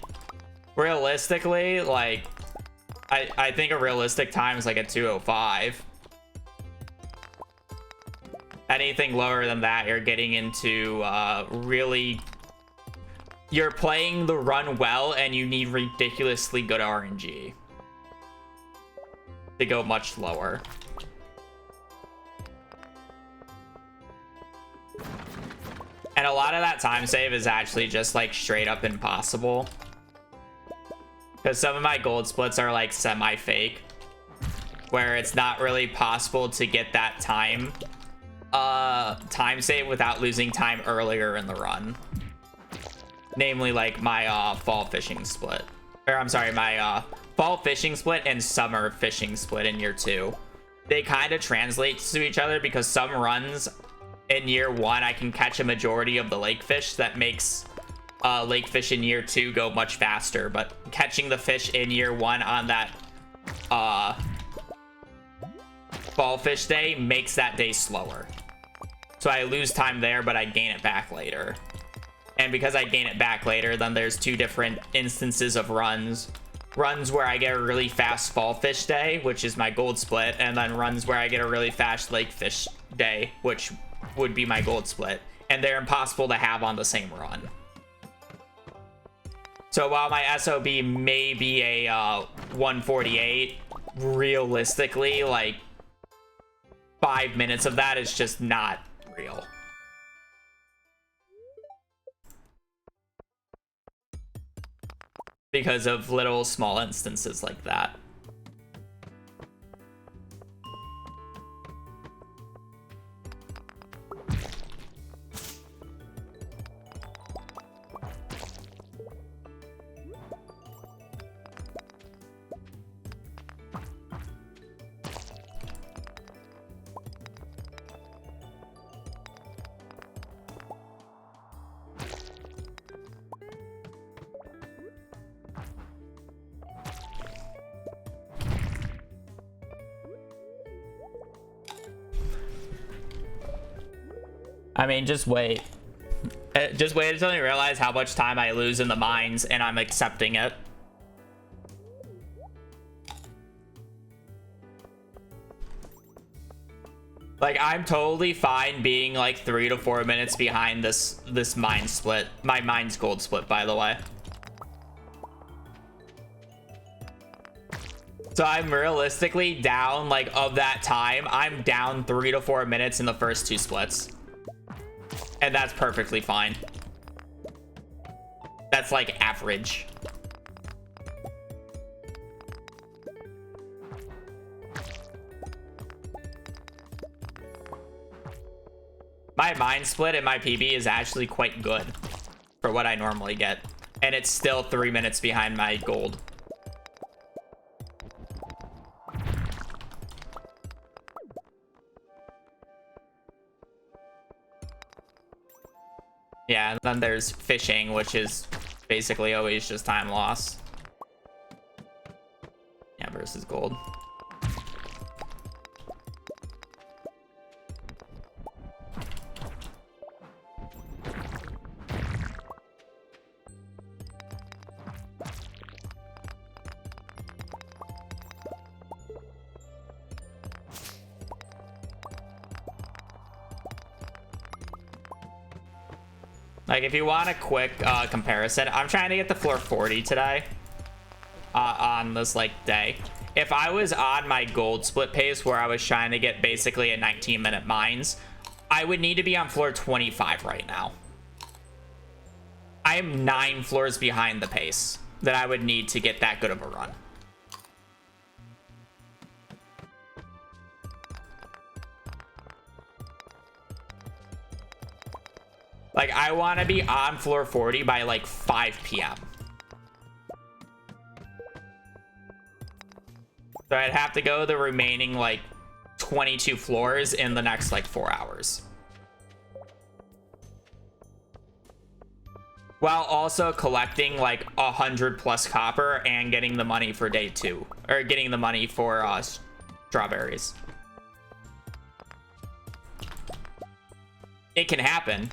Realistically, like, I think a realistic time is like a 2:05. Anything lower than that, you're getting into really... You're playing the run well, and you need ridiculously good RNG to go much lower. And a lot of that time save is actually just like straight up impossible. Because some of my gold splits are like semi-fake, where it's not really possible to get that time save without losing time earlier in the run. Namely, like my fall fishing split. Or I'm sorry, my fall fishing split and summer fishing split in year 2. They kind of translate to each other because some runs in year 1 I can catch a majority of the lake fish that makes lake fish in year 2 go much faster, but catching the fish in year 1 on that fall fish day makes that day slower. So I lose time there, but I gain it back later. And because I gain it back later, then there's 2 different instances of runs. Runs where I get a really fast fall fish day, which is my gold split, and then runs where I get a really fast lake fish day, which would be my gold split. And they're impossible to have on the same run. So while my SOB may be a 148, realistically, like 5 minutes of that is just not real. Because of little small instances like that. I mean, just wait. Just wait until you realize how much time I lose in the mines, and I'm accepting it. Like, I'm totally fine being like 3 to 4 minutes behind this mine split. My mine's gold split, by the way. So I'm realistically down, like, of that time, I'm down 3 to 4 minutes in the first 2 splits. And that's perfectly fine. That's like average. My mine split and my PB is actually quite good for what I normally get. And it's still 3 minutes behind my gold. Yeah, and then there's fishing, which is basically always just time loss. Yeah, versus gold. Like, if you want a quick comparison, I'm trying to get the floor 40 today on this, like, day. If I was on my gold split pace where I was trying to get basically a 19-minute mines, I would need to be on floor 25 right now. I am 9 floors behind the pace that I would need to get that good of a run. Like, I want to be on floor 40 by like 5 p.m. So I'd have to go the remaining like 22 floors in the next like 4 hours. While also collecting like 100+ copper and getting the money for day 2. Or getting the money for strawberries. It can happen.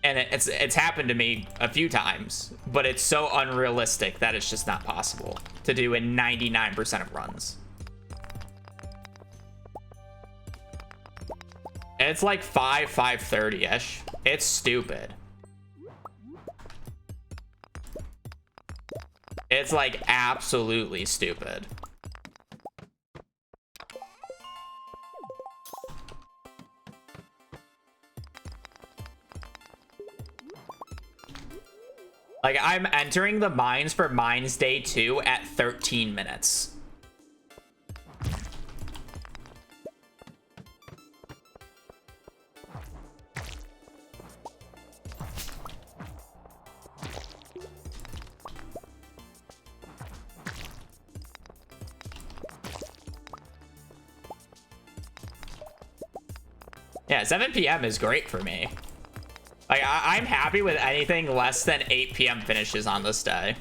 And it's happened to me a few times, but it's so unrealistic that it's just not possible to do in 99% of runs. It's like 5:30-ish. It's stupid. It's like absolutely stupid. Like, I'm entering the mines for mines day 2 at 13 minutes. Yeah, 7 p.m. is great for me. Like, I'm happy with anything less than 8 p.m. finishes on this day.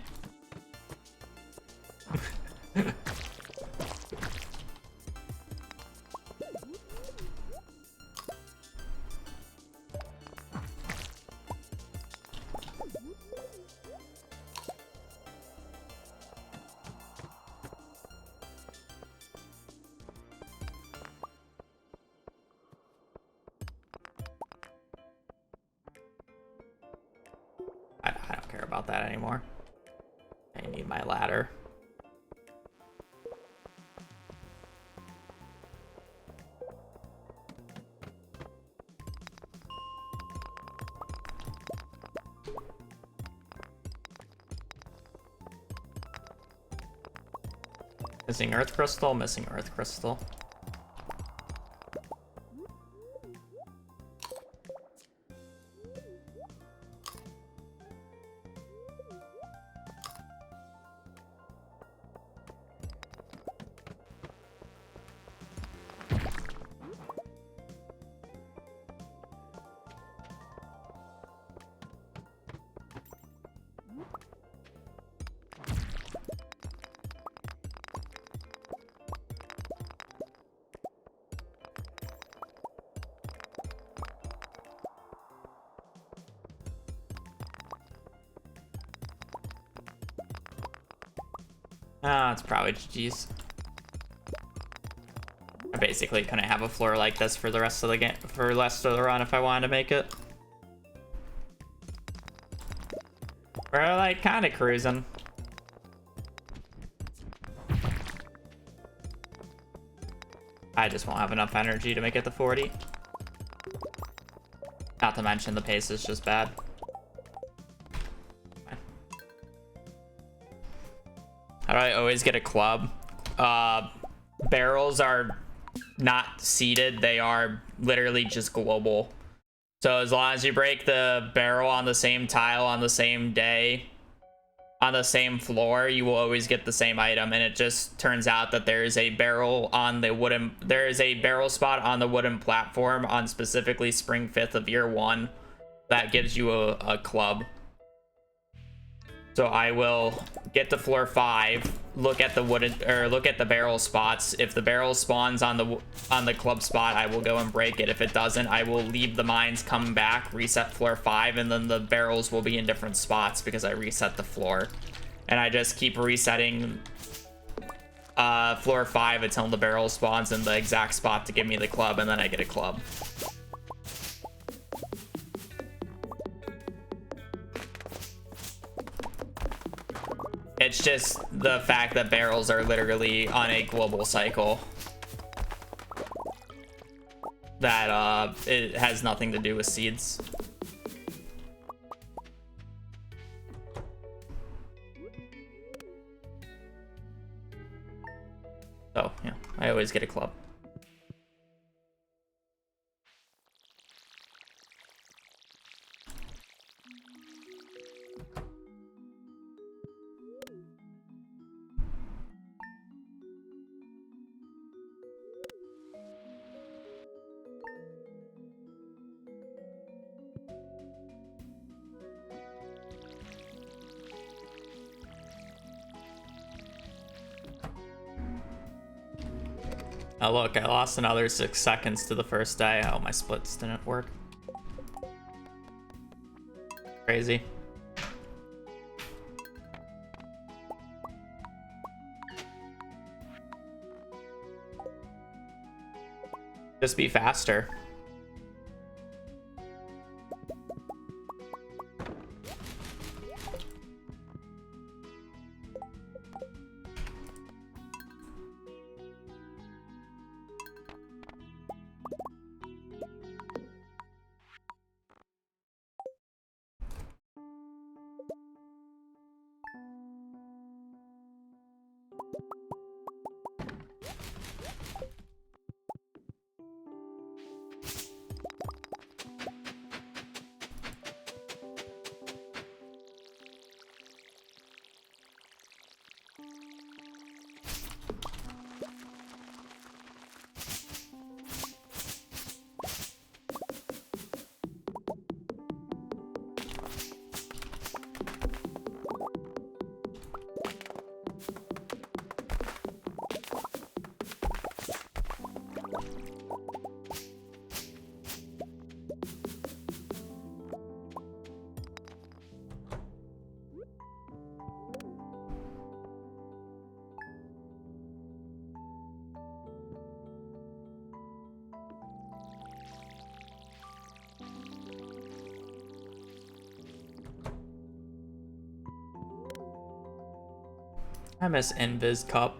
I don't care about that anymore. I need my ladder. Missing earth crystal, missing earth crystal. It's probably GG's. I basically couldn't have a floor like this for the rest of the game, for the rest of the run if I wanted to make it. We're like kind of cruising. I just won't have enough energy to make it to 40. Not to mention the pace is just bad. How do I always get a club? Barrels are not seated. They are literally just global. So as long as you break the barrel on the same tile on the same day, on the same floor, you will always get the same item. And it just turns out that there is a barrel on the wooden, there is a barrel spot on the wooden platform on specifically spring 5th of year 1 that gives you a club. So I will get to floor 5, look at the wooden, or look at the barrel spots. If the barrel spawns on the club spot, I will go and break it. If it doesn't, I will leave the mines, come back, reset floor 5, and then the barrels will be in different spots because I reset the floor. And I just keep resetting floor 5 until the barrel spawns in the exact spot to give me the club, and then I get a club. It's just the fact that barrels are literally on a global cycle. that it has nothing to do with seeds. So, yeah, I always get a club. Oh look, I lost another 6 seconds to the first day. Oh, my splits didn't work. Crazy. Just be faster. I miss Invis Cup.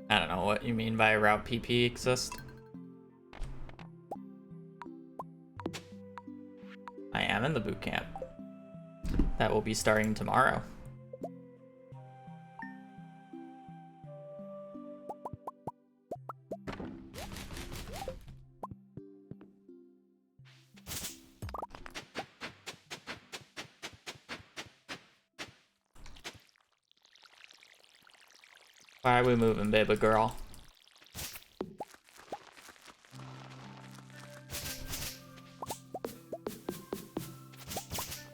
I don't know what you mean by route PP exist. I am in the boot camp. That will be starting tomorrow. Why are we moving, baby girl?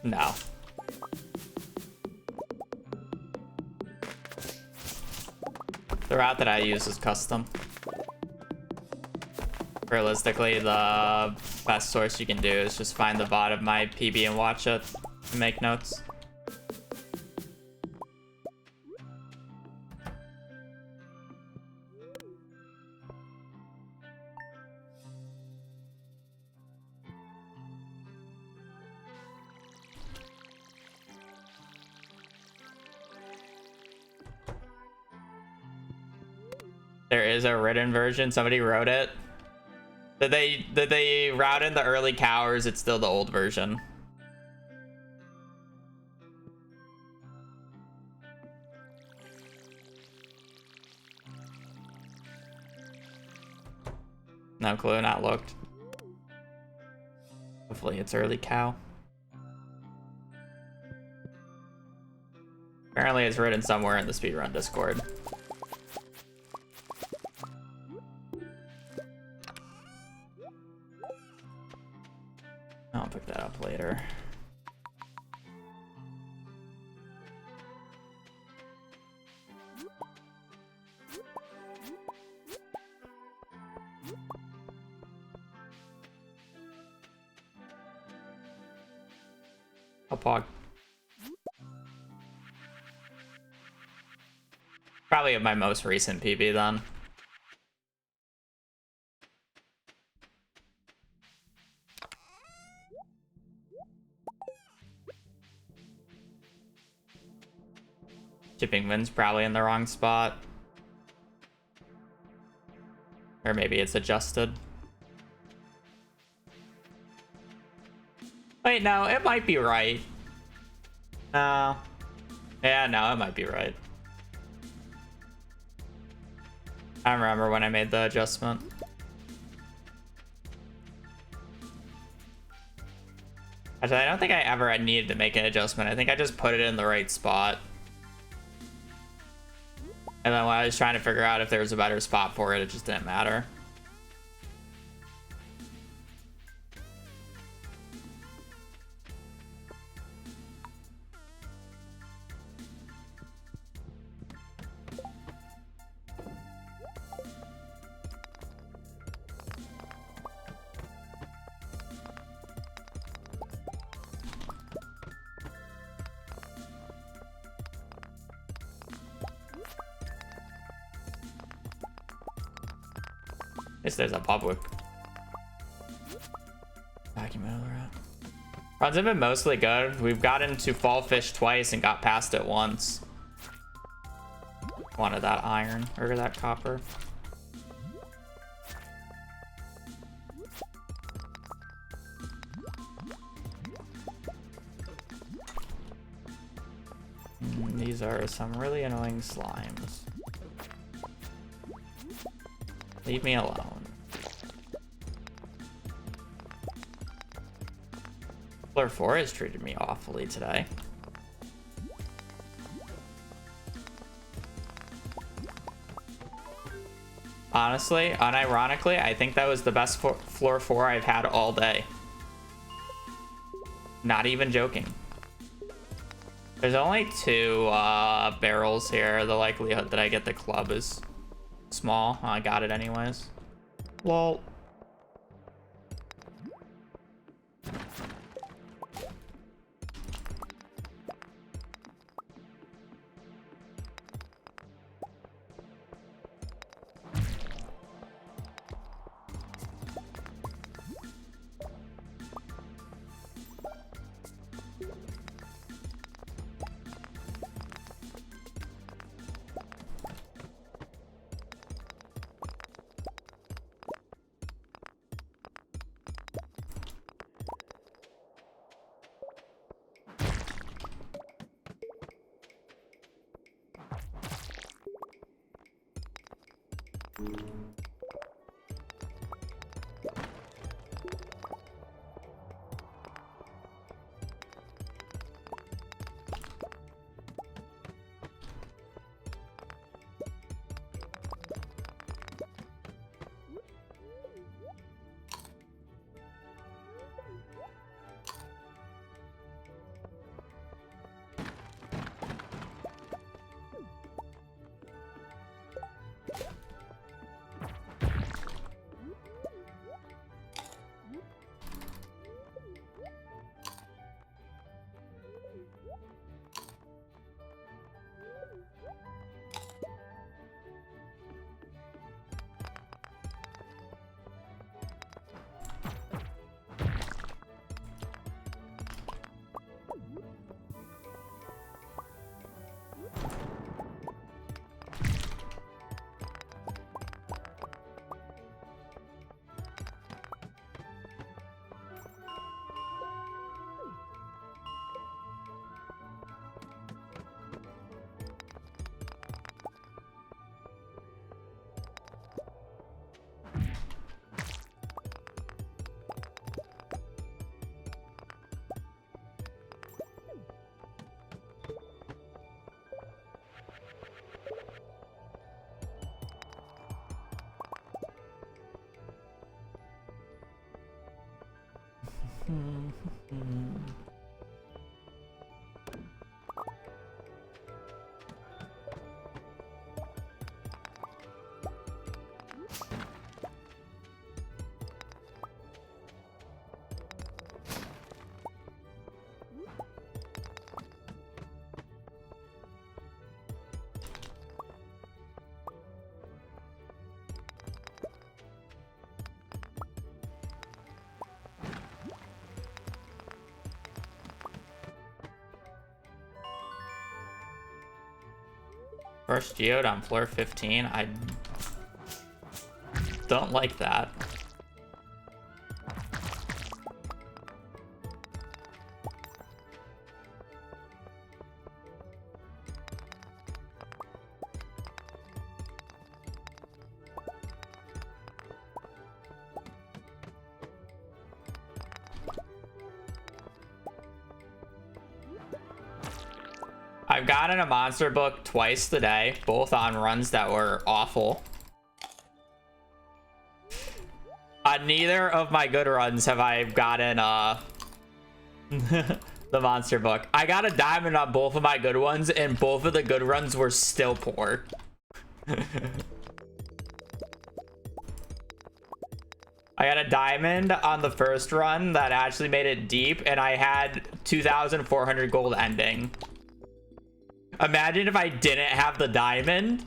No. The route that I use is custom. Realistically, the best source you can do is just find the VOD of my PB and watch it and make notes. is a written version. Somebody wrote it. Did they route in the early cow, or is it still the old version? No clue, not looked. Hopefully it's early cow. Apparently it's written somewhere in the speedrun Discord. I'll pick that up later. I'll pog. Probably my most recent PB then. Chipping Vin's probably in the wrong spot. Or maybe it's adjusted. Wait, no, it might be right. No. Yeah, no, it might be right. I remember when I made the adjustment. Actually, I don't think I ever needed to make an adjustment. I think I just put it in the right spot. And then when I was trying to figure out if there was a better spot for it, it just didn't matter. At least there's a public. Vacuum out of the rat. Runs have been mostly good. We've gotten to fall fish twice and got past it once. Wanted that iron or that copper. These are some really annoying slimes. Leave me alone. Floor 4 has treated me awfully today. Honestly, unironically, I think that was the best floor 4 I've had all day. Not even joking. There's only 2 barrels here. The likelihood that I get the club is small. Oh, I got it anyways. Lol. First geode on floor 15. I don't like that. I've gotten a monster book twice today, both on runs that were awful. On neither of my good runs have I gotten the monster book. I got a diamond on both of my good ones, and both of the good runs were still poor. I got a diamond on the first run that actually made it deep, and I had 2,400 gold ending. Imagine if I didn't have the diamond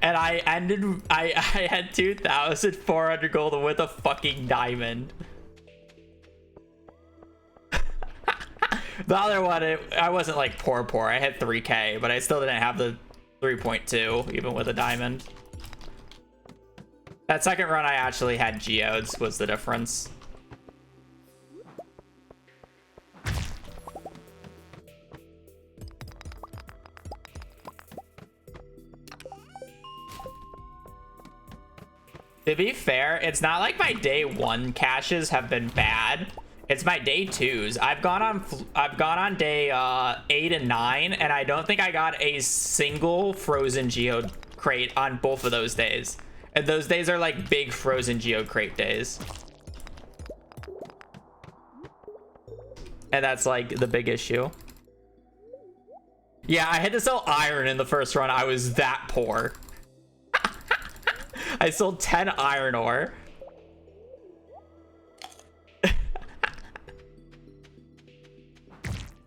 and I had 2,400 gold with a fucking diamond. The other one, I wasn't like poor. I had 3k, but I still didn't have the 3.2 even with a diamond. That second run I actually had geodes was the difference. To be fair, it's not like my day 1 caches have been bad. It's my day 2s. I've gone on day 8 and 9, and I don't think I got a single frozen geode crate on both of those days. And those days are like big frozen geode crate days. And that's like the big issue. Yeah, I had to sell iron in the first run. I was that poor. I sold 10 iron ore.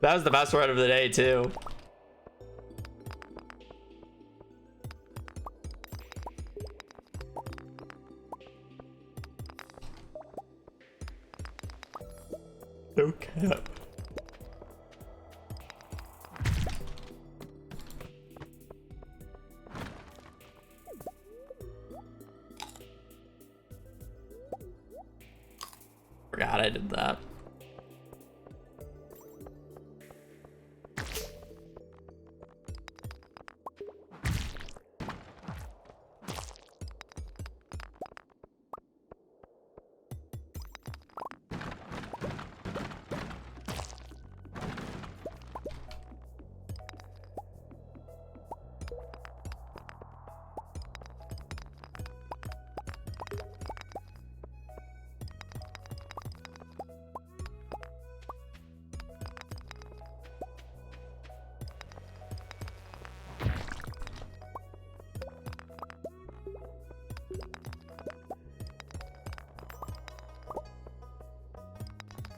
That was the best run of the day, too. No cap. Forgot I did that.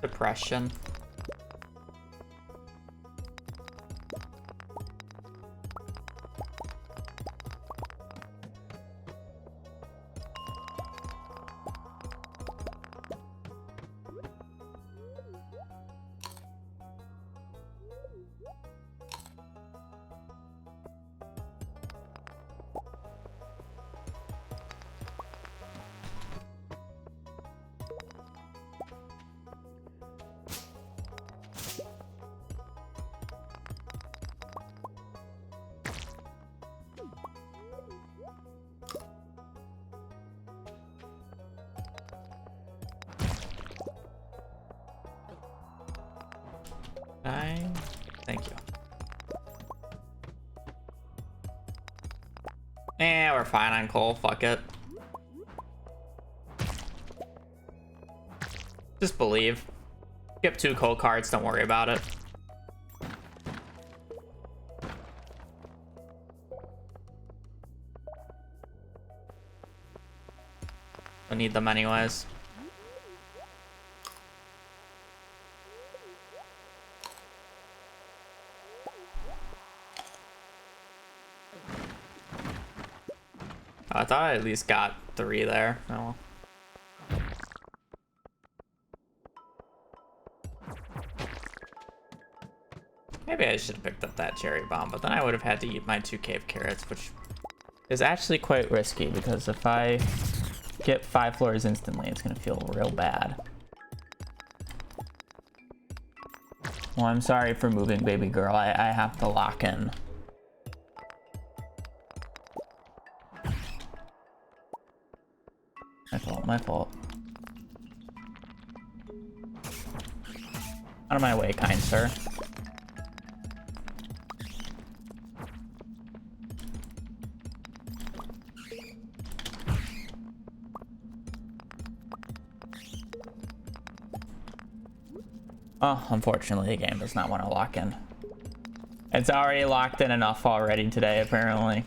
Depression. Thank you. Eh, we're fine on coal. Fuck it. Just believe. Skip 2 coal carts, don't worry about it. I need them anyways. I thought I at least got 3 there. Oh well. Maybe I should have picked up that cherry bomb, but then I would have had to eat my 2 cave carrots, which is actually quite risky because if I get 5 floors instantly, it's gonna feel real bad. Well, I'm sorry for moving, baby girl. I have to lock in. My fault, my fault. Out of my way, kind sir. Oh, unfortunately, the game does not want to lock in. It's already locked in enough already today, apparently.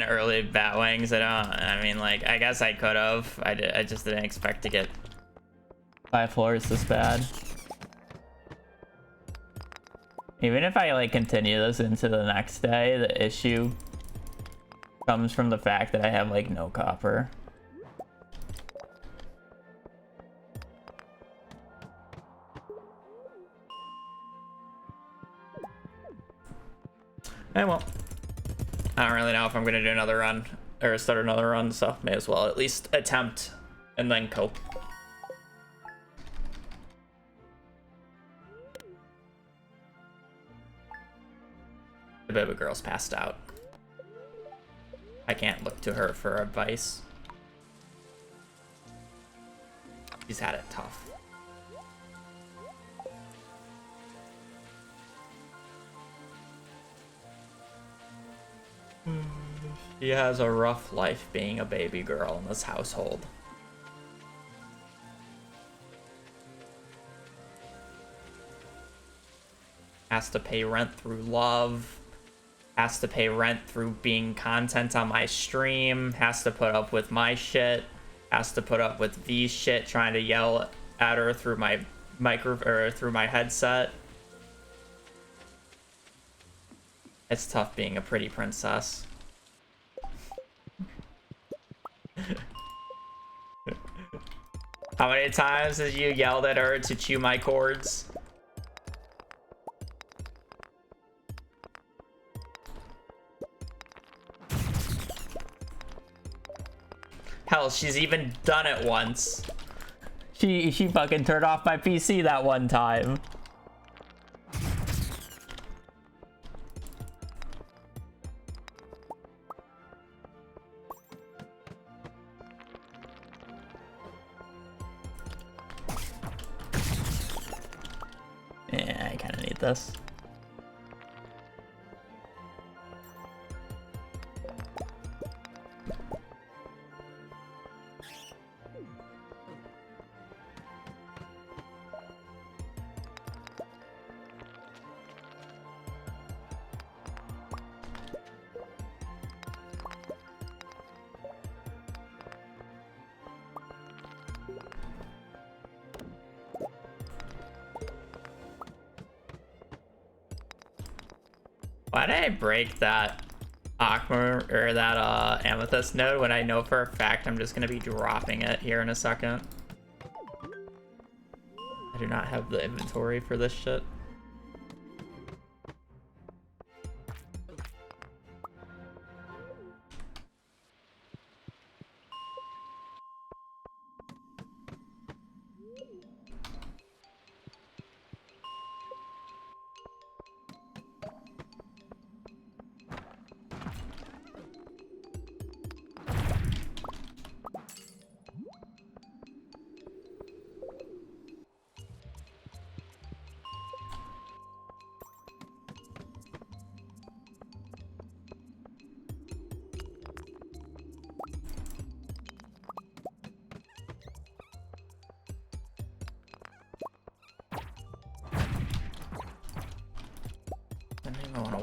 Early bat wings. I mean, like, I guess I could have. I just didn't expect to get 5 floors this bad. Even if I like continue this into the next day, the issue comes from the fact that I have like no copper. Well, I don't really know if I'm gonna do another run or start another run, so may as well at least attempt and then cope. The baby girl's passed out. I can't look to her for advice. She's had it tough. She has a rough life being a baby girl in this household. Has to pay rent through love. Has to pay rent through being content on my stream. Has to put up with my shit. Has to put up with V's shit trying to yell at her through my through my headset. It's tough being a pretty princess. How many times have you yelled at her to chew my cords? Hell, she's even done it once. She fucking turned off my PC that one time. Yeah, I kind of need this. Why did I break that aqua or that amethyst node when I know for a fact I'm just gonna be dropping it here in a second? I do not have the inventory for this shit.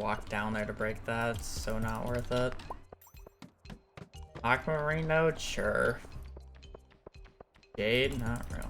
walk down there to break that. It's so not worth it. Aquamarine node? Sure. Jade? Not really.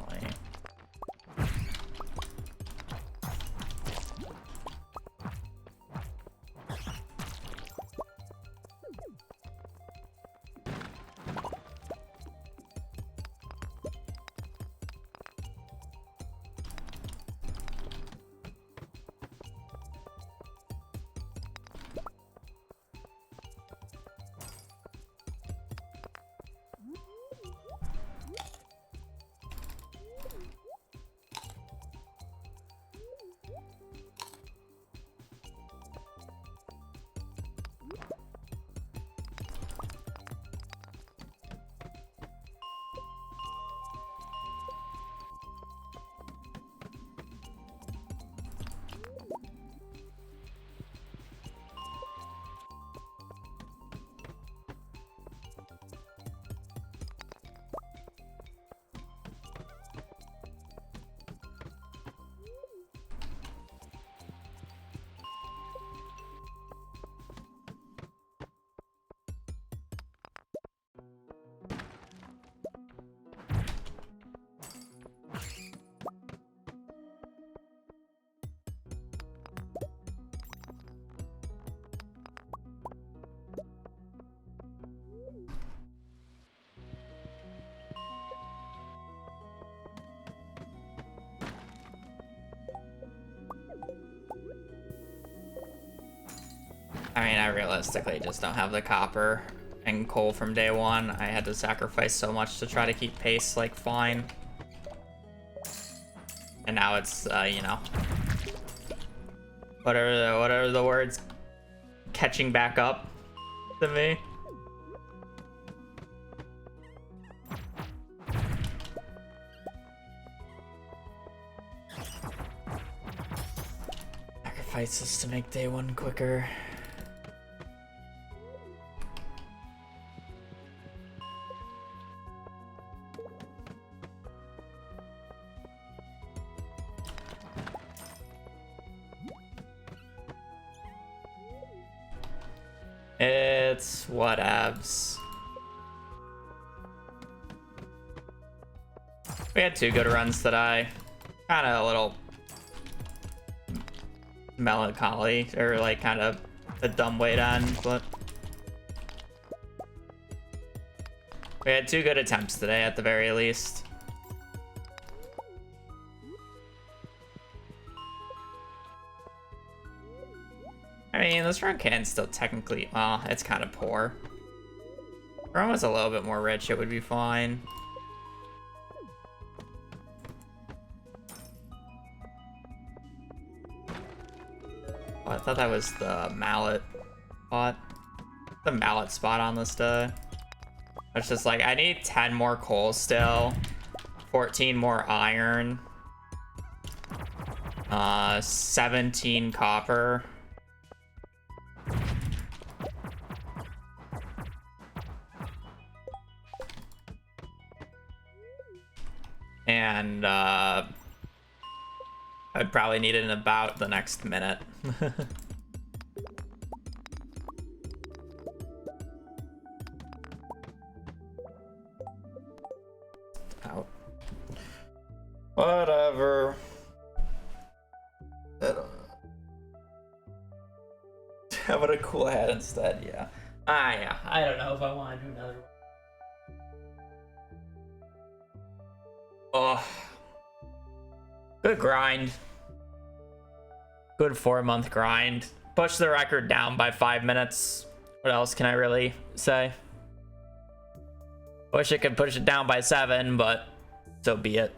I mean, I realistically just don't have the copper and coal from day one. I had to sacrifice so much to try to keep pace, like, fine. And now it's, you know, what are the words? Catching back up to me. Sacrifices to make day one quicker. It's whatevs. We had 2 good runs today. Kind of a little melancholy, or like kind of a dumb way to end, but we had 2 good attempts today at the very least. I mean, this run can still technically, well, it's kind of poor. If run was a little bit more rich, it would be fine. Oh, I thought that was the mallet spot. The mallet spot on this day. It's just like, I need 10 more coal still, 14 more iron, 17 copper. And I'd probably need it in about the next minute. Out. Whatever. How about a cool hat instead? Yeah. Yeah. I don't know if I want to do another one. Oh, good grind. Good 4-month grind. Push the record down by 5 minutes. What else can I really say? Wish I could push it down by 7, but so be it.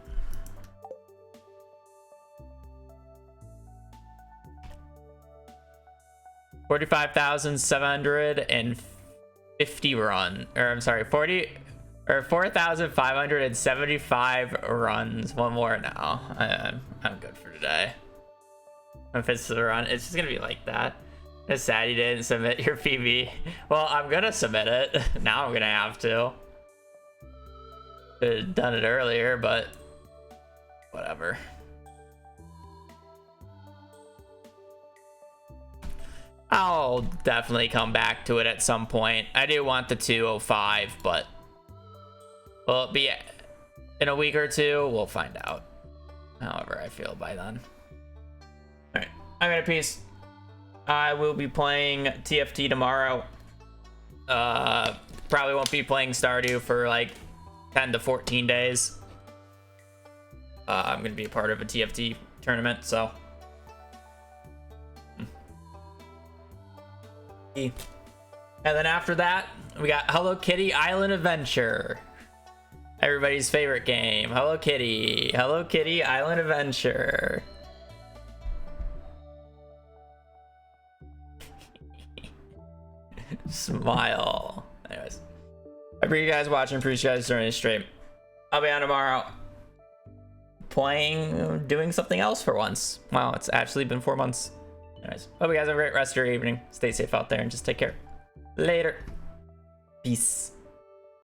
$45,750 run, or I'm sorry, 4,575 runs. One more now. I'm good for today. If it's the run, it's just gonna be like that. It's sad you didn't submit your PB. Well, I'm gonna submit it. Now I'm gonna have to. Could have done it earlier, but whatever. I'll definitely come back to it at some point. I do want the 205, but will it be in a week or two? We'll find out. However I feel by then. Alright, I'm gonna peace. I will be playing TFT tomorrow. Probably won't be playing Stardew for like 10 to 14 days. I'm gonna be a part of a TFT tournament, so. And then after that, we got Hello Kitty Island Adventure. Everybody's favorite game. Hello Kitty. Hello Kitty Island Adventure. Smile. Anyways. I appreciate you guys watching. Appreciate you guys joining the stream. I'll be on tomorrow. Doing something else for once. Wow, it's actually been 4 months. Anyways, hope you guys have a great rest of your evening. Stay safe out there and just take care. Later. Peace.